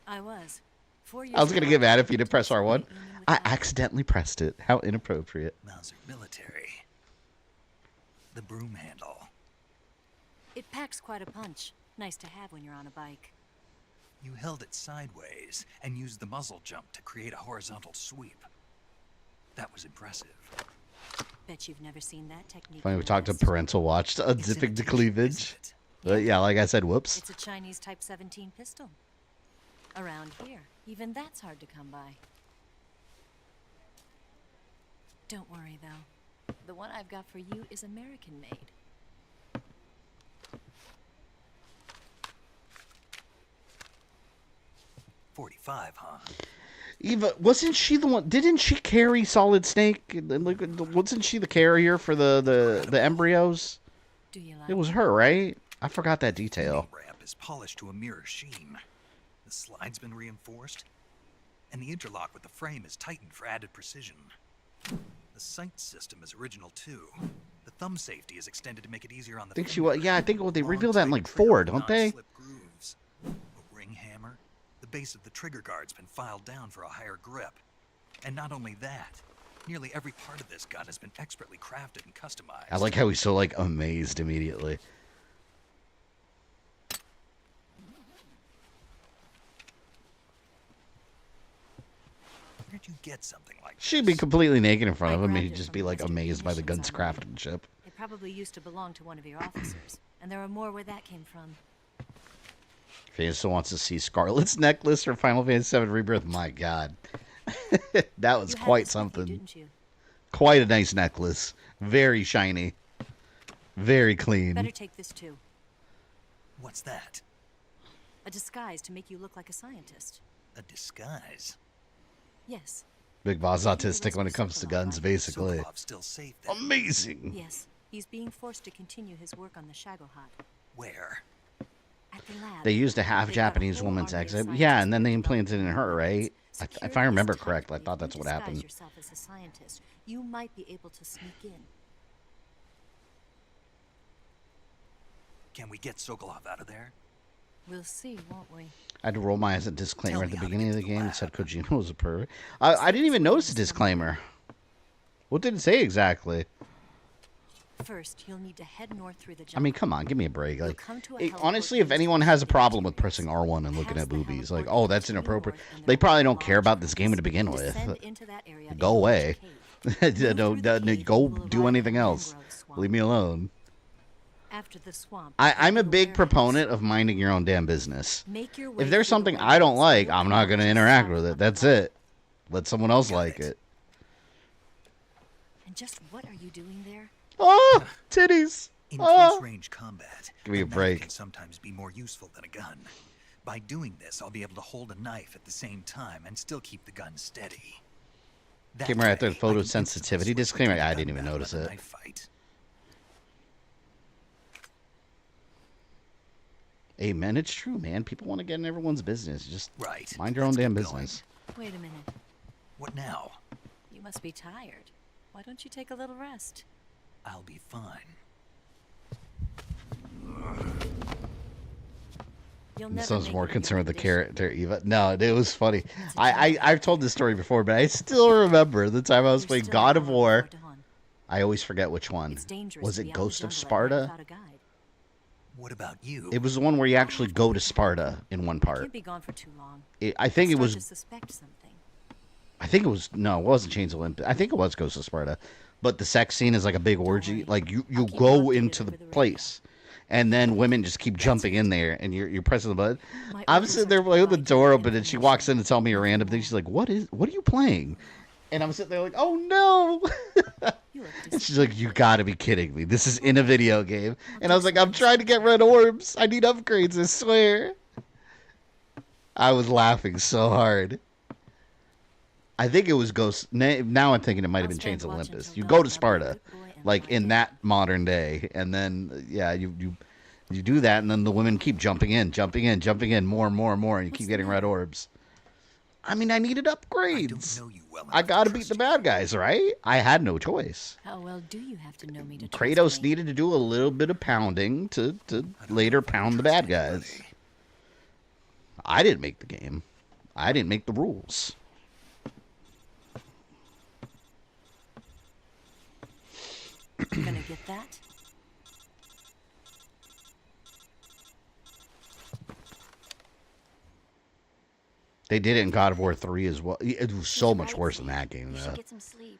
I was. 4 years I was gonna get mad if you didn't press R1. I accidentally pressed it. How inappropriate. Mauser military. The broom handle. It packs quite a punch. Nice to have when you're on a bike. You held it sideways and used the muzzle jump to create a horizontal sweep. That was impressive. Bet you've never seen that technique. Funny we talked to parental watch, unzipping the cleavage. But yeah, like I said, whoops. It's a Chinese Type 17 pistol. Around here, even that's hard to come by. Don't worry, though. The one I've got for you is American-made. .45, huh? Eva, wasn't she the one? Didn't she carry Solid Snake? Like, wasn't she the carrier for the embryos? Do you like it was her, right? I forgot that detail. The ramp is polished to a mirror sheen. The slide's been reinforced, and the interlock with the frame is tightened for added precision. The sight system is original too. The thumb safety is extended to make it easier on the. I think she was. Yeah, I think they revealed that in like 4, don't they? A ring hammer. The base of the trigger guard's been filed down for a higher grip. And not only that, nearly every part of this gun has been expertly crafted and customized. I like how he's so like amazed immediately. Where'd you get something like She'd be completely naked in front of him, and he'd just be like amazed by the gun's craftsmanship. It probably used to belong to one of your officers, and there are more where that came from. Fan still wants to see Scarlet's necklace for Final Fantasy VII Rebirth. My God. That was You had quite this with you, something. didn't you? Quite a nice necklace. Very shiny. Very clean. Better take this too. What's that? A disguise to make you look like a scientist. A disguise? Yes. Big Boss autistic when it comes to guns, basically. Sokolov's still safe then. Amazing. Yes. He's being forced to continue his work on the Shagohod. Where? At the lab. They used a half Japanese woman's accent. Yeah, and then they implanted it in her, right? If I remember correctly, I thought that's what happened. Yourself as a scientist, you might be able to sneak in. Can we get Sokolov out of there? We'll see, won't we? I had to roll my eyes at disclaimer at the beginning of the game. It said Kojima was a pervert. I didn't even notice the disclaimer. What did it say exactly? First, you'll need to head north through the jungle. I mean, come on, give me a break. Like, come to a honestly, if anyone has a problem with pressing R1 and looking at boobies, like, oh, that's inappropriate, they probably don't care about this game to begin with. Go away. Go do anything else. Leave me alone. After the swamp, I'm a big proponent of minding your own damn business. Make your way If there's something I don't like, I'm not going to interact with it. That's it. Let someone else like it. And just what are you doing there? Oh, titties. In close-range combat, Give me a knife break. can sometimes be more useful than a gun. By doing this, I'll be able to hold a knife at the same time and still keep the gun steady. That Came right after the way, I can photosensitivity disclaimer. I didn't even notice it. knife fight. Hey, man, it's true, man. People want to get in everyone's business. Just mind your own Let's damn keep going. business. Wait a minute. What now? You must be tired. Why don't you take a little rest? I'll be fine. You'll never Someone's make more it concerned with the into character, Eva. No, it was funny. I've told this story before, but I still remember the time I was playing God of War. I always forget which one. Was it Ghost of Sparta? What about you? It was the one where you actually go to Sparta in one part. Can't be gone for too long. I think it Start was. to suspect something. I think it was. No, it wasn't Chains of Olympus. I think it was Ghost of Sparta. But the sex scene is like a big orgy. Like you go into the place, and then women just keep jumping in there, and you're pressing the button. I'm sitting there playing with the door open, and she walks in to tell me a random thing. She's like, "What are you playing?" And I'm sitting there like, "Oh no!" And she's like, "You gotta be kidding me! This is in a video game." And I was like, "I'm trying to get red orbs. I need upgrades. I swear." I was laughing so hard. I think it was Ghost. Now I'm thinking it might have been Chains of Olympus. You go to Sparta, like in that modern day, and then yeah, you do that, and then the women keep jumping in, more and more and more, and you keep getting red orbs. I mean, I needed upgrades. I gotta beat the bad guys, right? I had no choice. How well do you have to know me to Kratos needed to do a little bit of pounding to later pound the bad guys. I didn't make the game. I didn't make the rules. You gonna get that? They did it in God of War 3 as well. It was so much worse than that game, You though. should get some sleep.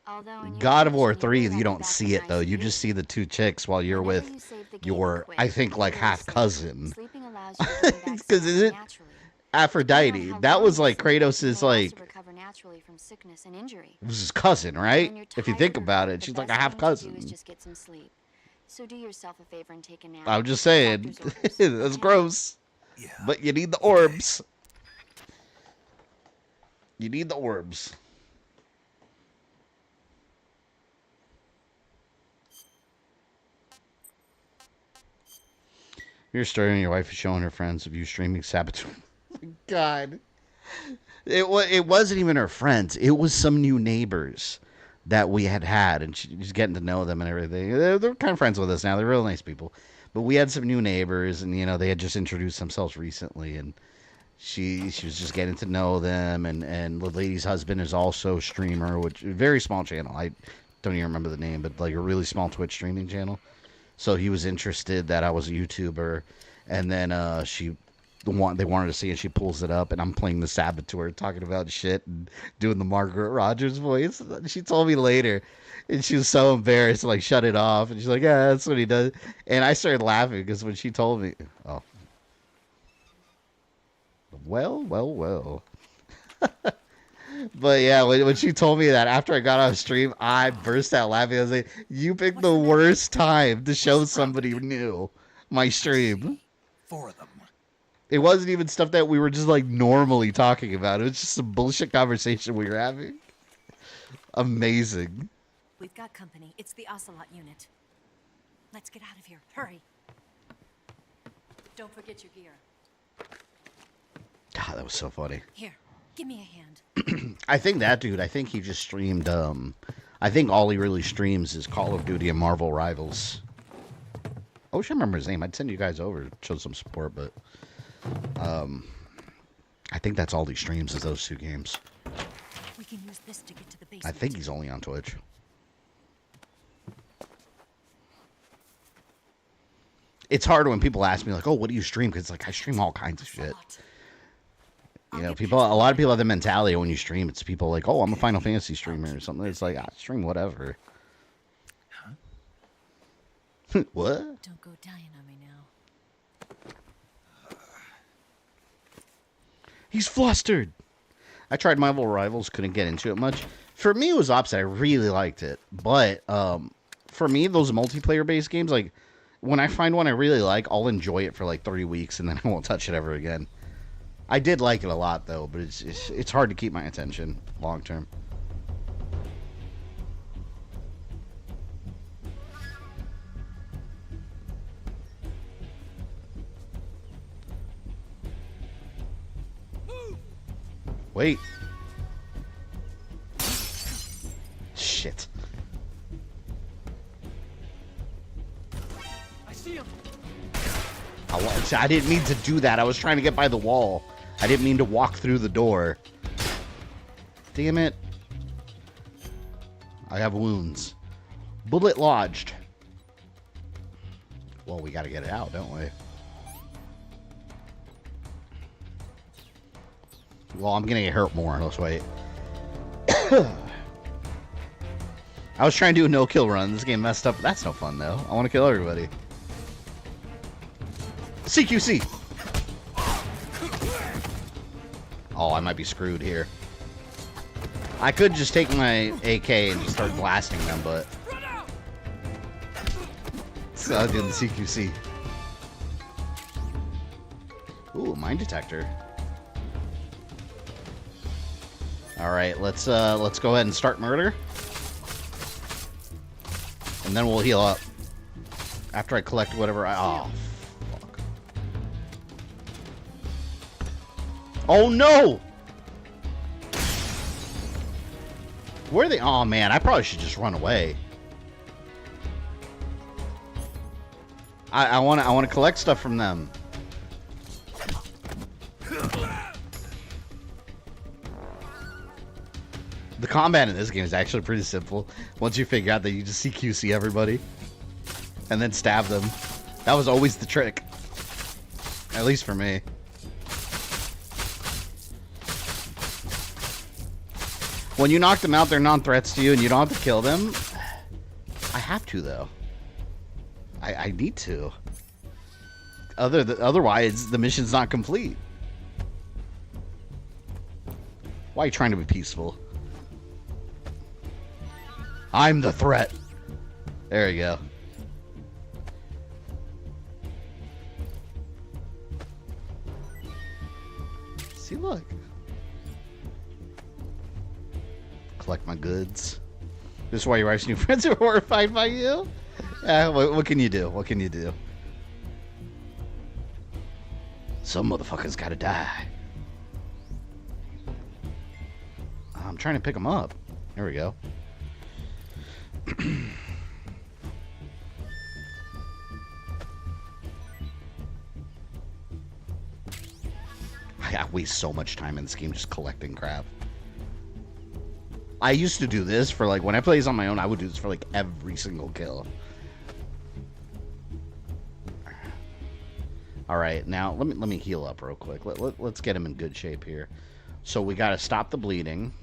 Although in your God of War position, 3, really you don't have to see it, though. You just see the two chicks while you're Whenever with you save the game your, quick, I think, like, go to half sleep. cousin. Sleeping allows you to gain back Because is it naturally. Aphrodite? That was like Kratos' You may like, also recover naturally from sickness and injury. it was his cousin, right? When you're If you tired think or about hurt, it, the she's like a best half thing to do is cousin. just get some sleep. So do yourself a favor and take a nap. I'm just saying. That's gross. Yeah. But you need the orbs. You need the orbs. Your story and your wife is showing her friends of you streaming Saboteur. God. It wasn't even her friends. It was some new neighbors that we had, and she's getting to know them and everything. They're kind of friends with us now. They're real nice people. But we had some new neighbors, and, you know, they had just introduced themselves recently, and she was just getting to know them, and the lady's husband is also a streamer, which is a very small channel. I don't even remember the name, but like a really small Twitch streaming channel. So he was interested that I was a YouTuber, and then they wanted to see it. She pulls it up, and I'm playing the Saboteur, talking about shit and doing the Margaret Rogers voice. She told me later, and she was so embarrassed, like, shut it off. And she's like, yeah, that's what he does. And I started laughing because when she told me, oh, well. But yeah, when she told me that after I got off stream, I burst out laughing. I was like, "You picked the worst time to show somebody new my stream." 4 of them. It wasn't even stuff that we were just like normally talking about. It was just some bullshit conversation we were having. Amazing. We've got company. It's the Ocelot unit. Let's get out of here. Hurry. Don't forget your gear. God, that was so funny. Here, give me a hand. I think that dude, I think he just streamed, I think all he really streams is Call of Duty and Marvel Rivals. I wish I remember his name. I'd send you guys over, show some support, but, I think that's all he streams is those 2 games. We can use this to get to the basement. I think he's only on Twitch. It's hard when people ask me, like, oh, what do you stream? Because, like, I stream all kinds of shit. You know, a lot of people have the mentality when you stream, it's people like, oh, I'm a Final Fantasy streamer or something. It's like, I stream whatever. Huh? What? Don't go dying on me now. He's flustered. I tried Marvel Rivals, couldn't get into it much. For me, it was opposite. I really liked it. But for me, those multiplayer-based games, like, when I find one I really like, I'll enjoy it for like 3 weeks, and then I won't touch it ever again. I did like it a lot, though, but it's hard to keep my attention long term. Wait. Shit. I see him. I didn't mean to do that. I was trying to get by the wall. I didn't mean to walk through the door. Damn it. I have wounds. Bullet lodged. Well, we gotta get it out, don't we? Well, I'm gonna get hurt more. Let's wait. I was trying to do a no-kill run. This game messed up. That's no fun, though. I want to kill everybody. CQC! Oh, I might be screwed here. I could just take my AK and just start blasting them, but... So I'll do the CQC. Ooh, mine detector. Alright, let's go ahead and start murder. And then we'll heal up. After I collect whatever I... Oh, fuck. Oh, no! Where are they? Oh, man, I probably should just run away. I want to collect stuff from them. The combat in this game is actually pretty simple. Once you figure out that you just CQC everybody and then stab them. That was always the trick. At least for me. When you knock them out, they're non-threats to you and you don't have to kill them. I have to, though. I need to. Otherwise, the mission's not complete. Why are you trying to be peaceful? I'm the threat. There you go. See, look. Collect my goods. This is why your wife's new friends are horrified by you? What can you do? What can you do? Some motherfuckers gotta die. I'm trying to pick them up. There we go. I waste so much time in this game just collecting crap. I used to do this for like when I play this on my own. I would do this for like every single kill. All right, now let me heal up real quick. Let's get him in good shape here. So we got to stop the bleeding.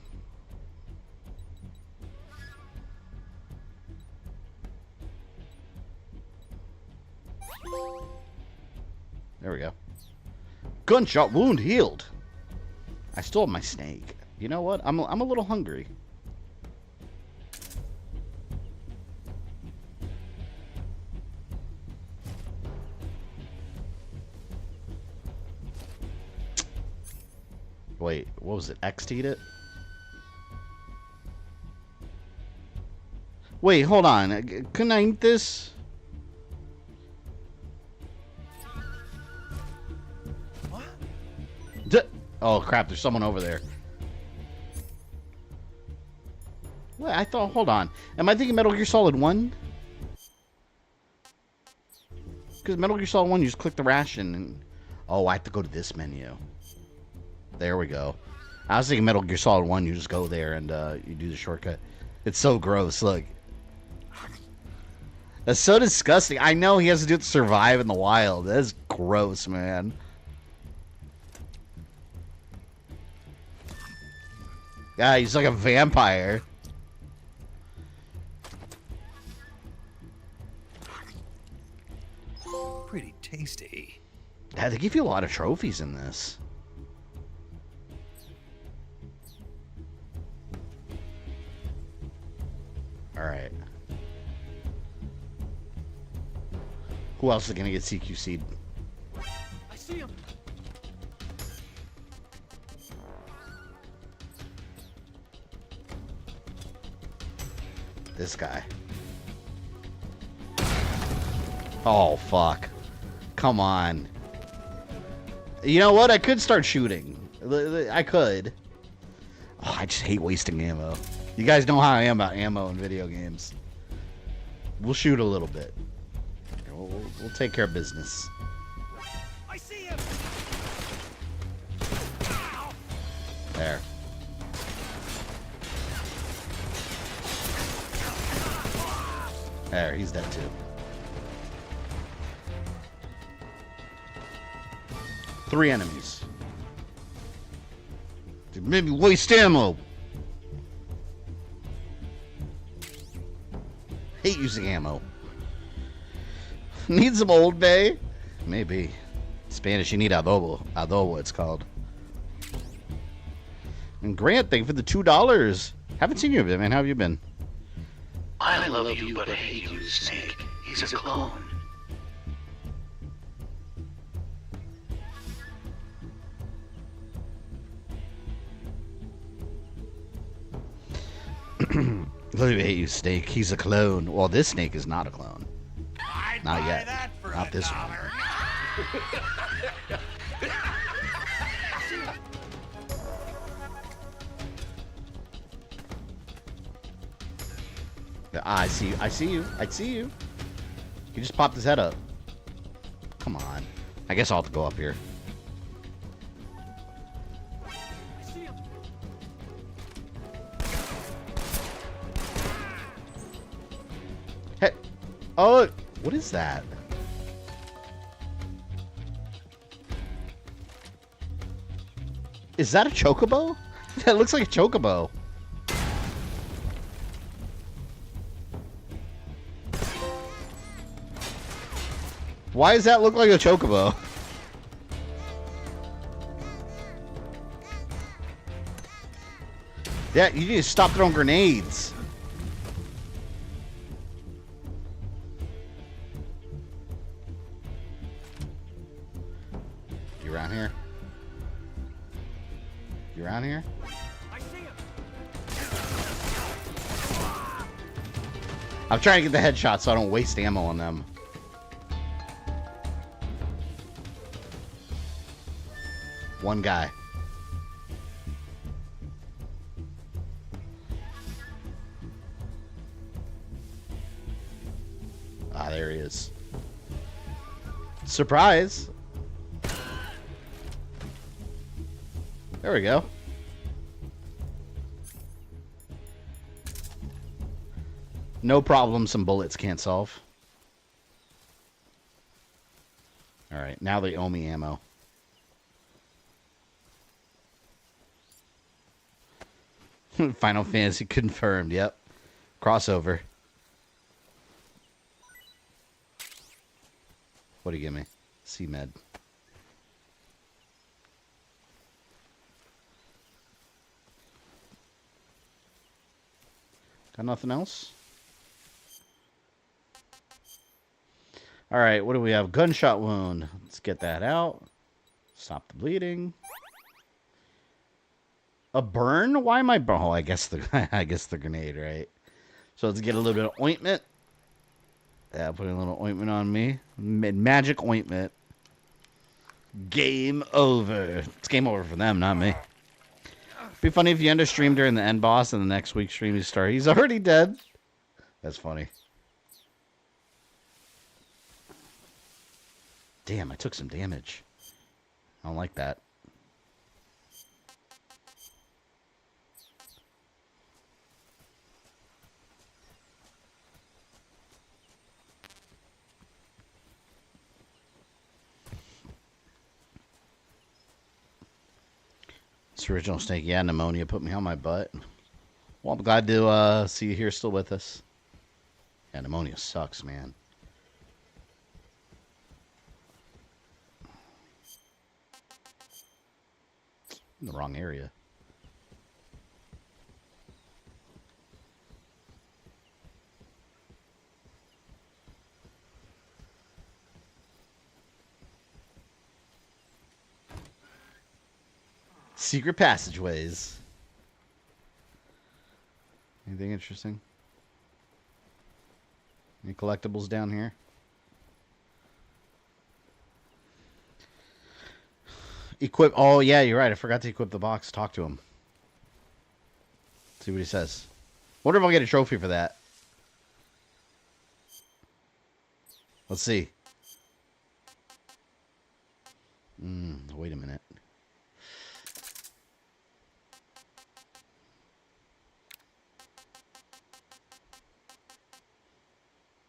There we go. Gunshot wound healed. I still have my snake. You know what? I'm a little hungry. Wait, what was it? X to eat it? Wait, hold on. Couldn't I eat this? What? Oh crap, there's someone over there. Wait, I thought, hold on. Am I thinking Metal Gear Solid 1? Because Metal Gear Solid 1, you just click the ration and... Oh, I have to go to this menu. There we go. I was thinking Metal Gear Solid 1, you just go there and you do the shortcut. It's so gross, look. That's so disgusting. I know he has to do it to survive in the wild. That's gross, man. Yeah, he's like a vampire. Pretty tasty. Yeah, they give you a lot of trophies in this. Alright. Who else is going to get CQC'd? I see him. This guy. Oh, fuck. Come on. You know what? I could start shooting. I could. Oh, I just hate wasting ammo. You guys know how I am about ammo in video games. We'll shoot a little bit. We'll take care of business. I see him. There. There, he's dead too. Three enemies. Dude, maybe waste ammo. Hate using ammo. Need some Old Bay? Maybe. Spanish, you need adobo. Adobo, it's called. And Grant, thank you for the $2. Haven't seen you a bit, man. How have you been? I love you, but I hate you, Snake. He's a clone. Love you, hate you, Snake. He's a clone. Well, this Snake is not a clone. Not yet. Not this one. I see you. I see you. I see you. He just popped his head up. Come on. I guess I'll have to go up here. Hey. Oh, what is that? Is that a chocobo? That looks like a chocobo. Why does that look like a chocobo? Yeah, you need to stop throwing grenades. You around here? You around here? I'm trying to get the headshot so I don't waste ammo on them. One guy. Ah, there he is. Surprise. There we go. No problem some bullets can't solve. Alright, now they owe me ammo. Final Fantasy confirmed, yep. Crossover. What do you give me? C-Med. Got nothing else? All right, what do we have? Gunshot wound. Let's get that out. Stop the bleeding. A burn? Why am I? Oh, I guess the grenade, right? So let's get a little bit of ointment. Yeah, put a little ointment on me. Magic ointment. Game over. It's game over for them, not me. Be funny if you end a stream during the end boss and the next week's stream you start. He's already dead. That's funny. Damn, I took some damage. I don't like that. It's original Snake. Yeah, pneumonia put me on my butt. Well, I'm glad to see you here still with us. Yeah, pneumonia sucks, man. In the wrong area. Secret passageways. Anything interesting? Any collectibles down here? Equip. Oh, yeah, you're right. I forgot to equip the box. Talk to him. See what he says. Wonder if I'll get a trophy for that. Let's see. Wait a minute.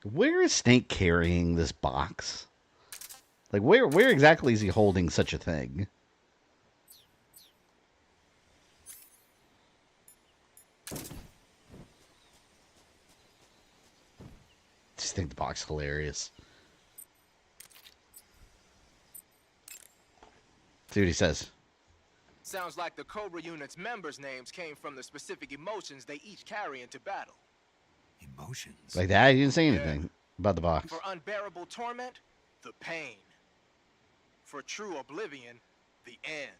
Where is Snake carrying this box? Like, where exactly is he holding such a thing? Just think the box is hilarious. See what he says. Sounds like the Cobra Unit's members' names came from the specific emotions they each carry into battle. Emotions? Like that? He didn't say anything about the box. For unbearable torment, the pain. For true oblivion, the end.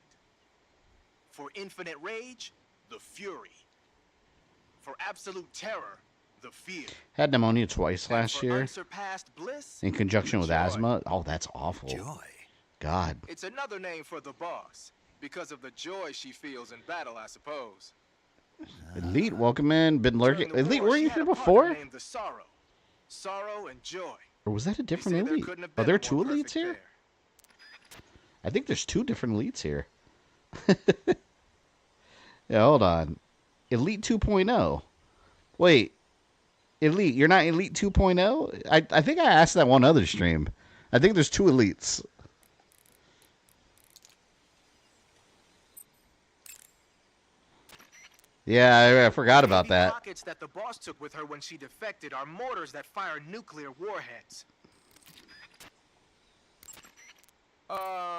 For infinite rage, the fury. For absolute terror, the fear. Had pneumonia twice last year. Unsurpassed bliss, In conjunction with joy. asthma. Oh, that's awful. Joy. God. It's another name for the boss, because of the joy she feels in battle, I suppose. Elite, welcome in. Been lurking. During the Elite, war, were she you had here a partner before? named the Sorrow and joy. Or was that a different They say there elite? couldn't have Are been there a two more elites perfect here? pair. I think there's two different elites here. Yeah, hold on. Elite 2.0. Wait. Elite, you're not Elite 2.0? I think I asked that one other stream. I think there's two elites. Yeah, I forgot about The that. rockets that the boss took with her when she defected are mortars that fire nuclear warheads.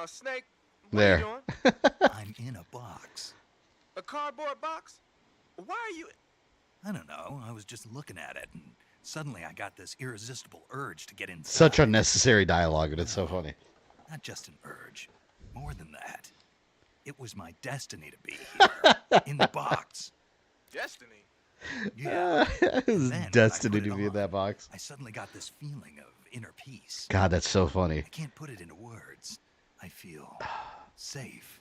Snake, what There. are you doing? I'm in a box. A cardboard box? Why are you... I don't know. I was just looking at it, and suddenly I got this irresistible urge to get inside. Such unnecessary dialogue, and it's so funny. Not just an urge. More than that. It was my destiny to be here. In the box. Destiny? Yeah. It was And then when I destiny put to it be in on, that box. I suddenly got this feeling of inner peace. God, that's so funny. I can't put it into words. I feel safe.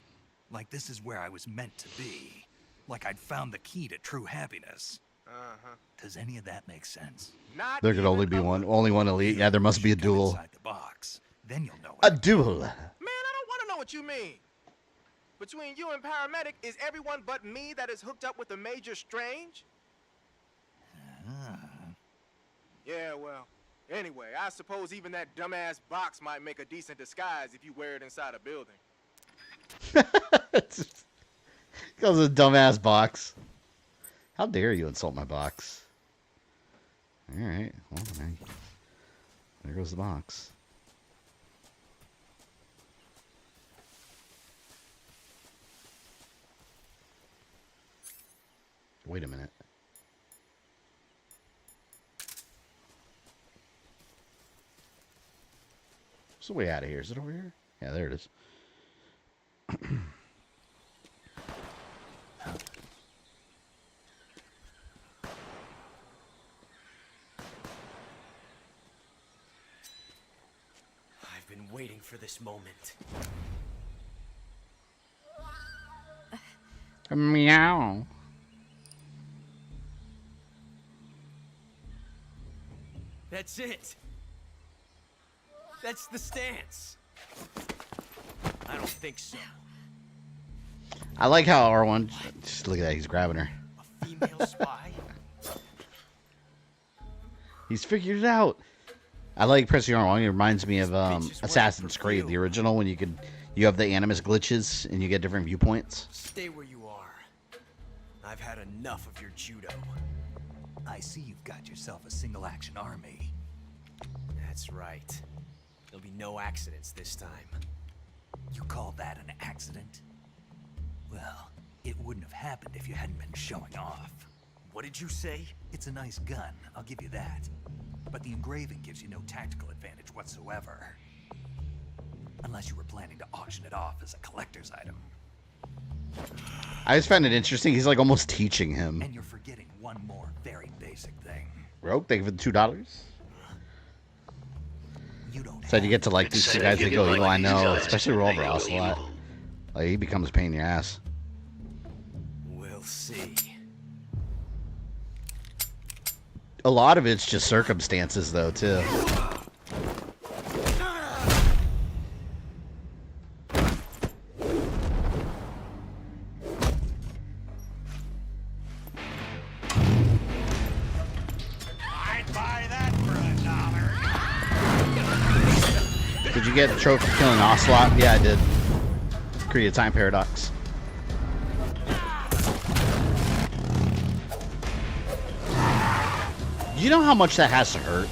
Like this is where I was meant to be. Like I'd found the key to true happiness. Uh-huh. Does any of that make sense? Not There could only be only one elite. Yeah, there must be a duel. Inside the box. Then you'll know A duel. Man, I don't want to know what you mean. Between you and paramedic, is everyone but me that is hooked up with the Major Strange? Yeah, well, anyway, I suppose even that dumbass box might make a decent disguise if you wear it inside a building. Because of a dumbass box. How dare you insult my box? Alright, well, there goes the box. Wait a minute. What's the way out of here? Is it over here? Yeah, there it is. I've been waiting for this moment. Meow. That's it. That's the stance. I don't think so. I like how R1. Just look at that. He's grabbing her. Female spy? He's figured it out. I like pressing R1. It reminds me of Assassin's Creed, the original, when you have the animus glitches and you get different viewpoints. Stay where you are. I've had enough of your judo. I see you've got yourself a single-action army. That's right. There'll be no accidents this time. You call that an accident? Well, it wouldn't have happened if you hadn't been showing off. What did you say? It's a nice gun, I'll give you that. But the engraving gives you no tactical advantage whatsoever. Unless you were planning to auction it off as a collector's item. I just found it interesting. He's like almost teaching him. And you're forgetting one more very basic thing. Rogue, thank you for the $2. You don't So you get to like these two guys that go evil, I know, especially Revolver Ocelot. Like he becomes a pain in your ass. We'll see. A lot of it's just circumstances though, too. I'd buy that for $1. Did you get the trophy for killing Ocelot? Yeah, I did. Create a time paradox. You know how much that has to hurt?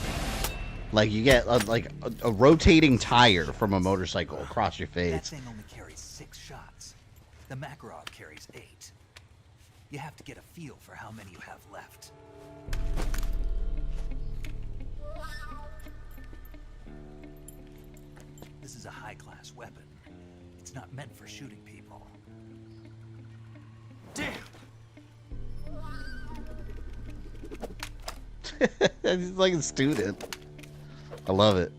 Like you get a rotating tire from a motorcycle across your That face. thing only carries 6 shots. The Makarov carries 8. You have to get a feel for how many you have left. This is a high-class weapon. It's not meant for shooting people. Damn! He's like a student. I love it.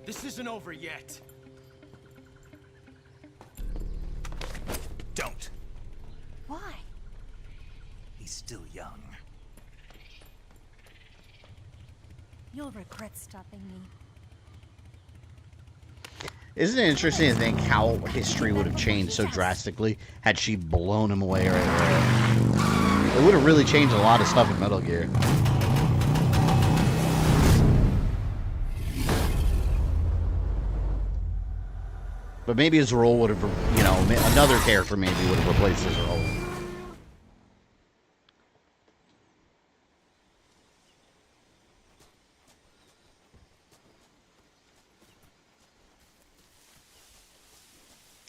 This isn't over yet. Don't. Why? He's still young. You'll regret stopping me. Isn't it interesting to think how history would have changed so drastically had she blown him away right away? It would have really changed a lot of stuff in Metal Gear. But maybe his role would have, you know, another character maybe would have replaced his role.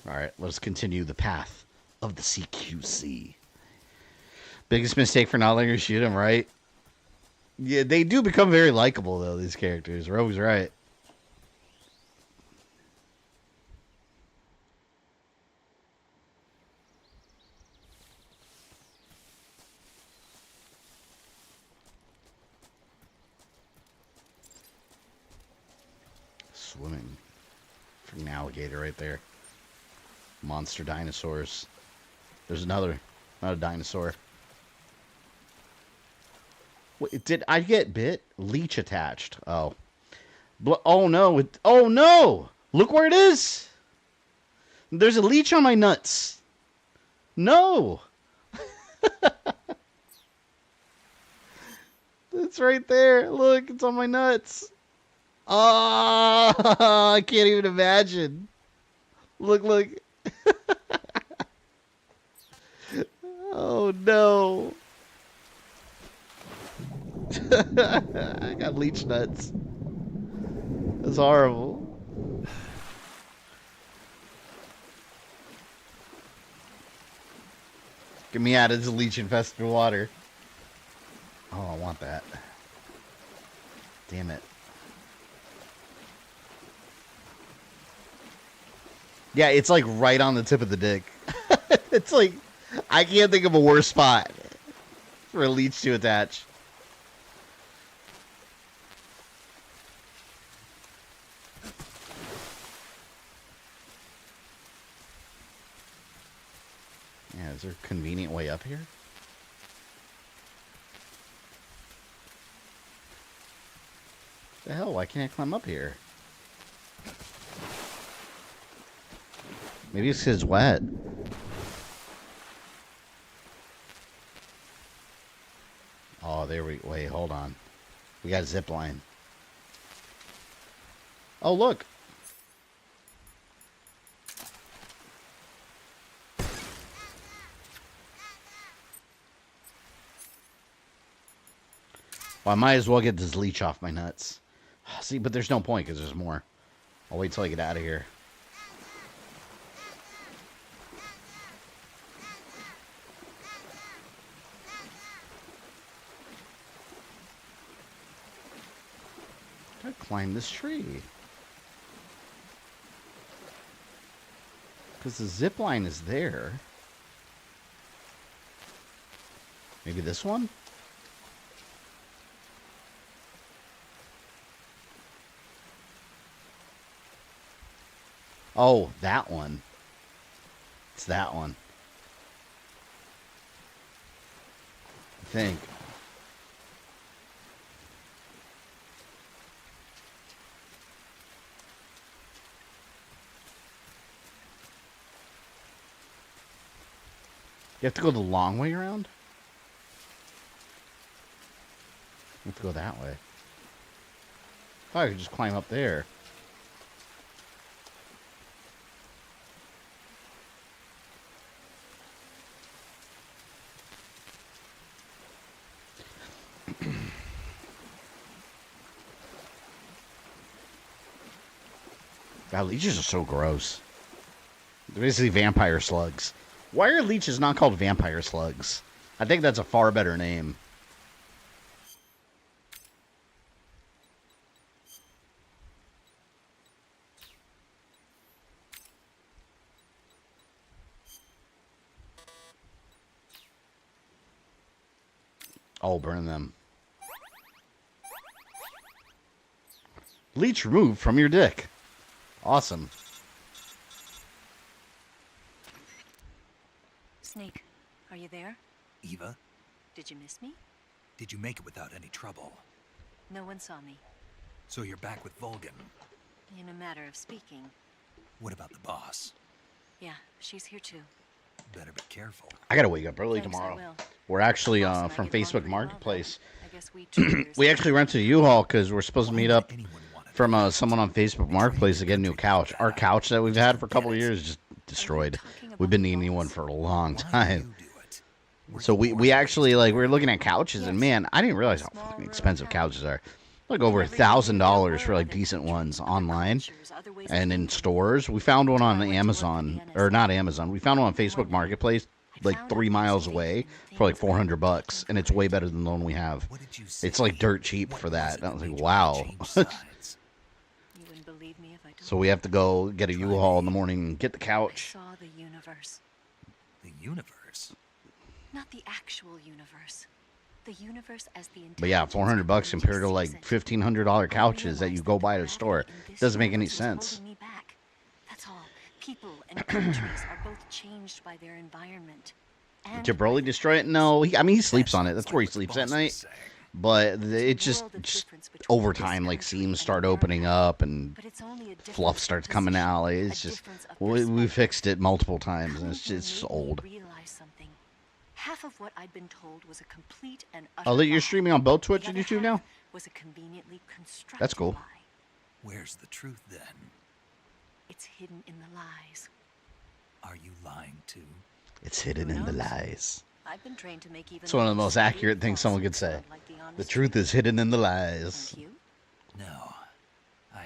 Alright, let's continue the path of the CQC. Biggest mistake for not letting her shoot him, right? Yeah, they do become very likable, though, these characters. Rogue's right. Swimming. Freaking alligator right there. Monster dinosaurs. There's another. Not a dinosaur. Wait, did I get bit? Leech attached. Oh. Oh no. Oh no! Look where it is! There's a leech on my nuts. No! It's right there. Look, it's on my nuts. Oh, I can't even imagine. Look, look. Oh no. I got leech nuts. That's horrible. Get me out of this leech infested water. Oh, I want that. Damn it. Yeah, it's like right on the tip of the dick. It's like, I can't think of a worse spot for a leech to attach. Yeah, is there a convenient way up here? The hell, why can't I climb up here? Maybe it's 'cause it's wet. Oh, there we... Wait, hold on. We got a zip line. Oh, look. Well, I might as well get this leech off my nuts. See, but there's no point because there's more. I'll wait till I get out of here. I climb this tree. Because the zip line is there. Maybe this one? Oh, that one. It's that one. I think. You have to go the long way around? You have to go that way. I thought I could just climb up there. God, leeches are so gross. They're basically vampire slugs. Why are leeches not called vampire slugs? I think that's a far better name. Oh, burn them. Leech removed from your dick. Awesome. Snake, are you there? Eva, Did you miss me? did you make it without any trouble? No one saw me. So you're back with Vulcan. In a matter of speaking. What about the boss? Yeah, she's here too. Better be careful. I gotta wake up early Thanks, I tomorrow. will. We're actually from Facebook Marketplace. We actually rented a U-Haul because we're supposed to meet up from someone on Facebook Marketplace to get a new couch. Our couch that we've had for a couple of years is just destroyed. We've been needing one for a long time. So we actually, like, we were looking at couches, and man, I didn't realize how fucking expensive couches are. Like over $1,000 for like decent ones online and in stores. We found one on Amazon, or not Amazon. We found one on Facebook Marketplace, like 3 miles away, for like $400, and it's way better than the one we have. It's like dirt cheap for that. I was like, wow. So we have to go get a U-Haul in the morning and get the couch. I saw the universe. The universe? Not the actual universe. The universe as the But yeah, $400 compared to like $1,500 couches that you go buy at a store. Doesn't make any sense. That's all. People and countries are both changed by their environment. Did Broly destroy it? No, I mean, he sleeps on it. That's where he sleeps at night. But it just over time, like, seams start opening up and fluff starts coming out. Like, it's just, we fixed it multiple times, and it's just old. Half of what I'd been told was a complete and Oh, that you're streaming on both Twitch and YouTube now? was a conveniently constructed That's cool. lie. Where's the truth then? It's hidden in the lies. Are you lying too? It's hidden in the lies. I've been trained to make even It's one of the most accurate things someone could say. The truth is hidden in the lies. No. I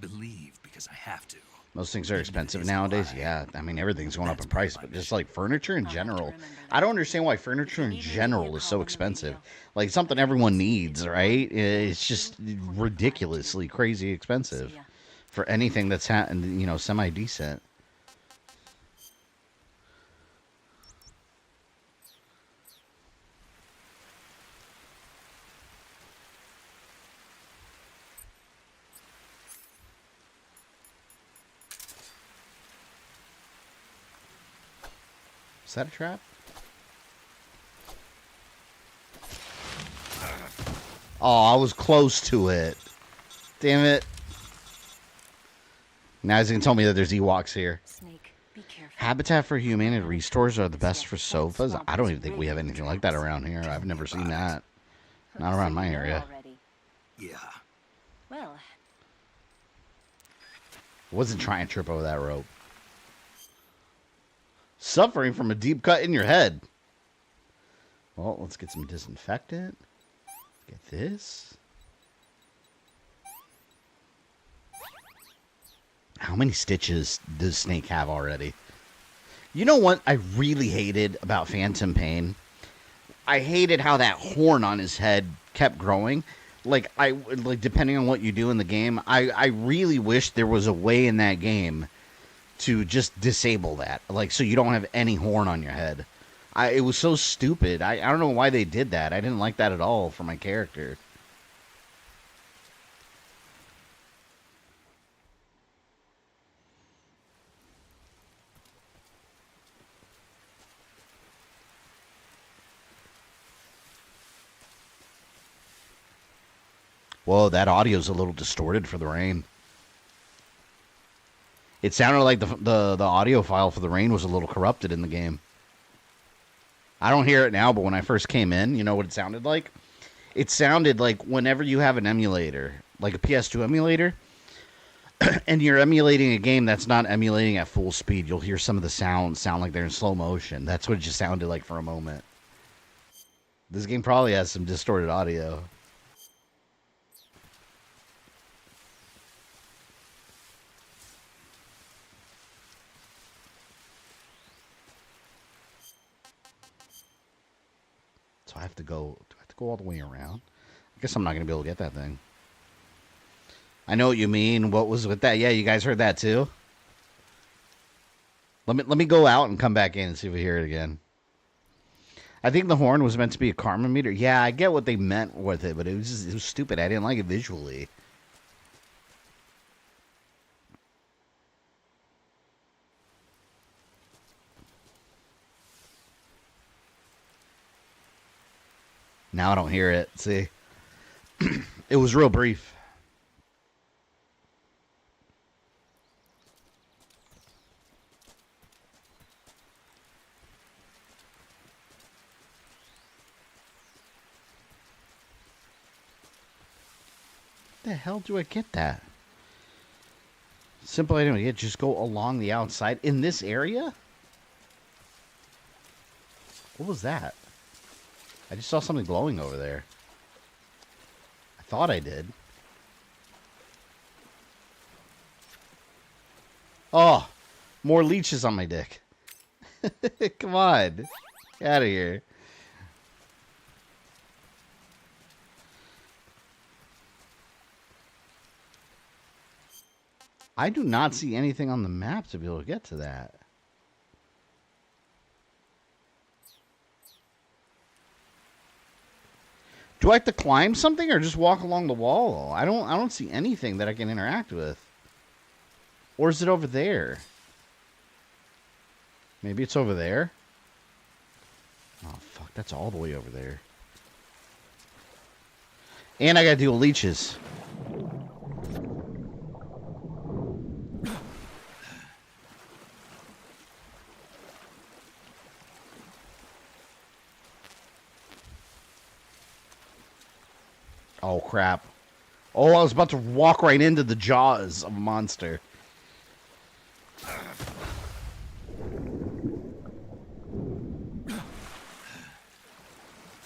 believe because I have to. Most things are expensive nowadays. Yeah, I mean, everything's going up in price, but just like furniture in general. I don't understand why furniture in general is so expensive. Like, something everyone needs, right? It's just ridiculously crazy expensive. for anything that's semi decent. Is that a trap? Oh, I was close to it. Damn it. Now he's going to tell me that there's Ewoks here. Snake, be careful. Habitat for Humanity restores are the best for sofas. I don't even think we have anything like that around here. I've never seen that. Not around my area. Yeah. Well, Wasn't trying to trip over that rope. Suffering from a deep cut in your head. Well, let's get some disinfectant. Get this. How many stitches does Snake have already? You know what I really hated about Phantom Pain? I hated how that horn on his head kept growing. Like depending on what you do in the game, I really wish there was a way in that game to just disable that. Like, so you don't have any horn on your head. It was so stupid. I don't know why they did that. I didn't like that at all for my character. Whoa, that audio's a little distorted for the rain. It sounded like the audio file for the rain was a little corrupted in the game. I don't hear it now, but when I first came in, you know what it sounded like? It sounded like whenever you have an emulator, like a PS2 emulator, and you're emulating a game that's not emulating at full speed, you'll hear some of the sounds sound like they're in slow motion. That's what it just sounded like for a moment. This game probably has some distorted audio. So I have to go. Do I have to go all the way around? I guess I'm not gonna be able to get that thing. I know what you mean. What was with that? Yeah, you guys heard that too. Let me go out and come back in and see if we hear it again. I think the horn was meant to be a karma meter. Yeah, I get what they meant with it, but it was stupid. I didn't like it visually. Now I don't hear it. See? It was real brief. The hell do I get that? Simple item. Yeah, just go along the outside in this area? What was that? I just saw something glowing over there. I thought I did. Oh, more leeches on my dick. Come on. Get out of here. I do not see anything on the map to be able to get to that. Do I have to climb something or just walk along the wall? I don't see anything that I can interact with. Or is it over there? Maybe it's over there? Oh, fuck. That's all the way over there. And I gotta deal with leeches. Oh, crap. Oh, I was about to walk right into the jaws of a monster.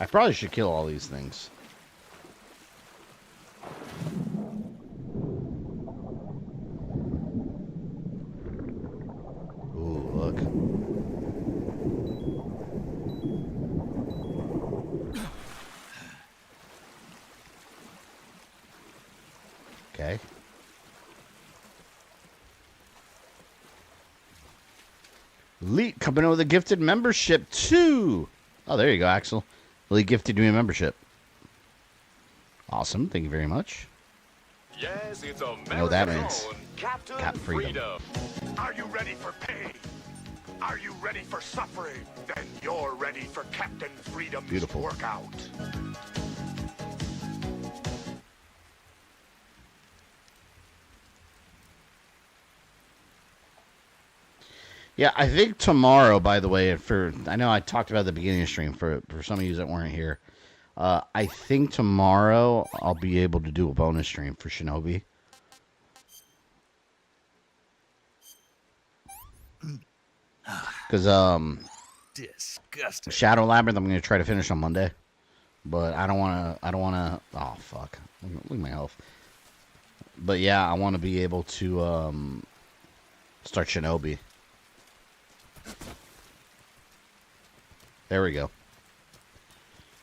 I probably should kill all these things. Ooh, look. Okay. Elite coming in with a gifted membership too. Oh, there you go, Axel. Elite gifted me a membership. Awesome. Thank you very much. Yes, it's I know what that means. Captain Cap Freedom. Are you ready for pain? Are you ready for suffering? Then you're ready for Captain Freedom's Beautiful. workout. Yeah, I think tomorrow, by the way, I know I talked about it at the beginning of the stream for some of you that weren't here. I think tomorrow I'll be able to do a bonus stream for Shinobi. Because disgusting. Shadow Labyrinth I'm going to try to finish on Monday. But I don't want to oh fuck. Look at my health. But yeah, I want to be able to start Shinobi. There we go.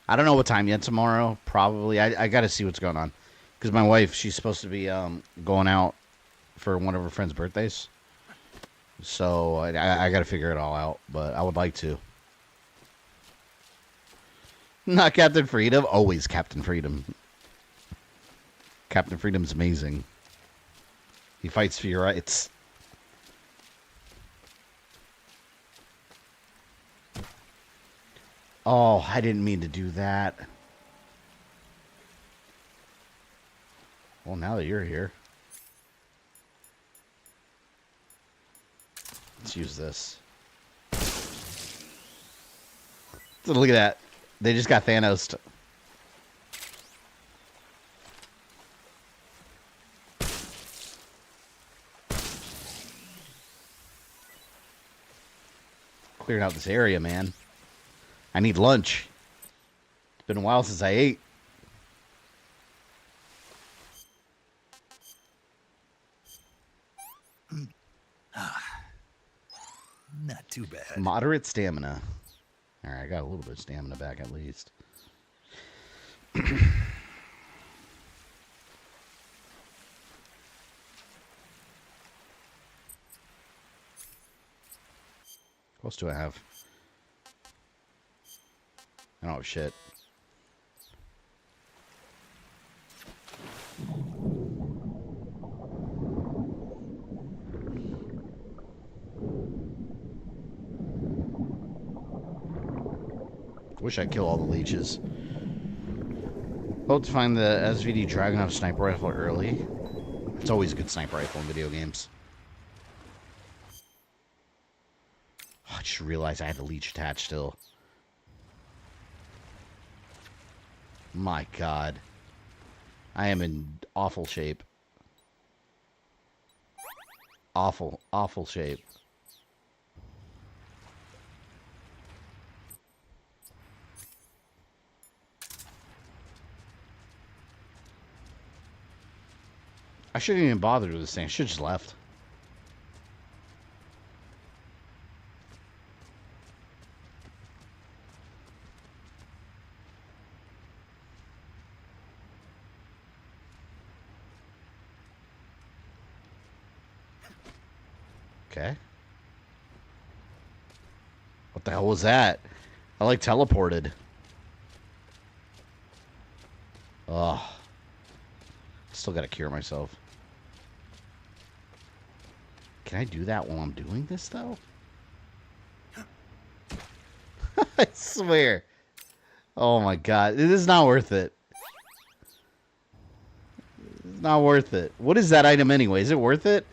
I don't know what time yet tomorrow. Probably. I got to see what's going on. Because my wife, she's supposed to be going out for one of her friend's birthdays. So I got to figure it all out. But I would like to. Not Captain Freedom. Always Captain Freedom. Captain Freedom's amazing. He fights for your rights. Oh, I didn't mean to do that. Well, now that you're here. Let's use this. So look at that. They just got Thanos. Clearing out this area, man. I need lunch. It's been a while since I ate. Not too bad. Moderate stamina. All right, I got a little bit of stamina back at least. What else do I have? I don't have shit. Wish I'd kill all the leeches. Hope to find the SVD Dragunov sniper rifle early. It's always a good sniper rifle in video games. Oh, I just realized I had the leech attached still. My God. I am in awful shape. Awful, awful shape. I shouldn't even bother with this thing. I should have just left. Okay. What the hell was that? I like teleported. Oh. Still gotta cure myself. Can I do that while I'm doing this, though? I swear. Oh my God. It is not worth it. It's not worth it. What is that item anyway? Is it worth it?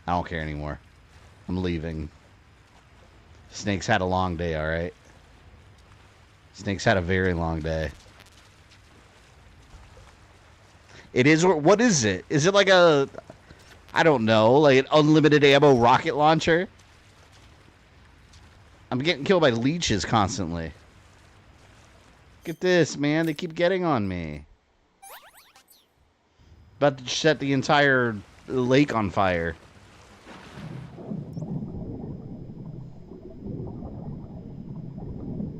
I don't care anymore. I'm leaving. Snake's had a long day, alright? Snake's had a very long day. It is, what is it? Is it like a, I don't know, like an unlimited ammo rocket launcher? I'm getting killed by leeches constantly. Look at this, man. They keep getting on me. About to set the entire lake on fire.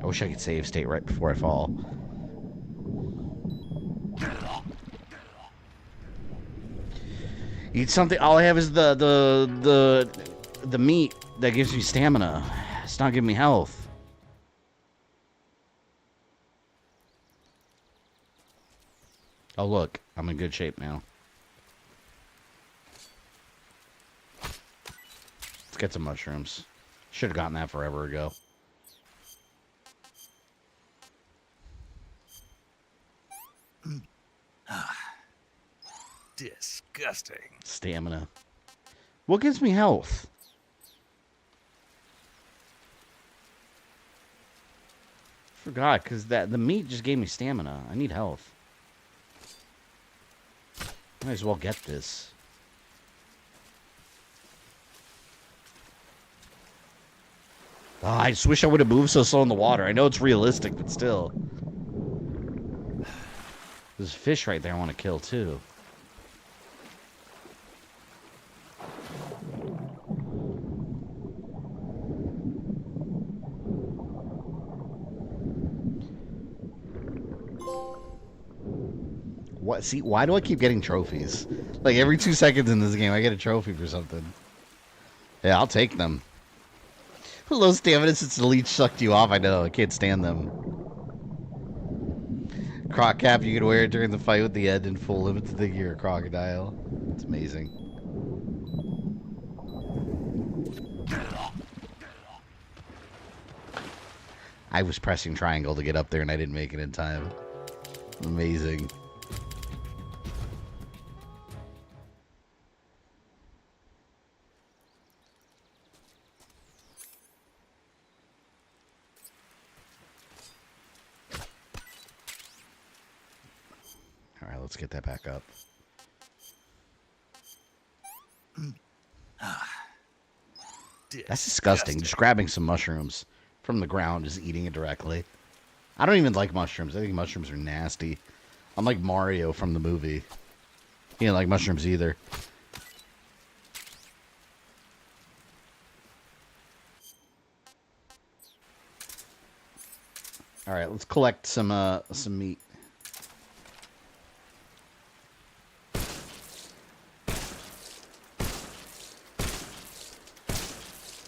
I wish I could save state right before I fall. Eat something. All I have is the the meat that gives me stamina. It's not giving me health. Oh, look. I'm in good shape now. Let's get some mushrooms. Should have gotten that forever ago. Disgusting. Stamina. What gives me health? Forgot, because the meat just gave me stamina. I need health. Might as well get this. Oh, I just wish I would have moved so slow in the water. I know it's realistic, but still. There's a fish right there I want to kill, too. What? See, why do I keep getting trophies? Like, every 2 seconds in this game, I get a trophy for something. Yeah, I'll take them. Low stamina since the leech sucked you off. I know. I can't stand them. Croc cap, you can wear it during the fight with the end and full limit to think you're a crocodile. It's amazing. I was pressing triangle to get up there and I didn't make it in time. Amazing. Alright, let's get that back up. That's disgusting. Just grabbing some mushrooms from the ground, just eating it directly. I don't even like mushrooms. I think mushrooms are nasty. I'm like Mario from the movie. He didn't like mushrooms either. Alright, let's collect some meat.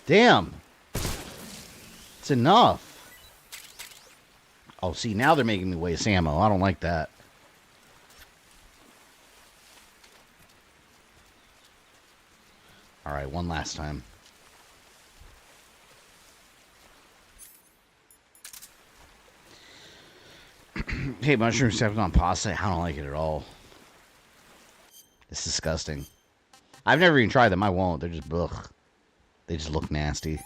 Damn. It's enough. Oh, see, now they're making me waste ammo. I don't like that. Alright, one last time. Hey, mushroom stepping on pasta. I don't like it at all. It's disgusting. I've never even tried them. I won't. They're just ugh. They just look nasty.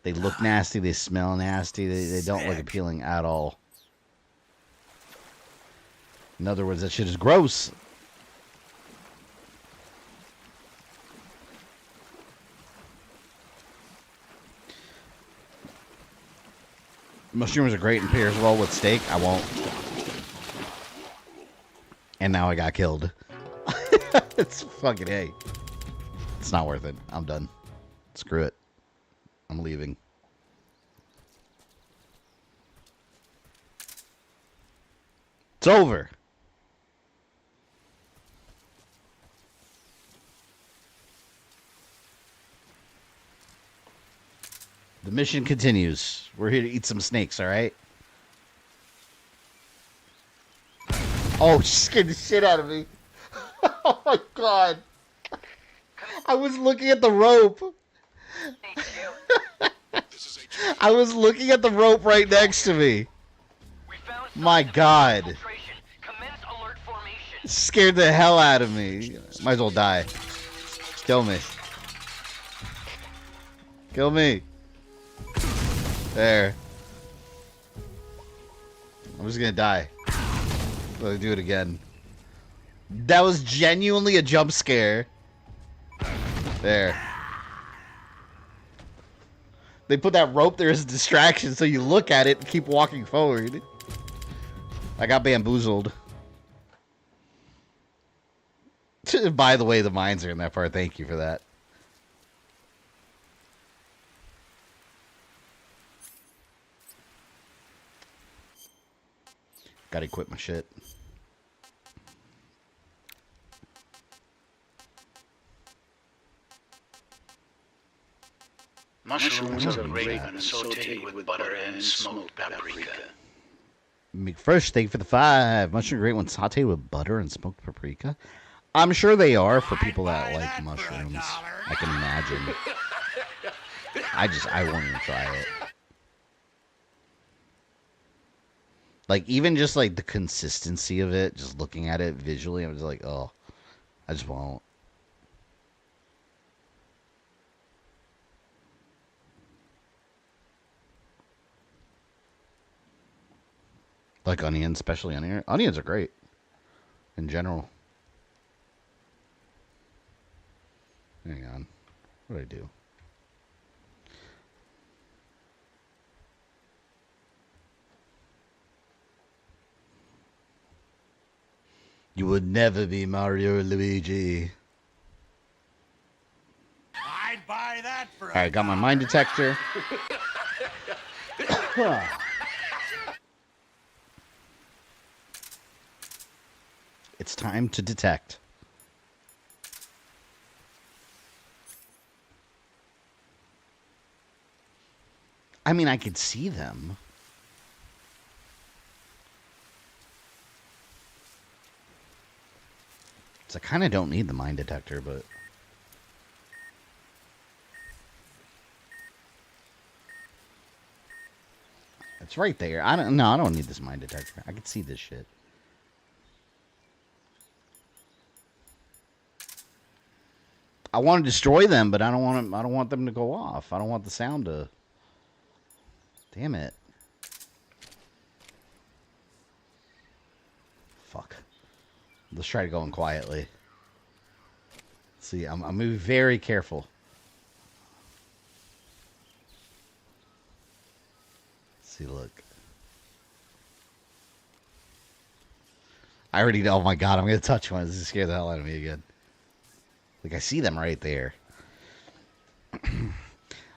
They look nasty. They smell nasty. They don't look appealing at all. In other words, that shit is gross. Mushrooms are great and pairs well with steak. I won't. And now I got killed. It's fucking A. It's not worth it. I'm done. Screw it. I'm leaving. It's over. The mission continues. We're here to eat some snakes, all right? Oh, she scared the shit out of me. Oh my god. I was looking at the rope. I was looking at the rope right next to me. My god. Scared the hell out of me. Might as well die. Kill me. Kill me. There. I'm just gonna die. Let me do it again. That was genuinely a jump scare. There. They put that rope there as a distraction so you look at it and keep walking forward. I got bamboozled. By the way, the mines are in that part. Thank you for that. Gotta equip my shit. Mushrooms are great when sauteed with butter and smoked paprika. McFresh, thank you for the 5. Mushroom great when sauteed with butter and smoked paprika. I'm sure they are for people that like mushrooms. I can imagine. I won't even try it. Like, even just like the consistency of it, just looking at it visually, I'm just like, oh, I just won't. Like onions, especially onions. Onions are great in general. Hang on. What do I do? You would never be Mario or Luigi. I'd buy that for All right, got my mine detector. It's time to detect. I mean, I could see them. So I kind of don't need the mine detector, but... It's right there. I don't need this mine detector. I can see this shit. I want to destroy them, but I don't want them to go off. I don't want the sound to... Damn it. Fuck. Let's try to go in quietly. See, I'm going to be very careful. See, look. I already know. Oh my god, I'm going to touch one. This is scare the hell out of me again. Like, I see them right there.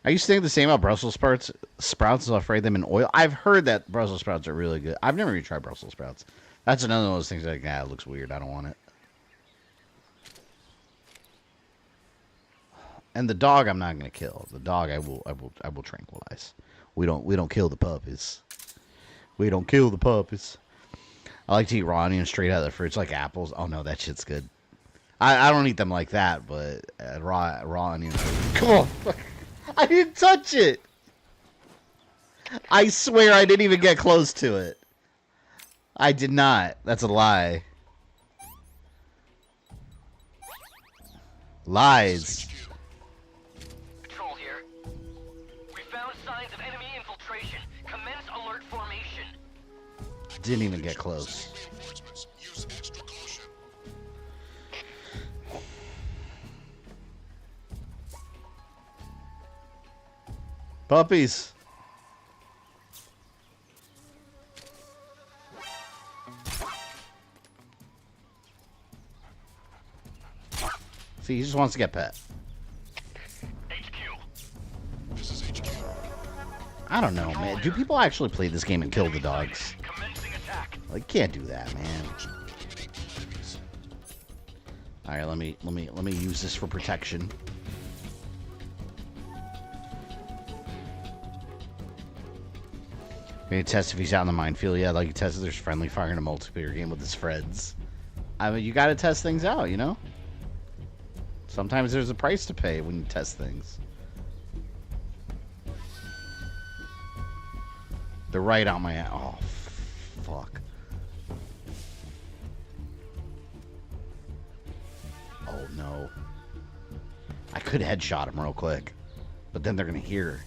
I used to think the same about Brussels sprouts. So I fried them in oil. I've heard that Brussels sprouts are really good. I've never even tried Brussels sprouts. That's another one of those things like, it looks weird. I don't want it. And the dog, I'm not going to kill. The dog, I will tranquilize. We don't kill the puppies. We don't kill the puppies. I like to eat raw onions straight out of the fridge, like apples. Oh no, that shit's good. I don't eat them like that, but raw onions. Come on. I didn't touch it. I swear I didn't even get close to it. I did not. That's a lie. Lies. Patrol here. We found signs of enemy infiltration. Commence alert formation. Didn't even get close. Puppies. See, he just wants to get pet. I don't know, man. Do people actually play this game and kill the dogs? Like, can't do that, man. All right, let me use this for protection. Gonna test if he's out in the minefield. Yeah, like you test if there's friendly fire in a multiplayer game with his friends. I mean, you gotta test things out, you know? Sometimes there's a price to pay when you test things. They're right on my... Oh, fuck. Oh, no. I could headshot him real quick. But then they're gonna hear.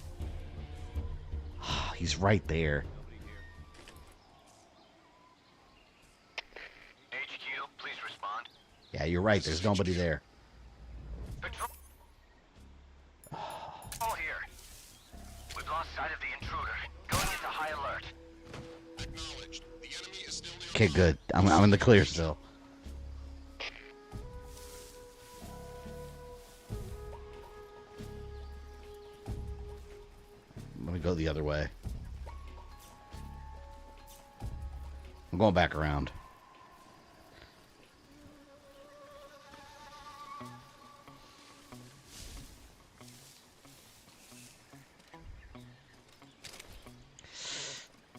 He's right there. HQ, please respond. Yeah, you're right. There's nobody there. Patrol. All here. We've lost sight of the intruder. Going into high alert. Okay, good. I'm in the clear still. I'm gonna go the other way. I'm going back around.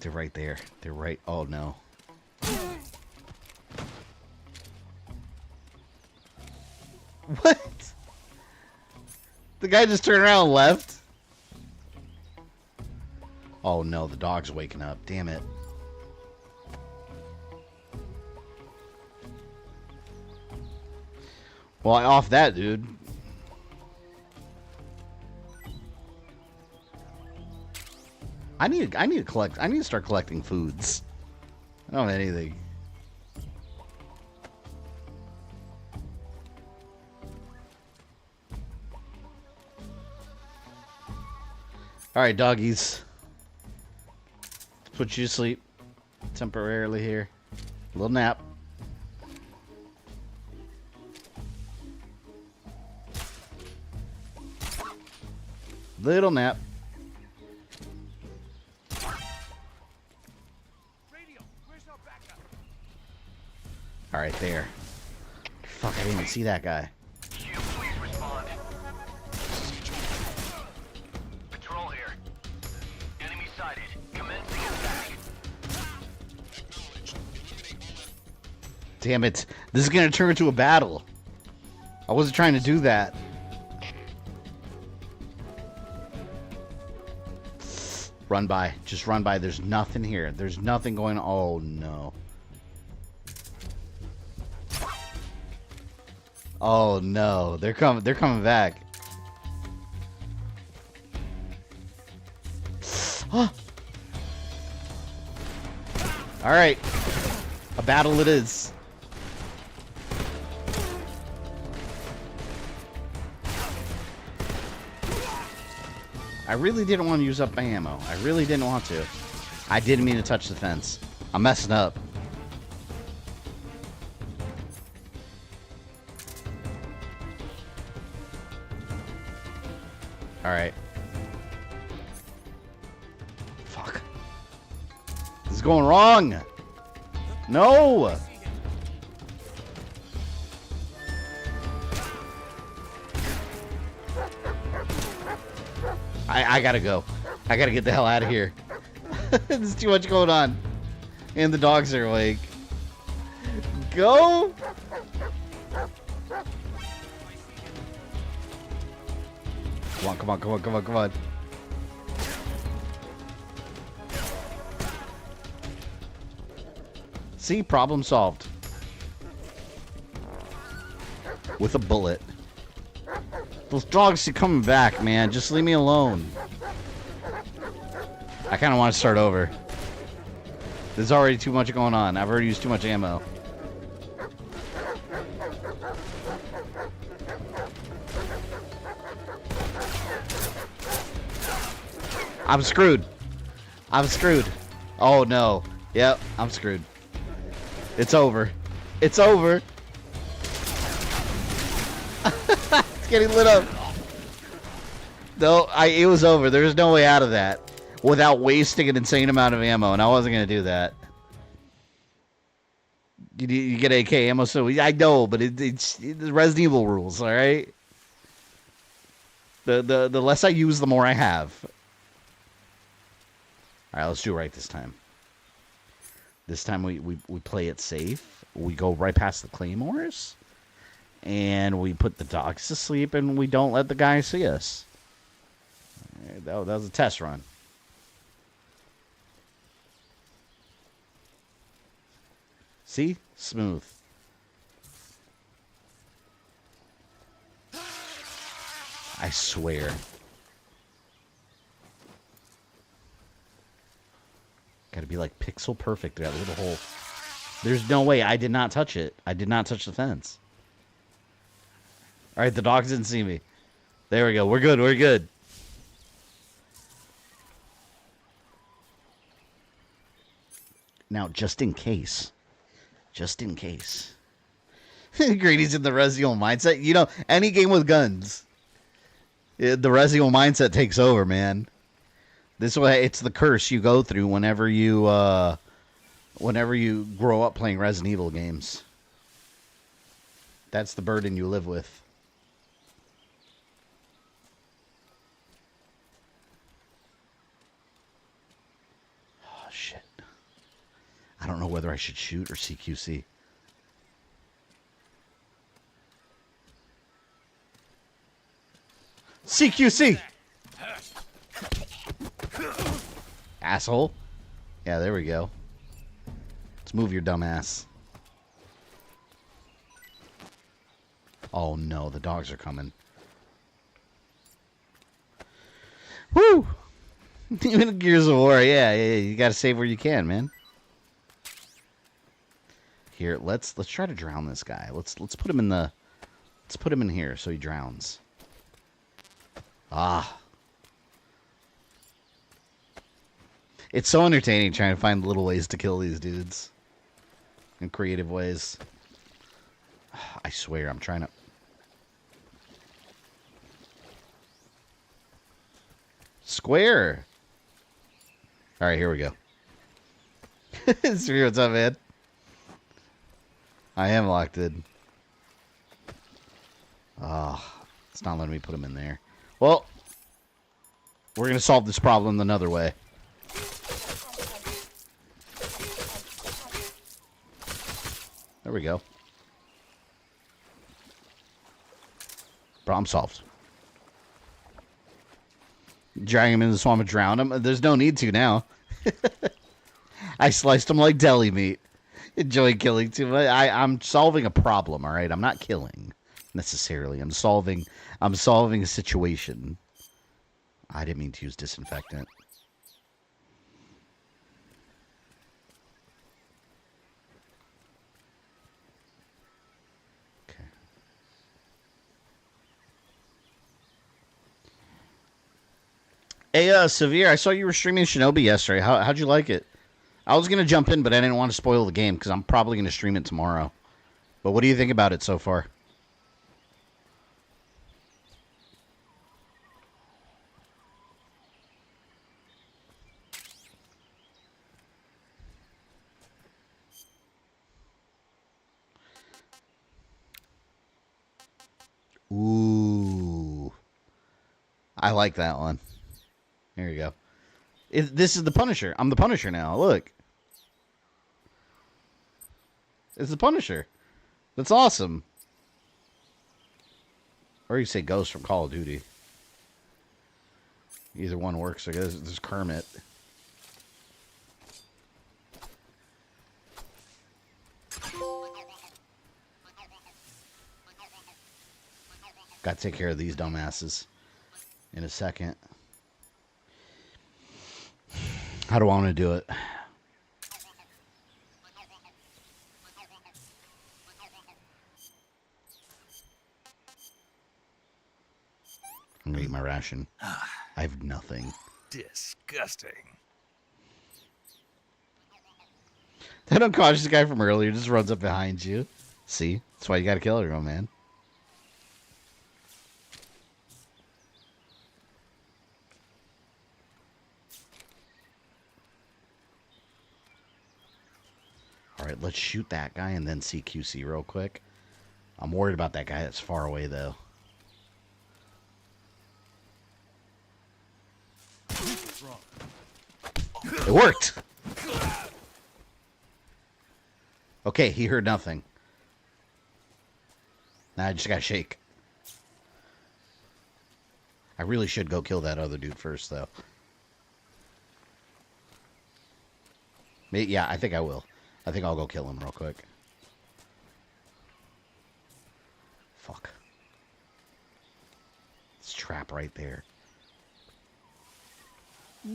They're right there. They're right. Oh, no. What? The guy just turned around and left? Oh, no. The dog's waking up. Damn it. Well, I off that, dude. I need to start collecting foods. I don't have anything. All right, doggies. Let's put you to sleep temporarily here. A little nap. Little nap. All right, there. Fuck, I didn't even see that guy. Please respond. Patrol here. Enemy sighted. Commencing attack. Damn it. This is going to turn into a battle. I wasn't trying to do that. Run by. Just run by. There's nothing here. There's nothing going on. Oh, no. Oh, no. They're coming back. All right. A battle it is. I really didn't want to use up my ammo. I really didn't want to. I didn't mean to touch the fence. I'm messing up. Alright. Fuck. This is going wrong. No! I gotta go. I gotta get the hell out of here. There's too much going on. And the dogs are awake. Go! Come on, come on, come on, come on, come on. See? Problem solved. With a bullet. Those dogs are coming back, man. Just leave me alone. I kind of want to start over. There's already too much going on. I've already used too much ammo. I'm screwed. I'm screwed. Oh, no. Yep, I'm screwed. It's over. It's over. It's getting lit up. No, it was over. There's no way out of that without wasting an insane amount of ammo, and I wasn't going to do that. You get AK ammo, so I know, but it's Resident Evil rules, all right? The less I use, the more I have. All right, let's do it right this time. This time we play it safe. We go right past the claymores, and we put the dogs to sleep, and we don't let the guys see us. That was a test run. See? Smooth. I swear. Gotta be like pixel perfect. That little hole. There's no way. I did not touch it. I did not touch the fence. Alright, the dogs didn't see me. There we go. We're good. We're good. Now, just in case. Just in case. Grady's in the Resident Evil mindset. You know, any game with guns, the Resident Evil mindset takes over, man. This way, it's the curse you go through whenever you grow up playing Resident Evil games. That's the burden you live with. Oh, shit. whether I should shoot or CQC. CQC! Asshole. Yeah, there we go. Let's move your dumb ass. Oh no, the dogs are coming. Woo! Even Gears of War, yeah, you gotta save where you can, man. Here, let's try to drown this guy. Let's put him in the here so he drowns. Ah. It's so entertaining trying to find little ways to kill these dudes. In creative ways. I swear, I'm trying to... Square! Alright, here we go. Severe, what's up, man? I am locked in. Oh, it's not letting me put him in there. Well, we're going to solve this problem another way. There we go. Problem solved. Drag him in the swamp and drown him. There's no need to now. I sliced him like deli meat. Enjoy killing too much. I'm solving a problem, all right? I'm not killing necessarily. I'm solving a situation. I didn't mean to use disinfectant. Hey, Severe, I saw you were streaming Shinobi yesterday. How'd you like it? I was going to jump in, but I didn't want to spoil the game because I'm probably going to stream it tomorrow. But what do you think about it so far? Ooh. I like that one. There you go. This is the Punisher. I'm the Punisher now. Look. It's the Punisher. That's awesome. Or you say Ghost from Call of Duty. Either one works, I guess. There's Kermit. Gotta take care of these dumbasses in a second. How do I want to do it? I'm gonna eat my ration. I have nothing. Disgusting. That unconscious guy from earlier just runs up behind you. See? That's why you gotta kill everyone, man. Alright, let's shoot that guy and then CQC real quick. I'm worried about that guy that's far away, though. It worked! Okay, he heard nothing. Now I just gotta shake. I really should go kill that other dude first, though. Yeah, I think I will. I think I'll go kill him real quick. Fuck. It's a trap right there.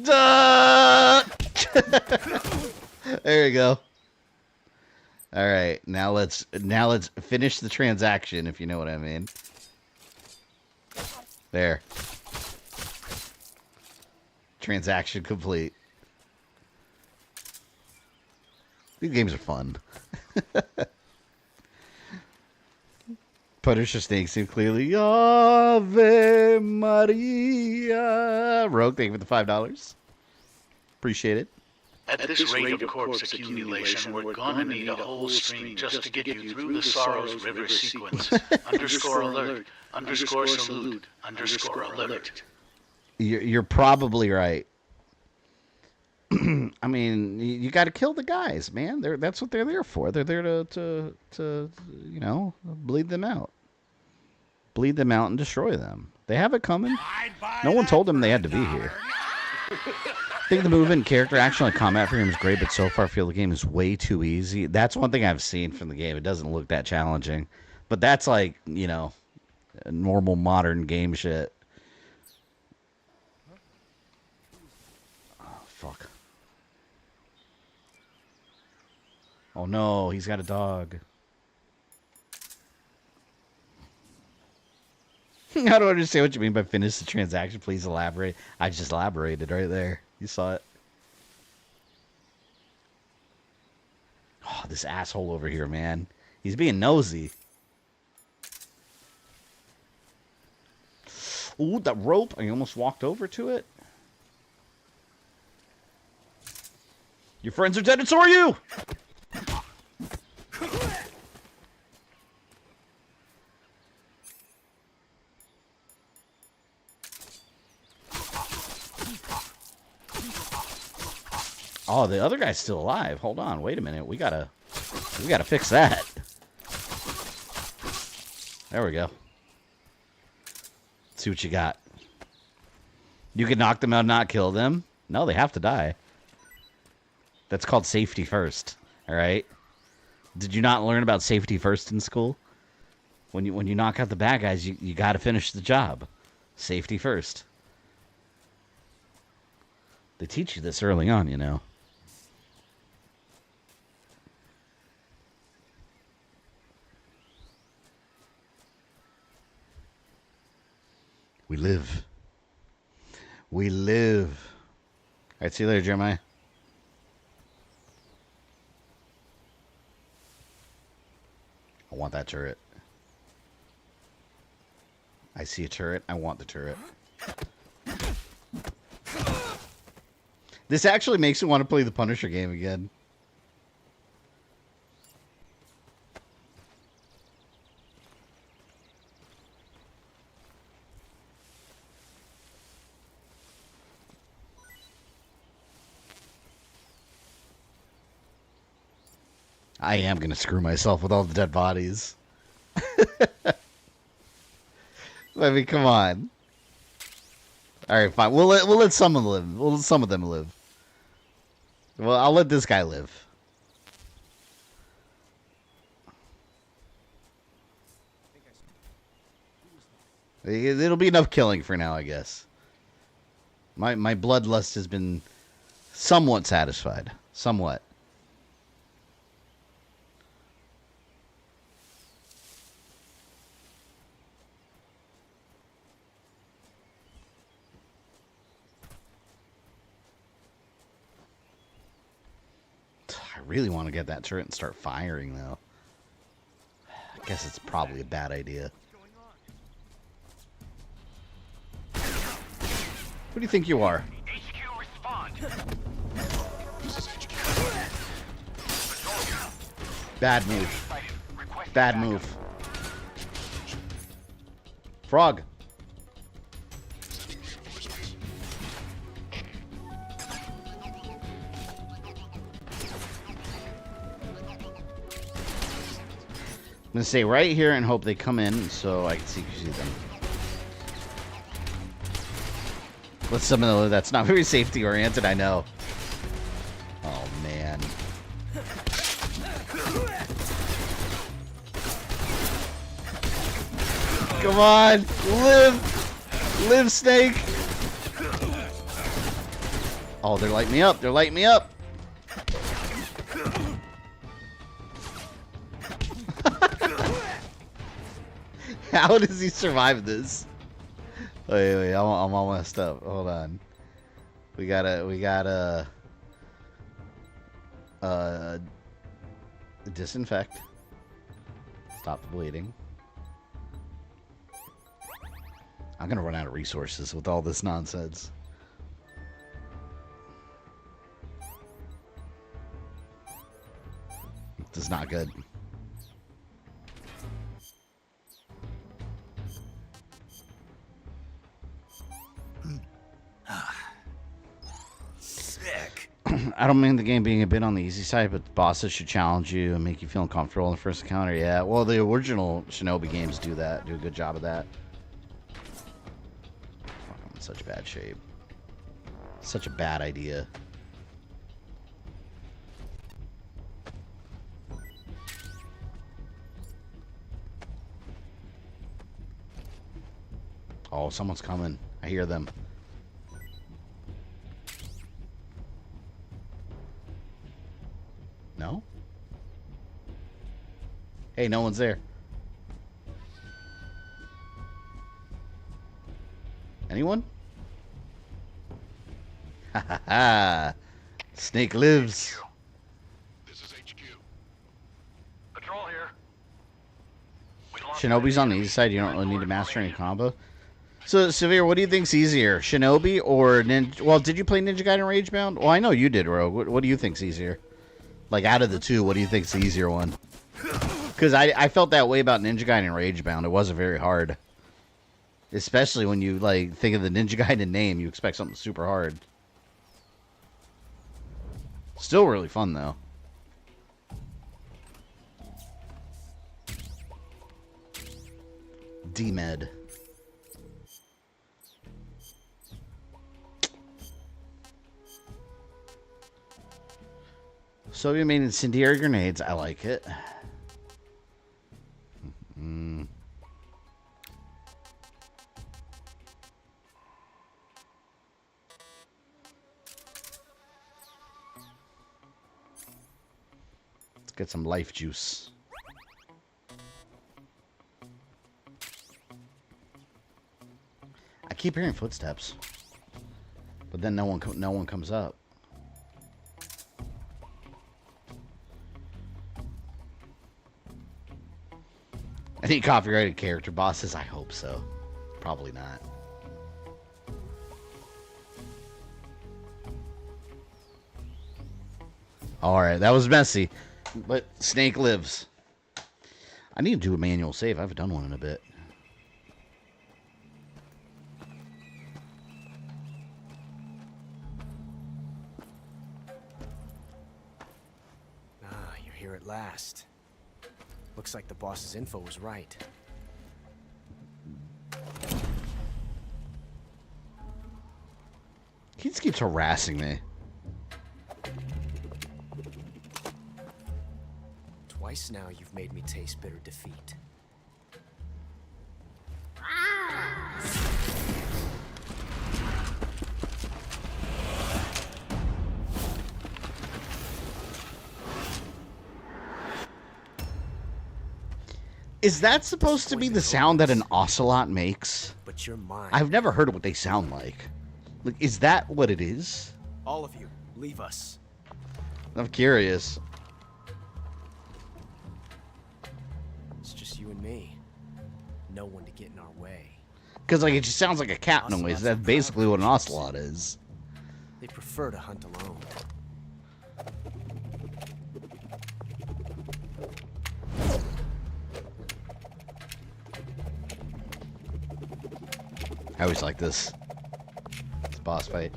Duh! There you go. All right, now let's finish the transaction, if you know what I mean. There. Transaction complete. These games are fun. Punisher Snake seemed clearly. Ave Maria. Rogue, thank you for the $5. Appreciate it. At this rate of corpse accumulation, we're gonna need a whole stream just to get you through the Sorrows River sequence. Underscore alert. Underscore salute. Underscore alert. You're probably right. I mean, you got to kill the guys, man. That's what they're there for. They're there to you know, bleed them out. Bleed them out and destroy them. They have it coming. No one told them they had to be here. I think the movement and character action like combat for him is great, but so far I feel the game is way too easy. That's one thing I've seen from the game. It doesn't look that challenging. But that's like, you know, normal modern game shit. Oh, fuck. Oh no, he's got a dog. I don't understand what you mean by finish the transaction. Please elaborate. I just elaborated right there. You saw it. Oh, this asshole over here, man. He's being nosy. Ooh, that rope. I almost walked over to it. Your friends are dead, and so are you! Oh, the other guy's still alive. Hold on, wait a minute. We gotta fix that. There we go. Let's see what you got. You can knock them out and not kill them. No, they have to die. That's called safety first. All right. Did you not learn about safety first in school? When you knock out the bad guys, you got to finish the job. Safety first. They teach you this early on, you know. We live. We live. All right, see you later, Jeremiah. I want that turret. I see a turret. I want the turret. This actually makes me want to play the Punisher game again. I am going to screw myself with all the dead bodies. I mean, come on. All right, fine. We'll let some of them live. We'll let some of them live. Well, I'll let this guy live. It'll be enough killing for now, I guess. My bloodlust has been somewhat satisfied. Somewhat. I really want to get that turret and start firing, though. I guess it's probably a bad idea. Who do you think you are? Bad move. Bad move. Frog. I'm going to stay right here and hope they come in so I can see them. Let's summon the... That's not very safety oriented, I know. Oh, man. Come on! Live! Live, Snake! Oh, they're lighting me up! They're lighting me up! How does he survive this? Wait, I'm all messed up. Hold on. We gotta disinfect. Stop the bleeding. I'm gonna run out of resources with all this nonsense. This is not good. Sick. I don't mean the game being a bit on the easy side, but the bosses should challenge you and make you feel uncomfortable in the first encounter. Yeah, well, the original Shinobi games do that. Do a good job of that. Fuck, I'm in such bad shape. Such a bad idea. Oh, someone's coming. I hear them. No? Hey, no one's there. Anyone? Ha ha ha. Snake lives. Patrol here. Shinobi's on the easy side. You don't really need to master any combo. So, Severe, what do you think's easier, Shinobi or Ninja? Well, did you play Ninja Gaiden Ragebound? Well, I know you did, Rogue. What do you think's easier? Like, out of the two, what do you think's the easier one? Because I felt that way about Ninja Gaiden Ragebound. It wasn't very hard. Especially when you, like, think of the Ninja Gaiden name, you expect something super hard. Still really fun, though. D-Med. Soviet made incendiary grenades. I like it. Let's get some life juice. I keep hearing footsteps, but then no one comes up. Any copyrighted character bosses? I hope so. Probably not. Alright, that was messy. But Snake lives. I need to do a manual save. I haven't done one in a bit. Ah, you're here at last. Looks like the boss's info was right. He just keeps harassing me. Twice now you've made me taste bitter defeat. Is that supposed to be the sound that an Ocelot makes? But you're mine. I've never heard what they sound like. Like, is that what it is? All of you, leave us. I'm curious. It's just you and me. No one to get in our way. Because, like, it just sounds like a cat noise. That's basically what an Ocelot is. They prefer to hunt alone. I always like this. It's a boss fight.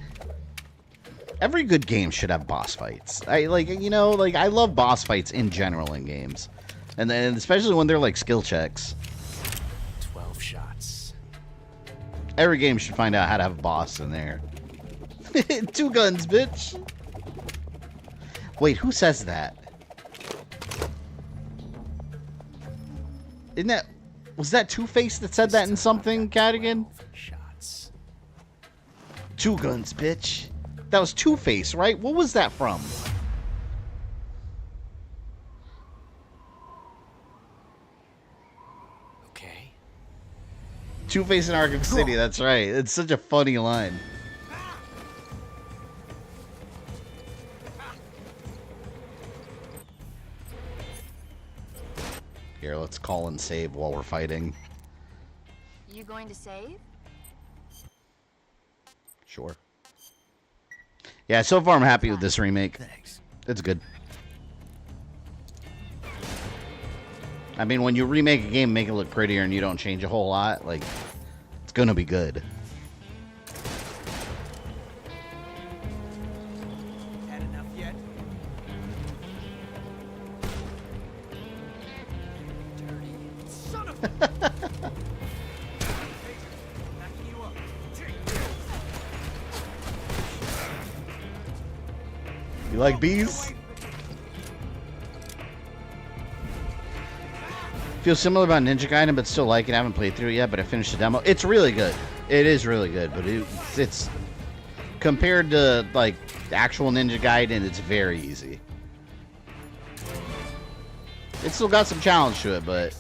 Every good game should have boss fights. I love boss fights in general in games. And then especially when they're like skill checks. 12 shots. Every game should find out how to have a boss in there. 2 guns, bitch. Wait, who says that? Was that Two-Face that said that in something, Cadigan? 2 guns, bitch. That was Two-Face, right? What was that from? Okay. Two-Face in Arkham City, that's right. It's such a funny line. Here, let's call and save while we're fighting. You going to save? Sure. Yeah, so far I'm happy with this remake. Thanks. It's good. I mean, when you remake a game, make it look prettier and you don't change a whole lot, like, it's gonna be good. You like bees? Feels similar about Ninja Gaiden, but still like it. I haven't played through it yet, but I finished the demo. It's really good. It is really good, but it's compared to like the actual Ninja Gaiden, it's very easy. It's still got some challenge to it, but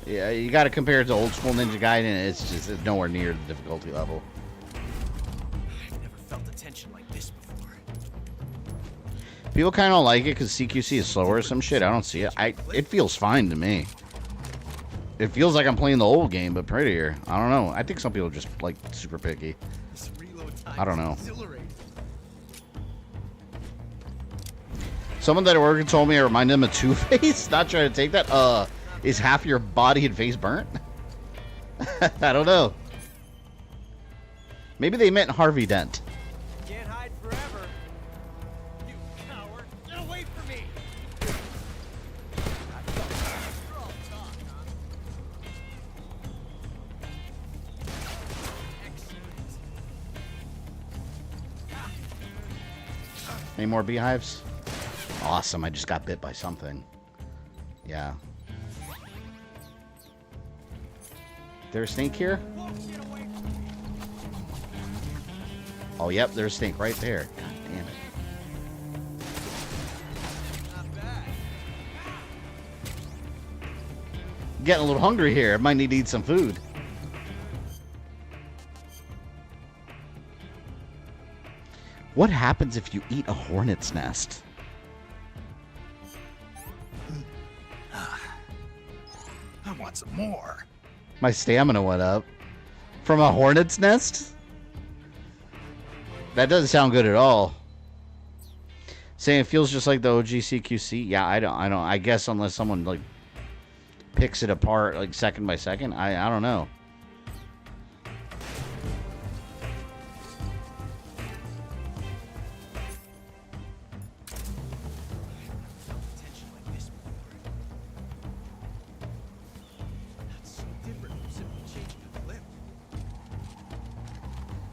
yeah, you got to compare it to old school Ninja Gaiden. It's just nowhere near the difficulty level. I've never felt the tension like this before. People kind of don't like it because CQC is slower or some shit. I don't see it. It feels fine to me. It feels like I'm playing the old game, but prettier. I don't know. I think some people are just like super picky. I don't know. Someone that at work told me I remind them of Two-Face. Not trying to take that. Is half your body and face burnt? I don't know. Maybe they meant Harvey Dent. Can't hide forever. You coward. Get away from me. Any more beehives? Awesome, I just got bit by something. Yeah. There's a snake here? Oh, yep, there's a snake right there. God damn it. Getting a little hungry here. I might need to eat some food. What happens if you eat a hornet's nest? I want some more. My stamina went up. From a hornet's nest? That doesn't sound good at all. Saying it feels just like the OG CQC. Yeah, I don't. I guess unless someone like picks it apart like second by second. I don't know.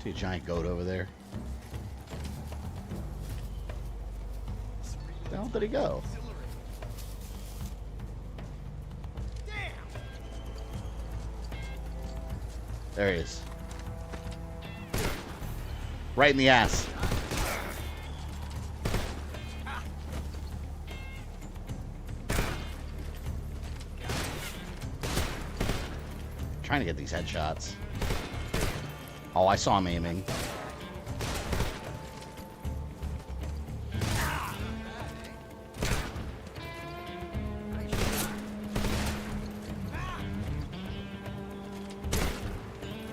See a giant goat over there. Where the hell did he go? There he is. Right in the ass. Trying to get these headshots. Oh, I saw him aiming.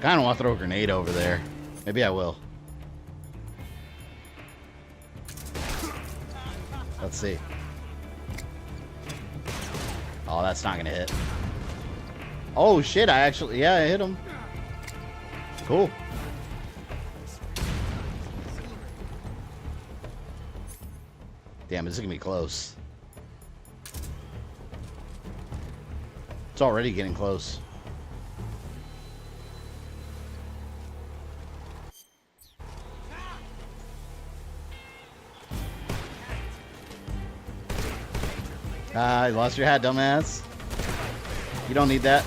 Kinda want to throw a grenade over there. Maybe I will. Let's see. Oh, that's not gonna hit. Oh shit, I hit him. Cool. Damn, this is gonna be close. It's already getting close. You lost your hat, dumbass. You don't need that.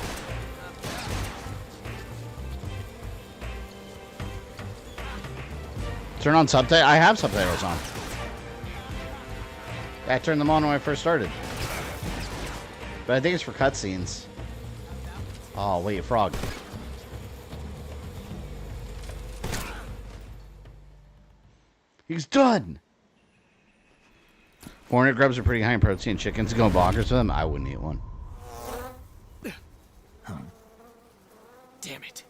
Turn on subtitles. I have subtitles on. I turned them on when I first started. But I think it's for cutscenes. Oh, wait, frog. He's done! Hornet grubs are pretty high in protein. Chickens going bonkers with them. I wouldn't eat one. Huh. Damn it.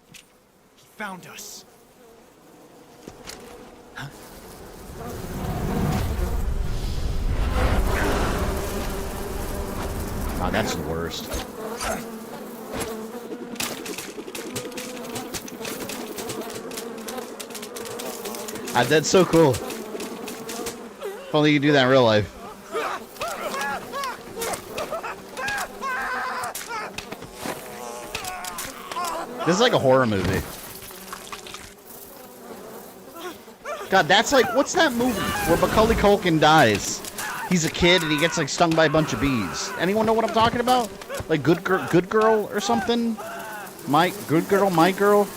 He found us. Huh? Oh, that's the worst. That's so cool. If only you could do that in real life. This is like a horror movie. God, that's like, what's that movie where Macaulay Culkin dies? He's a kid and he gets like stung by a bunch of bees. Anyone know what I'm talking about? Like Good Girl or something? Good Girl, My Girl?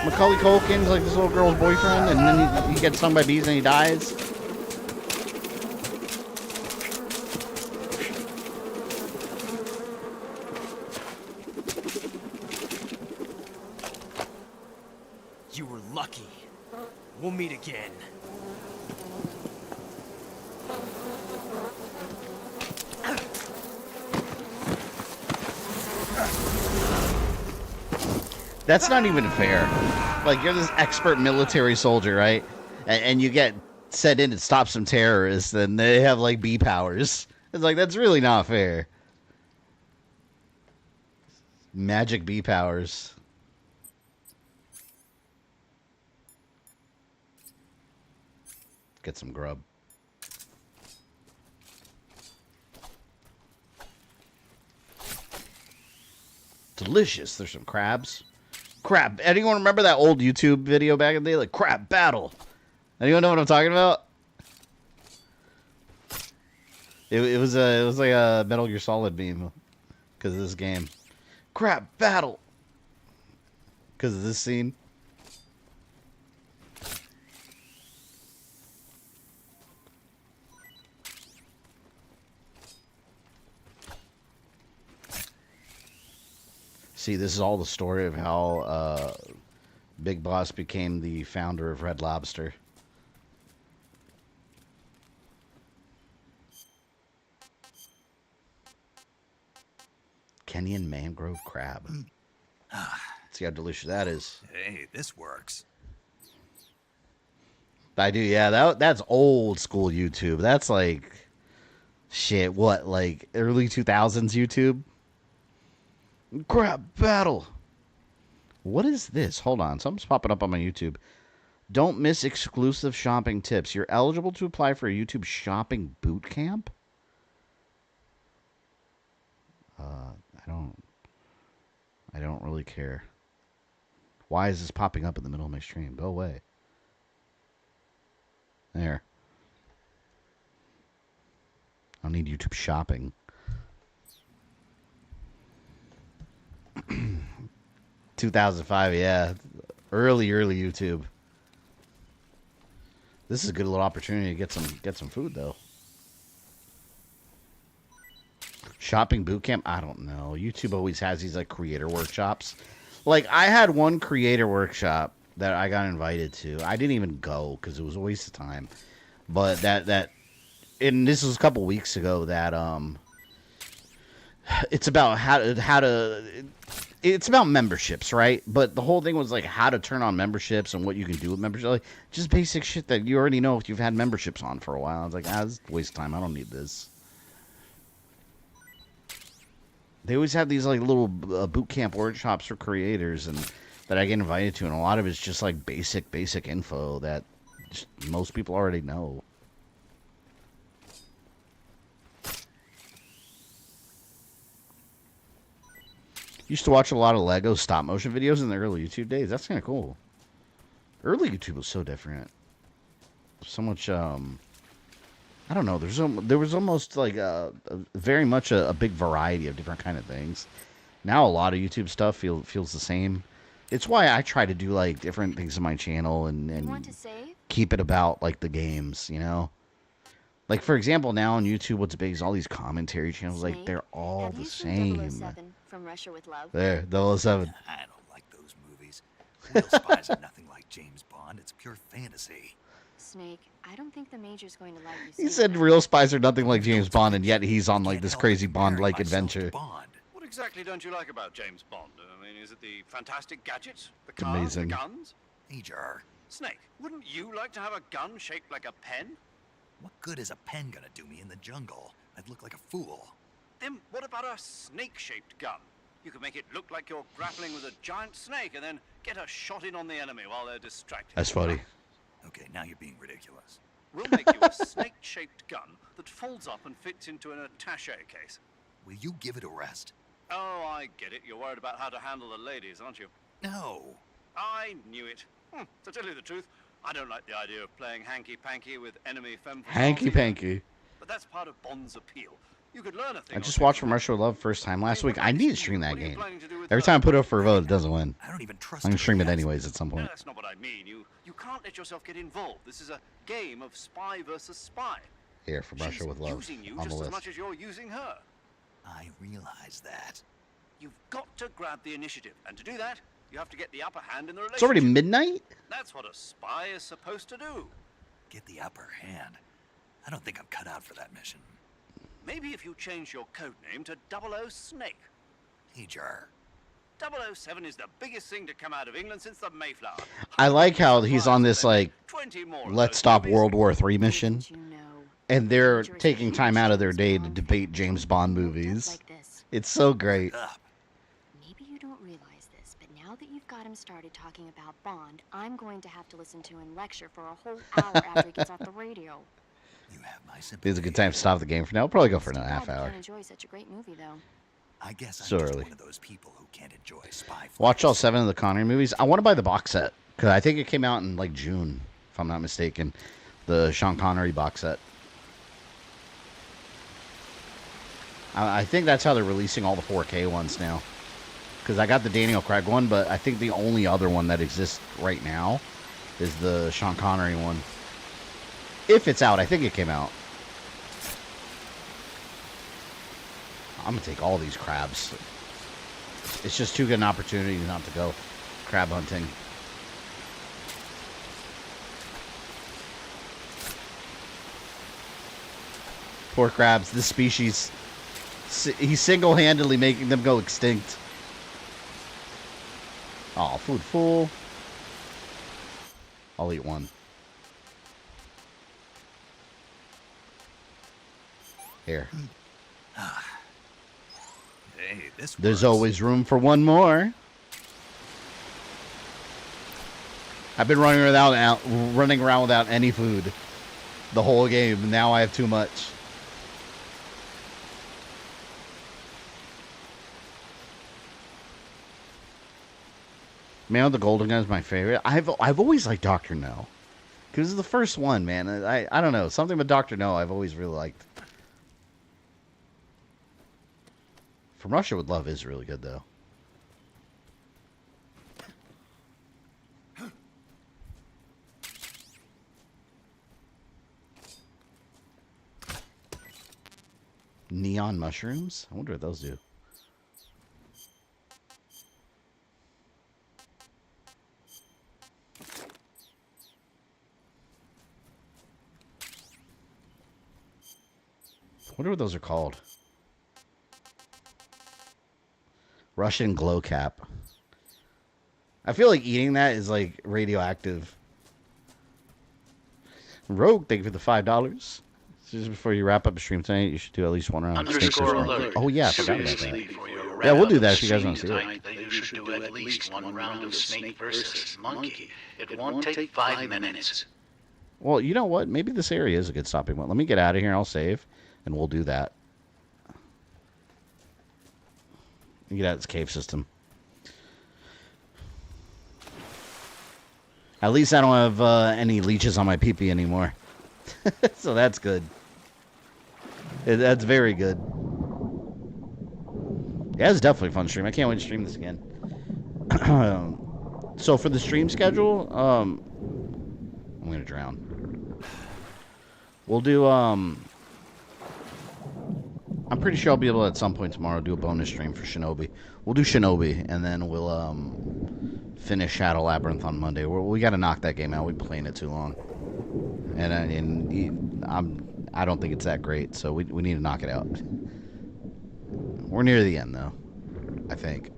Macaulay Culkin's like this little girl's boyfriend, and then he gets stung by bees and he dies. You were lucky. We'll meet again. That's not even fair. Like, you're this expert military soldier, right? And you get sent in to stop some terrorists, and they have, like, bee powers. It's like, that's really not fair. Magic bee powers. Get some grub. Delicious. There's some crabs. Crab. Anyone remember that old YouTube video back in the day? Like, crab battle. Anyone know what I'm talking about? It was like a Metal Gear Solid meme because of this game. Crab battle. Because of this scene. See, this is all the story of how Big Boss became the founder of Red Lobster. Kenyan mangrove crab. See how delicious that is. Hey, this works. I do, yeah. That's old school YouTube. That's like, shit, what, like early 2000s YouTube? Crab battle. What is this? Hold on. Something's popping up on my YouTube. Don't miss exclusive shopping tips. You're eligible to apply for a YouTube shopping boot camp? I don't really care. Why is this popping up in the middle of my stream? Go away. There. I don't need YouTube shopping. 2005, yeah. Early YouTube. This is a good little opportunity to get some food though. Shopping boot camp? I don't know. YouTube always has these like creator workshops. Like I had one creator workshop that I got invited to. I didn't even go because it was a waste of time. But and this was a couple weeks ago that it's about it's about memberships, right? But the whole thing was like how to turn on memberships and what you can do with memberships. Like, just basic shit that you already know if you've had memberships on for a while. I was like, this is a waste of time. I don't need this. They always have these like little boot camp workshops for creators and that I get invited to, and a lot of it's just like basic info that just most people already know. Used to watch a lot of Lego stop motion videos in the early YouTube days. That's kind of cool. Early YouTube was so different. So much, I don't know. There was almost like very much a big variety of different kind of things. Now a lot of YouTube stuff feels the same. It's why I try to do like different things on my channel and keep it about like the games, you know? Like for example, now on YouTube, what's big is all these commentary channels. Like they're all the same. From Russia with Love. There, 007. I don't like those movies. Real spies are nothing like James Bond. It's pure fantasy. Snake, I don't think the Major's going to like you. He said real spies are nothing like James Bond, and yet he's on like this crazy Bond-like adventure. What exactly don't you like about James Bond? I mean, is it the fantastic gadgets, the cars, Amazing. the guns? Major, Snake, wouldn't you like to have a gun shaped like a pen? what good is a pen gonna do me in the jungle? I'd look like a fool. Then what about a snake-shaped gun? You could make it look like you're grappling with a giant snake and then get a shot in on the enemy while they're distracted. That's funny. Okay, now you're being ridiculous. We'll make you a snake-shaped gun that folds up and fits into an attaché case. Will you give it a rest? Oh, I get it. You're worried about how to handle the ladies, aren't you? No. I knew it. To tell you the truth, I don't like the idea of playing hanky-panky with enemy femme fatales Hanky either. panky. But that's part of Bond's appeal. You could learn a thing I or just two watched from From Russia with Love first time last week. I need to stream that game. Every time I put it up for a vote, it doesn't win. I don't even trust I'm gonna her stream it yet. anyways at some No, point. that's not what I mean. You can't let yourself get involved. This is a game of spy versus spy. Here, From Russia with Love Using you on the just as list. much as you're using her. I realize that. You've got to grab the initiative, and to do that, you have to get the upper hand in the relationship. It's already midnight? That's what a spy is supposed to do. Get the upper hand. I don't think I'm cut out for that mission. Maybe if you change your code name to 00 Snake. Hey, Jar. 007 is the biggest thing to come out of England since the Mayflower. I like how he's on this, like, 20 more of let's those stop movies. World War III mission. And they're taking time out of their day to debate James Bond movies. It's so great. Maybe you don't realize this, but now that you've got him started talking about Bond, I'm going to have to listen to him lecture for a whole hour after he gets off the radio. You have my sympathy. This is a good time to stop the game for now. I'll probably go for another half I hour. can't enjoy such a great movie, though. I guess So I'm just early. one of those people who can't enjoy spy. Watch all 7 of the Connery movies. I want to buy the box set because I think it came out in like June, if I'm not mistaken. The Sean Connery box set. I think that's how they're releasing all the 4K ones now. Because I got the Daniel Craig one, but I think the only other one that exists right now is the Sean Connery one. If it's out, I think it came out. I'm going to take all these crabs. It's just too good an opportunity not to go crab hunting. Poor crabs, this species. He's single-handedly making them go extinct. Oh, food full. I'll eat one. Here. Hey, this There's works. always room for one more. I've been running around without any food the whole game. Now I have too much. Man, the Golden Gun is my favorite. I've always liked Dr. No. Because it's the first one, man. I don't know. Something with Dr. No I've always really liked. From Russia with Love is really good, though. Neon mushrooms? I wonder what those do. I wonder what those are called. Russian glow cap. I feel like eating that is like radioactive. Rogue, thank you for the $5. Just before you wrap up a stream tonight, you should do at least one round. Underscore alert. Oh yeah, I forgot about Seriously, that. for your Yeah, we'll do wrap-up that if you guys want to see stream it. tonight, then you should do at least one round of Snake versus Monkey. It won't take 5 minutes. Well, you know what? Maybe this area is a good stopping point. Let me get out of here and I'll save, and we'll do that. Get out of this cave system. At least I don't have any leeches on my pee-pee anymore. So that's good. That's very good. Yeah, it's definitely a fun stream. I can't wait to stream this again. So for the stream schedule, I'm going to drown. We'll do, I'm pretty sure I'll be able to, at some point tomorrow, do a bonus stream for Shinobi. We'll do Shinobi, and then we'll finish Shadow Labyrinth on Monday. We got to knock that game out. We've been playing it too long. And I don't think it's that great, so we need to knock it out. We're near the end, though, I think.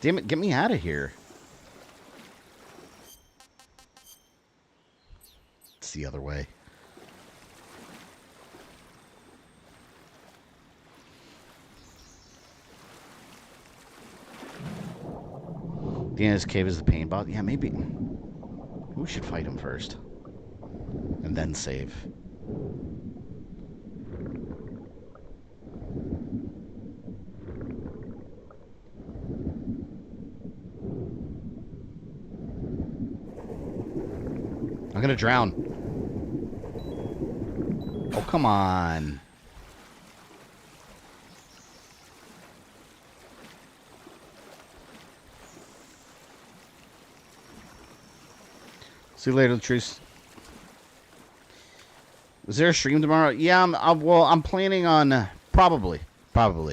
Damn it, get me out of here. It's the other way. The end of this cave is the pain boss. Yeah, maybe. Ooh, we should fight him first. And then save. I'm gonna drown. Oh, come on. See you later, Latrice. Is there a stream tomorrow? Yeah, I'm planning on probably. I'm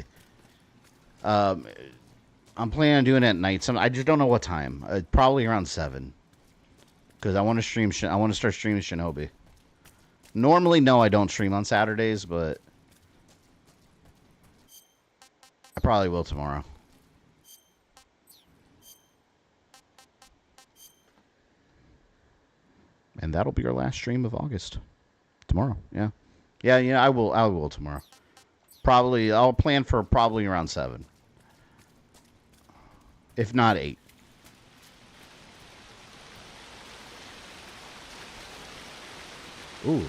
planning on doing it at night. I just don't know what time. Probably around 7. Because I want to stream. I want to start streaming Shinobi. Normally, no, I don't stream on Saturdays, but I probably will tomorrow. And that'll be our last stream of August. Tomorrow, yeah. Yeah, I will tomorrow. Probably, I'll plan for probably around 7. If not 8. Ooh.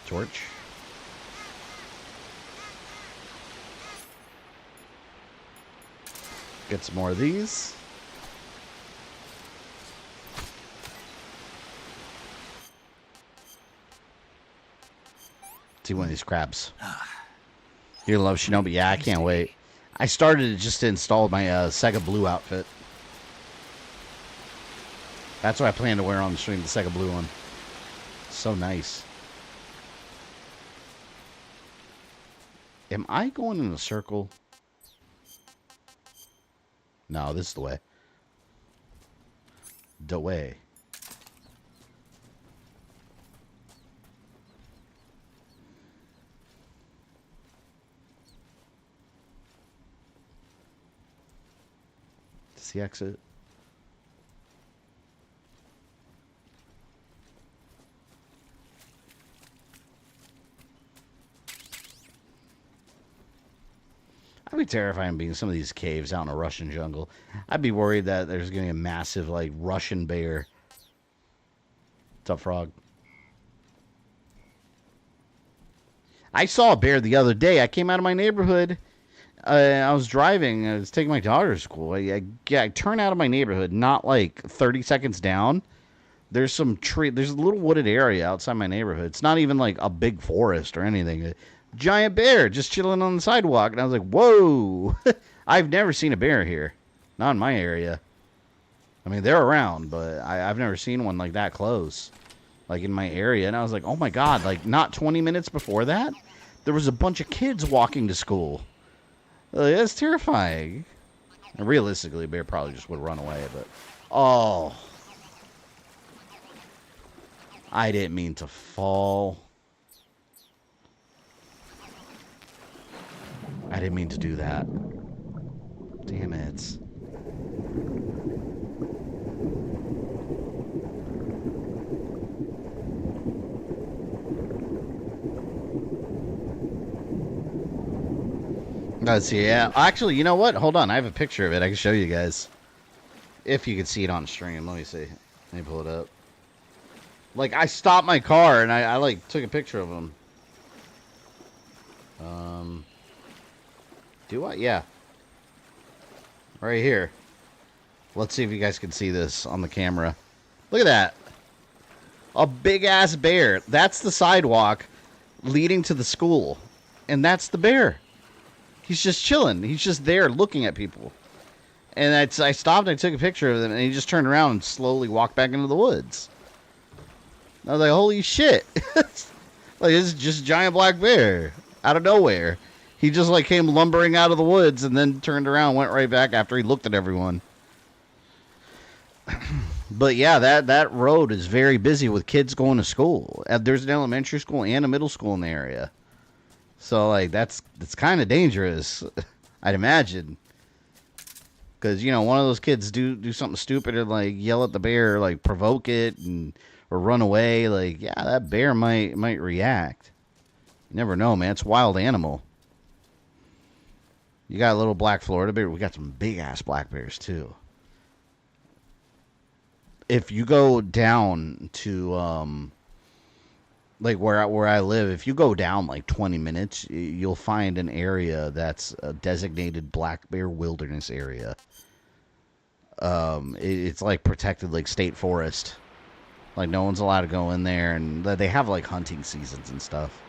Torch. Get some more of these. See one of these crabs. You love Shinobi? Yeah, I can't wait. I started it just to install my Sega Blue outfit. That's what I plan to wear on the stream, the Sega Blue one. So nice. Am I going in a circle? No, this is the way. The way. This is the exit. I'd be terrified being in some of these caves out in a Russian jungle. I'd be worried that there's going to be a massive, like, Russian bear. What's up, Frog? I saw a bear the other day. I came out of my neighborhood. I was driving. I was taking my daughter to school. I turn out of my neighborhood, not like 30 seconds down. There's some tree. There's a little wooded area outside my neighborhood. It's not even like a big forest or anything. Giant bear just chilling on the sidewalk. And I was like, whoa. I've never seen a bear here. Not in my area. I mean, they're around, but I've never seen one like that close. Like in my area. And I was like, oh my God. Like not 20 minutes before that, there was a bunch of kids walking to school. That's terrifying. And realistically, a bear probably just would run away. But, oh. I didn't mean to fall. I didn't mean to do that. Damn it. Let's see. Yeah. Actually, you know what? Hold on. I have a picture of it. I can show you guys. If you can see it on stream. Let me see. Let me pull it up. Like, I stopped my car and I like, took a picture of him. Do I? Yeah. Right here. Let's see if you guys can see this on the camera. Look at that. A big-ass bear. That's the sidewalk leading to the school. And that's the bear. He's just chilling. He's just there looking at people. And I stopped and I took a picture of him, and he just turned around and slowly walked back into the woods. I was like, holy shit. Like, this is just a giant black bear. Out of nowhere. He just, like, came lumbering out of the woods and then turned around and went right back after he looked at everyone. But, yeah, that road is very busy with kids going to school. There's an elementary school and a middle school in the area. So, like, that's kind of dangerous, I'd imagine. Because, you know, one of those kids do something stupid and, like, yell at the bear, like, provoke it or run away. Like, yeah, that bear might react. You never know, man. It's a wild animal. You got a little black Florida bear. We got some big-ass black bears, too. If you go down to, like, where I live, if you go down, like, 20 minutes, you'll find an area that's a designated black bear wilderness area. It's, like, protected, like, state forest. Like, no one's allowed to go in there, and they have, like, hunting seasons and stuff.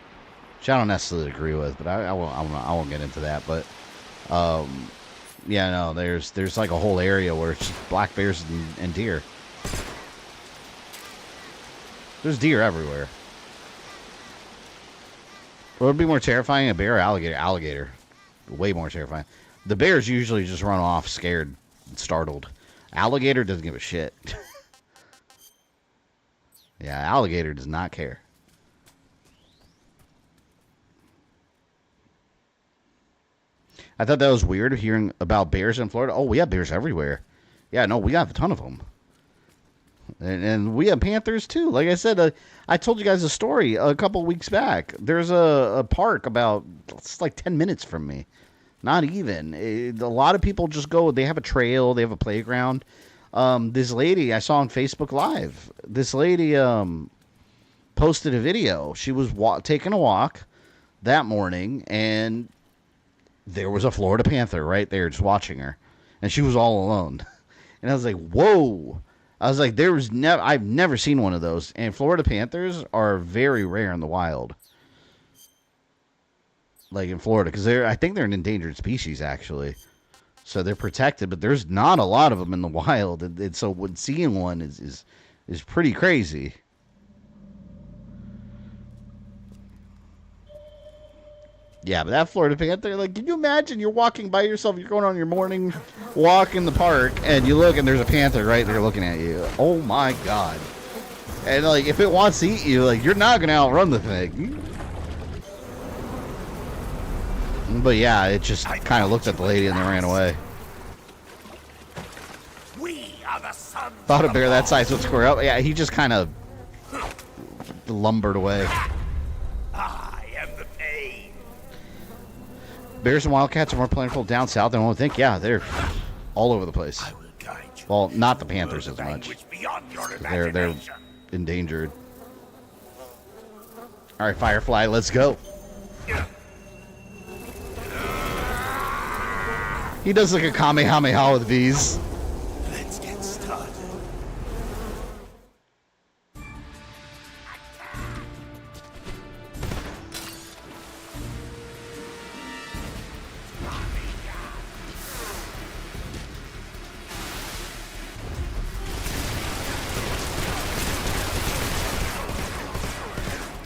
Which I don't necessarily agree with, but I won't get into that, but... yeah, no, there's like a whole area where it's just black bears and deer. There's deer everywhere. What would be more terrifying, a bear or alligator? Alligator. Way more terrifying. The bears usually just run off scared, startled. Alligator doesn't give a shit. Yeah, alligator does not care. I thought that was weird hearing about bears in Florida. Oh, we have bears everywhere. Yeah, no, we have a ton of them. And we have panthers, too. Like I said, I told you guys a story a couple weeks back. There's a park about, it's like 10 minutes from me. Not even. A lot of people just go, they have a trail, they have a playground. This lady I saw on Facebook Live, this lady posted a video. She was taking a walk that morning, and there was a Florida panther right there just watching her. And she was all alone. And I was like, whoa. I was like, I've never seen one of those. And Florida panthers are very rare in the wild. Like in Florida. Because I think they're an endangered species, actually. So they're protected. But there's not a lot of them in the wild. And so seeing one is pretty crazy. Yeah, but that Florida panther, like, can you imagine you're walking by yourself, you're going on your morning walk in the park, and you look and there's a panther right there looking at you. Oh my God. And, like, if it wants to eat you, like, you're not going to outrun the thing. But yeah, it just kind of looked at the lady and then ran away. We are the sons. Thought a bear that size would square up. Yeah, he just kind of lumbered away. Bears and wildcats are more plentiful down south than one would think. Yeah, they're all over the place. Well, not the panthers as much. They're endangered. All right, Firefly, let's go. He does like a Kamehameha with bees. Let's get started.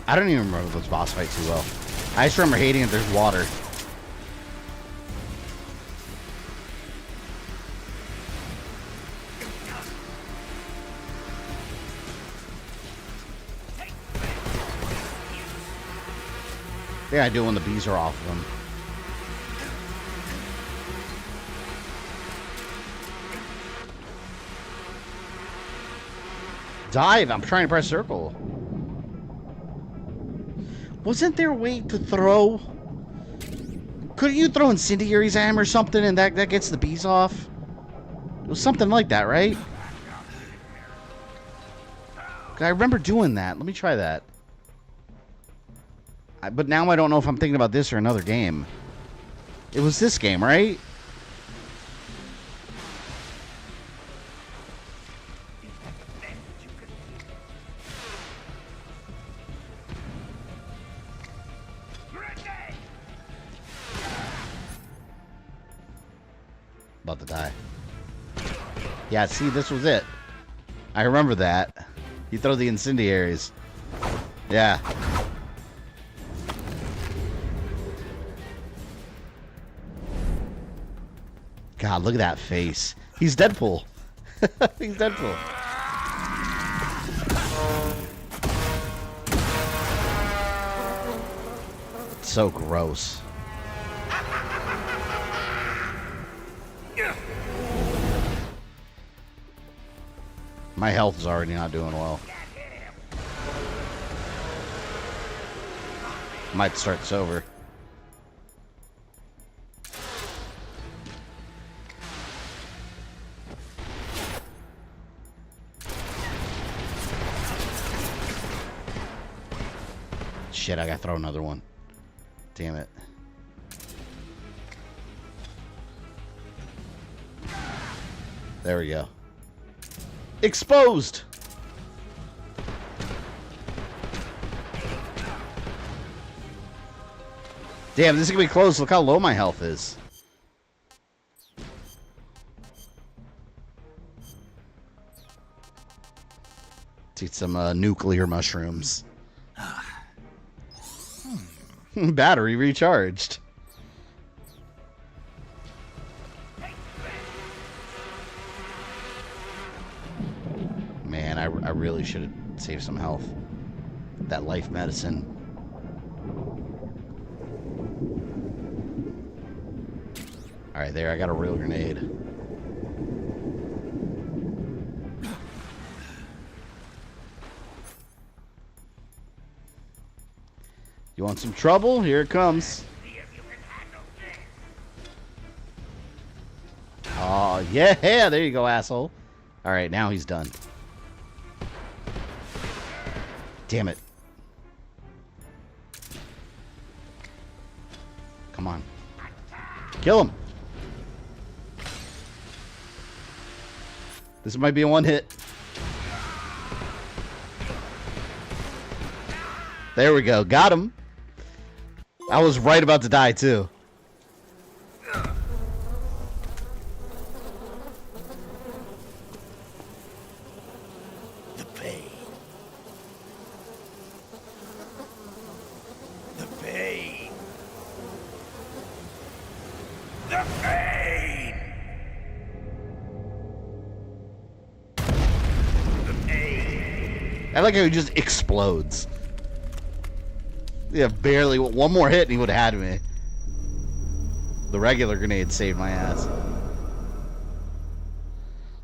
I don't even remember those boss fights too well. I just remember hating it. There's water. Yeah, I do when the bees are off of them. Dive! I'm trying to press circle. Wasn't there a way to throw? Couldn't you throw incendiaries at him or something and that gets the bees off? It was something like that, right? I remember doing that. Let me try that. But now I don't know if I'm thinking about this or another game. It was this game, right? About to die. Yeah, see, this was it. I remember that. You throw the incendiaries. Yeah. God, look at that face. He's Deadpool. He's Deadpool. It's so gross. My health is already not doing well. Might start this over. Shit, I gotta throw another one. Damn it. There we go. Exposed! Damn, this is gonna be close. Look how low my health is. Let's eat some nuclear mushrooms. Battery recharged. Man, I really should have saved some health. That life medicine. Alright, there, I got a real grenade. You want some trouble? Here it comes. Oh, yeah, there you go, asshole. Alright, now he's done. Damn it. Come on. Kill him. This might be a one hit. There we go. Got him. I was right about to die, too. The pain. The pain. The pain. The pain. I like how he just explodes. Yeah, barely. One more hit and he would have had me. The regular grenade saved my ass.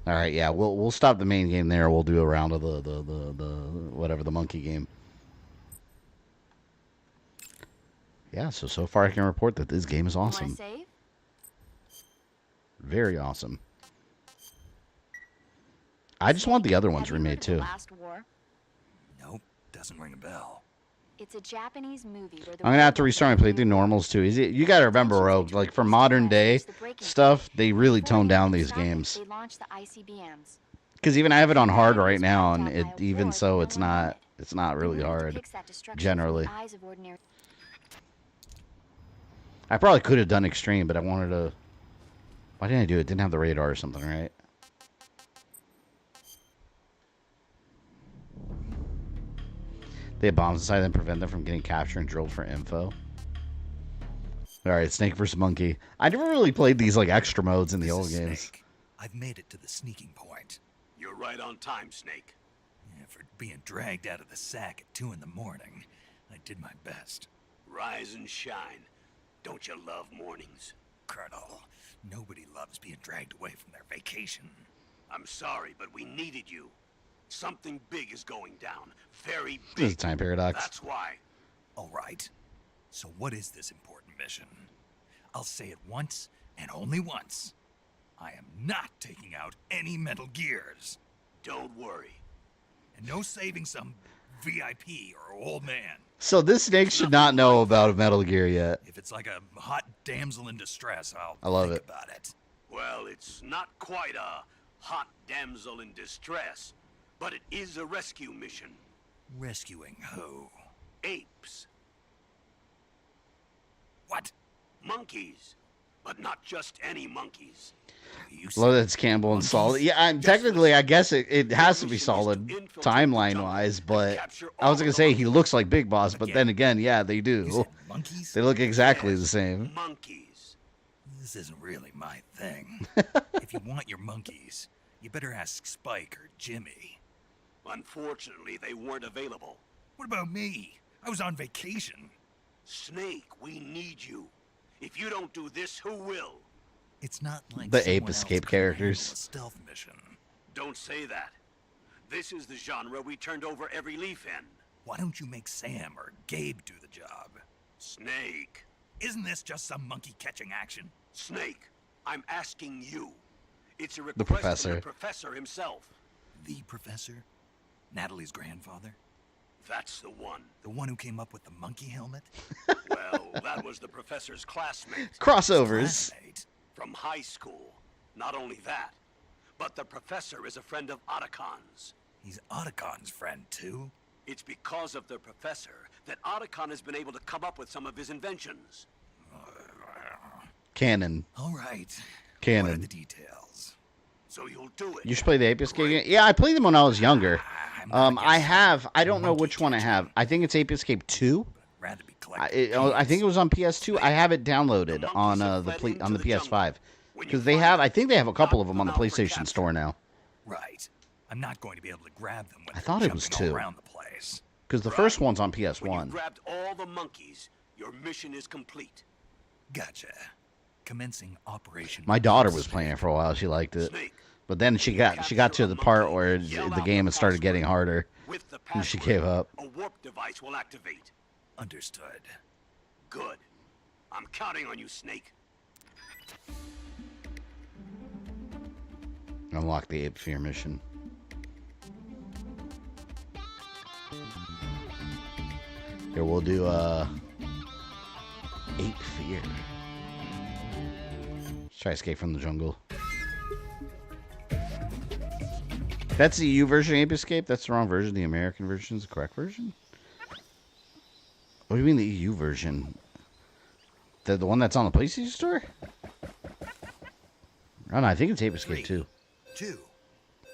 Alright, yeah, we'll stop the main game there. We'll do a round of the whatever, the monkey game. Yeah, so far I can report that this game is awesome. Save? Very awesome. I just want the other ones remade too. Last War? Nope, doesn't ring a bell. It's a Japanese movie where the I'm gonna have to restart my playthrough normals too. You gotta remember, Rogue, like for modern day stuff, they really tone down these games. They launched the ICBMs. Because even I have it on hard right now, and even so, it's not really hard generally. I probably could have done extreme, but I wanted to. Why didn't I do it? Didn't have the radar or something, right? They have bombs inside them, prevent them from getting captured and drilled for info. Alright, Snake versus Monkey. I never really played these like extra modes in the old games. Snake. I've made it to the sneaking point. You're right on time, Snake. Yeah, for being dragged out of the sack at 2 in the morning, I did my best. Rise and shine. Don't you love mornings? Colonel, nobody loves being dragged away from their vacation. I'm sorry, but we needed you. Something big is going down. Very big. This is a time paradox. That's why. All right. So what is this important mission? I'll say it once and only once. I am not taking out any Metal Gears. Don't worry. And no saving some VIP or old man. So this Snake should not know about a Metal Gear yet. If it's like a hot damsel in distress, I love think it. about it. Well, it's not quite a hot damsel in distress, but it is a rescue mission. Rescuing who? Apes. What? Monkeys. But not just any monkeys. Love that it's Campbell and Solid. Yeah, technically, I guess it has to be Solid timeline-wise, but I was going to say he looks like Big Boss, but then again, yeah, they do. Monkeys? They look exactly the same. Monkeys. This isn't really my thing. If you want your monkeys, you better ask Spike or Jimmy. Unfortunately, they weren't available. What about me? I was on vacation. Snake, we need you. If you don't do this, who will? It's not like The ape someone escape else could handle characters. a stealth mission. Don't say that. This is the genre we turned over every leaf in. Why don't you make Sam or Gabe do the job? Snake. Isn't this just some monkey catching action? Snake, I'm asking you. It's a The request professor. from the professor himself. The professor? Natalie's grandfather? That's the one. The one who came up with the monkey helmet? Well, that was the professor's classmate. Crossovers. From high school. Not only that, but the professor is a friend of Otacon's. He's Otacon's friend, too? It's because of the professor that Otacon has been able to come up with some of his inventions. Canon. All right. Canon. What are the details? So you'll do it. You should play the Ape Escape game? Yeah, I played them when I was younger. I don't know which one I have. I think it's Ape Escape 2. I think it was on PS2. I have it downloaded on the PS5. Because I think they have a couple of them on the PlayStation Store now. Right. I'm not going to be able to grab them when I thought it was jumping all 2. around the place. Because the first one's on When you PS1. grabbed all the monkeys, your mission is complete. Gotcha. Commencing Operation. My daughter was playing it for a while. She liked it. But then she got to the part where the game had started getting harder. And she gave up. A warp device will activate. Understood. Good. I'm counting on you, Snake. Unlock the Ape Fear mission. Here, we'll do Ape Fear. Let's try Escape from the Jungle. That's the EU version of Ape Escape? That's the wrong version. The American version is the correct version? What do you mean the EU version? The one that's on the PlayStation Store? Oh, no, I think it's Ape Escape 2. 2,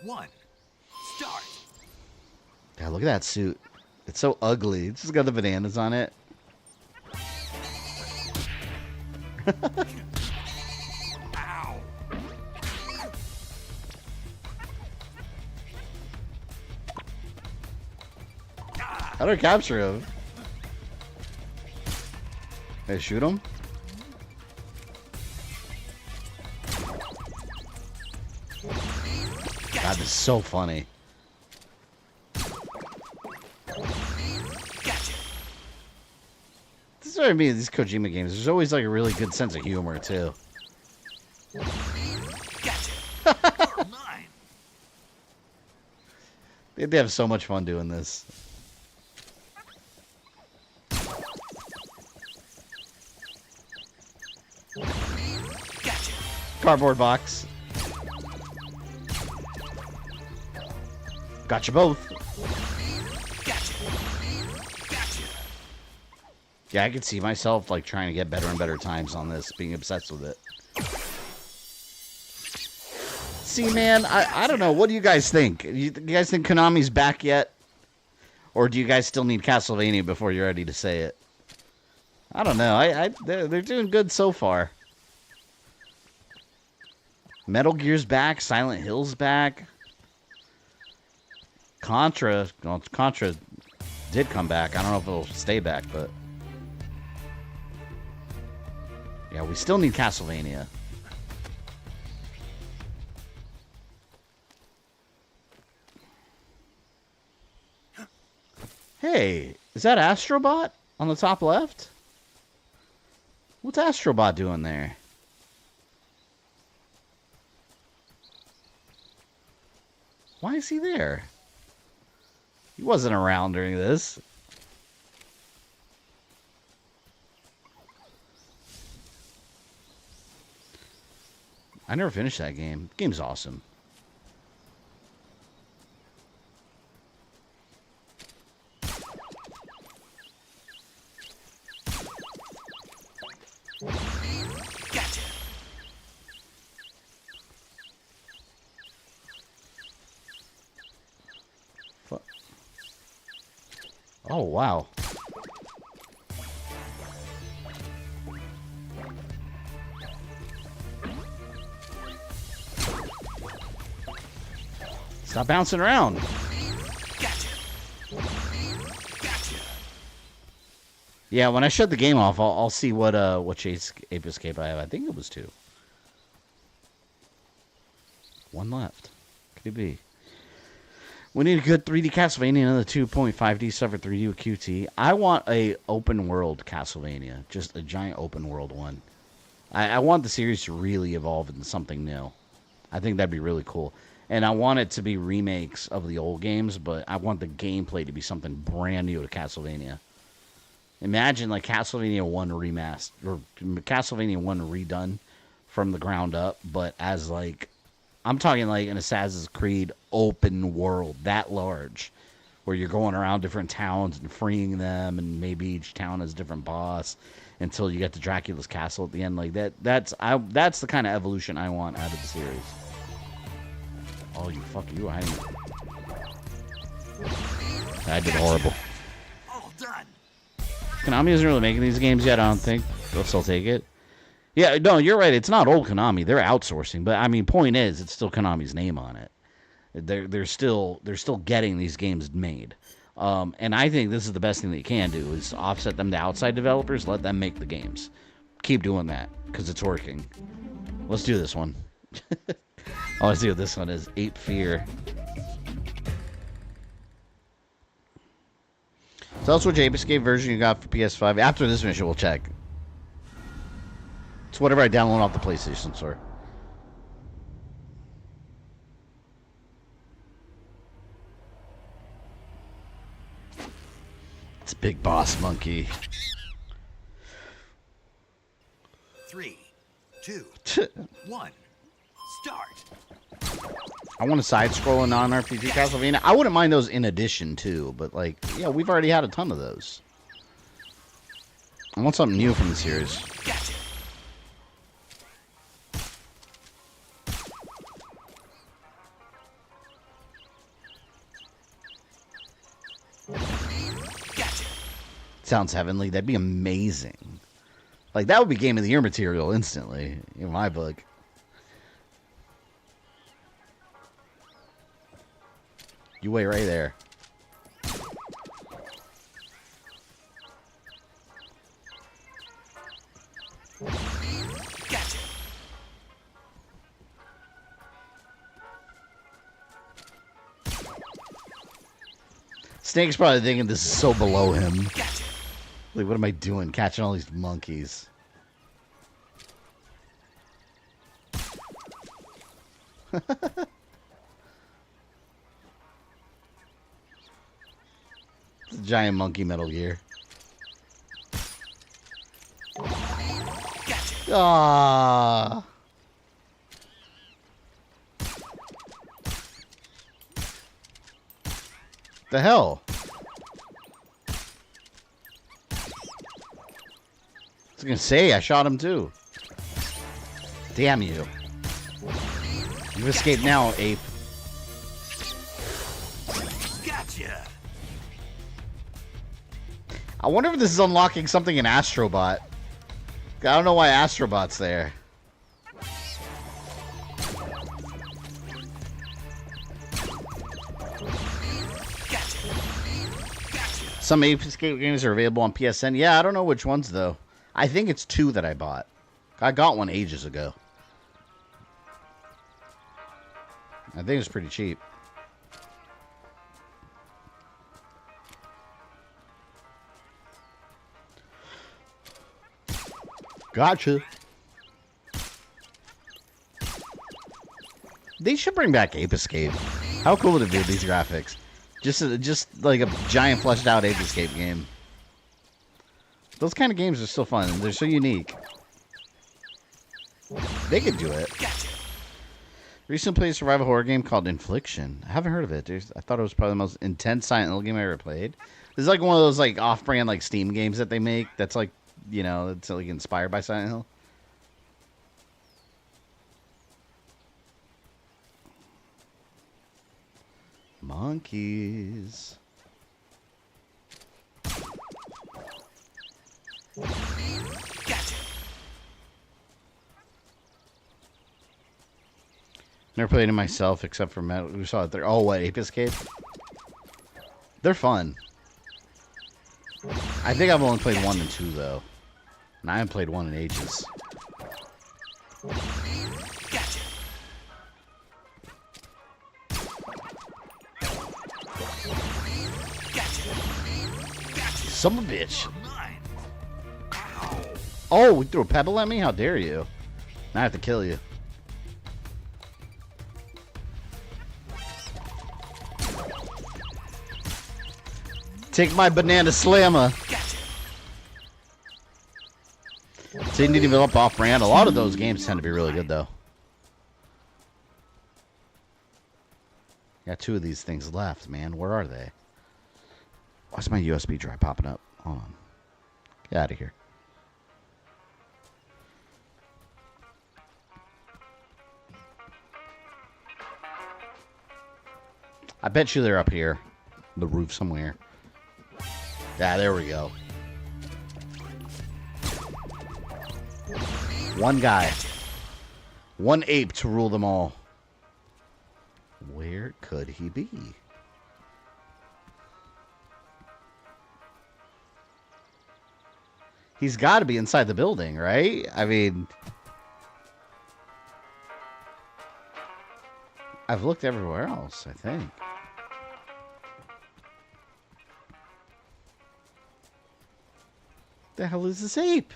1, start. God, look at that suit. It's so ugly. It's just got the bananas on it. Ow. How do I capture him? Hey, shoot him? God, this is so funny. This is what I mean with these Kojima games. There's always like a really good sense of humor, too. They have so much fun doing this. Cardboard box. Got you both. Yeah, I could see myself like trying to get better and better times on this, being obsessed with it. See, man, I don't know. What do you guys think? You guys think Konami's back yet? Or do you guys still need Castlevania before you're ready to say it? I don't know. They're doing good so far. Metal Gear's back. Silent Hill's back. Contra did come back. I don't know if it'll stay back, but... yeah, we still need Castlevania. Hey, is that Astrobot on the top left? What's Astrobot doing there? Why is he there? He wasn't around during this. I never finished that game. The game's awesome. Gotcha. Oh, wow. Stop bouncing around. Gotcha. Gotcha. Yeah, when I shut the game off, I'll see what Ape Escape I have. I think it was 2. 1 left. Could it be? We need a good 3D Castlevania, another 2.5D stuff for 3D with QT. I want a open world Castlevania, just a giant open world one. I want the series to really evolve into something new. I think that'd be really cool. And I want it to be remakes of the old games, but I want the gameplay to be something brand new to Castlevania. Imagine like Castlevania 1 remastered, or Castlevania 1 redone from the ground up, but as like, I'm talking like an Assassin's Creed open world, that large, where you're going around different towns and freeing them, and maybe each town has a different boss until you get to Dracula's castle at the end. Like that. That's the kind of evolution I want out of the series. Oh, you fuck you! I did horrible. All done. Konami isn't really making these games yet. I don't think they'll still take it. Yeah, no, you're right. It's not old Konami. They're outsourcing, but I mean, point is, it's still Konami's name on it. They're still getting these games made, and I think this is the best thing they can do is offset them to outside developers. Let them make the games. Keep doing that because it's working. Let's do this one. Oh, let's see what this one is. Ape Fear. Tell us which Ape Escape version you got for PS5. After this mission, we'll check. It's whatever I download off the PlayStation Store. It's Big Boss Monkey. 3, 2, 1, start. I want a side-scrolling non-RPG Castlevania. I wouldn't mind those in addition, too. But, like, yeah, we've already had a ton of those. I want something new from the series. Gotcha. Sounds heavenly. That'd be amazing. Like, that would be Game of the Year material instantly, in my book. You wait right there. Gotcha. Snake's probably thinking this is so below him. Like, what am I doing? Catching all these monkeys. It's a giant monkey Metal Gear. Ah. The hell? I was gonna say, I shot him too. Damn you. You've escaped now, ape. Gotcha. I wonder if this is unlocking something in Astrobot. I don't know why Astrobot's there. Some Ape Escape games are available on PSN. Yeah, I don't know which ones, though. I think it's 2 that I bought. I got one ages ago. I think it's pretty cheap. Gotcha. They should bring back Ape Escape. How cool would it be with these graphics? Just like a giant fleshed out Ape Escape game. Those kind of games are still fun. They're so unique. They could do it. Recently played a survival horror game called Infliction. I haven't heard of it. I thought it was probably the most intense Silent Hill game I ever played. This is like one of those like off-brand like Steam games that they make. That's like, you know, it's like inspired by Silent Hill. Monkeys. Gotcha. Never played it myself except for Metal. We saw it there. Oh, what? Ape Escape? They're fun. I think I've only played 1 and 2 though, and I haven't played 1 in ages. Gotcha. son of a bitch. Oh, you threw a pebble at me? How dare you? Now I have to kill you. Take my banana slammer. So you need to develop off-brand. A lot of those games tend to be really good, though. Got 2 of these things left, man. Where are they? Why's my USB drive popping up? Hold on. Get out of here. I bet you they're up here. The roof somewhere. Yeah, there we go. One guy. One ape to rule them all. Where could he be? He's got to be inside the building, right? I mean, I've looked everywhere else, I think. The hell is this ape?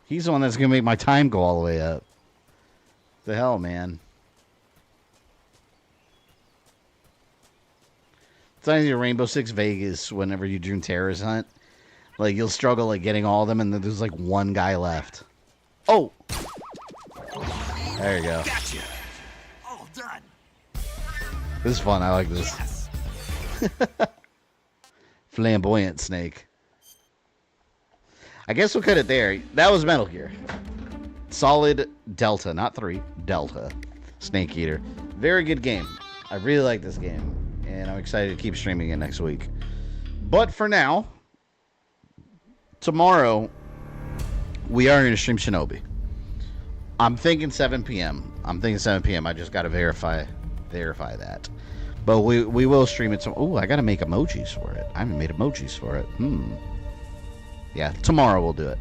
He's the one that's going to make my time go all the way up. The hell, man. It's like your Rainbow Six Vegas whenever you do terrorist hunt. Like, you'll struggle, like, getting all of them, and then there's, like, one guy left. Oh! There you go. Gotcha. All done. This is fun. I like this. Yes. Flamboyant snake. I guess we'll cut it there. That was Metal Gear. Solid Delta, not 3. Delta. Snake Eater. Very good game. I really like this game. And I'm excited to keep streaming it next week. But for now, tomorrow, we are going to stream Shinobi. I'm thinking 7 p.m. I just got to verify that. But we will stream it. Oh, I got to make emojis for it. I haven't made emojis for it. Yeah, tomorrow we'll do it.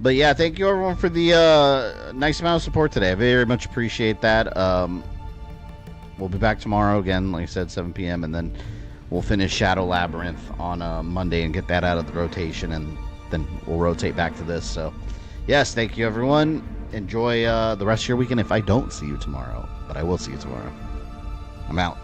But yeah, thank you everyone for the nice amount of support today. I very much appreciate that. We'll be back tomorrow again, like I said, 7 p.m. And then we'll finish Shadow Labyrinth on Monday and get that out of the rotation. And then we'll rotate back to this. So, yes, thank you everyone. Enjoy the rest of your weekend if I don't see you tomorrow. But I will see you tomorrow. I'm out.